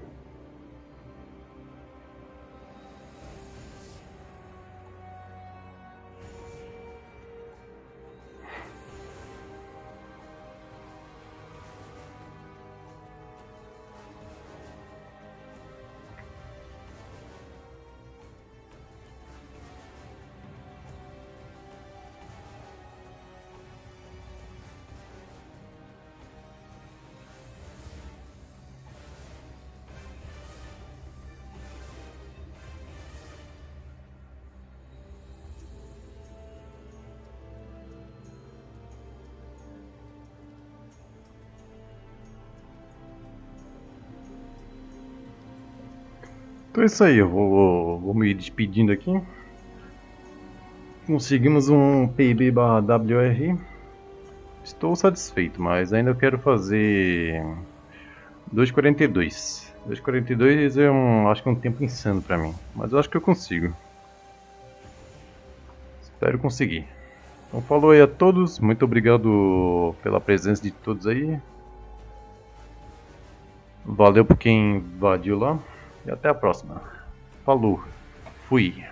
Então é isso aí, eu vou me despedindo aqui. Conseguimos um PB/WR. Estou satisfeito, mas ainda quero fazer 2:42. 2:42 é acho que é um tempo insano pra mim, mas eu acho que eu consigo. Espero conseguir. Então falou aí a todos, muito obrigado pela presença de todos aí. Valeu por quem invadiu lá. E até a próxima. Falou. Fui.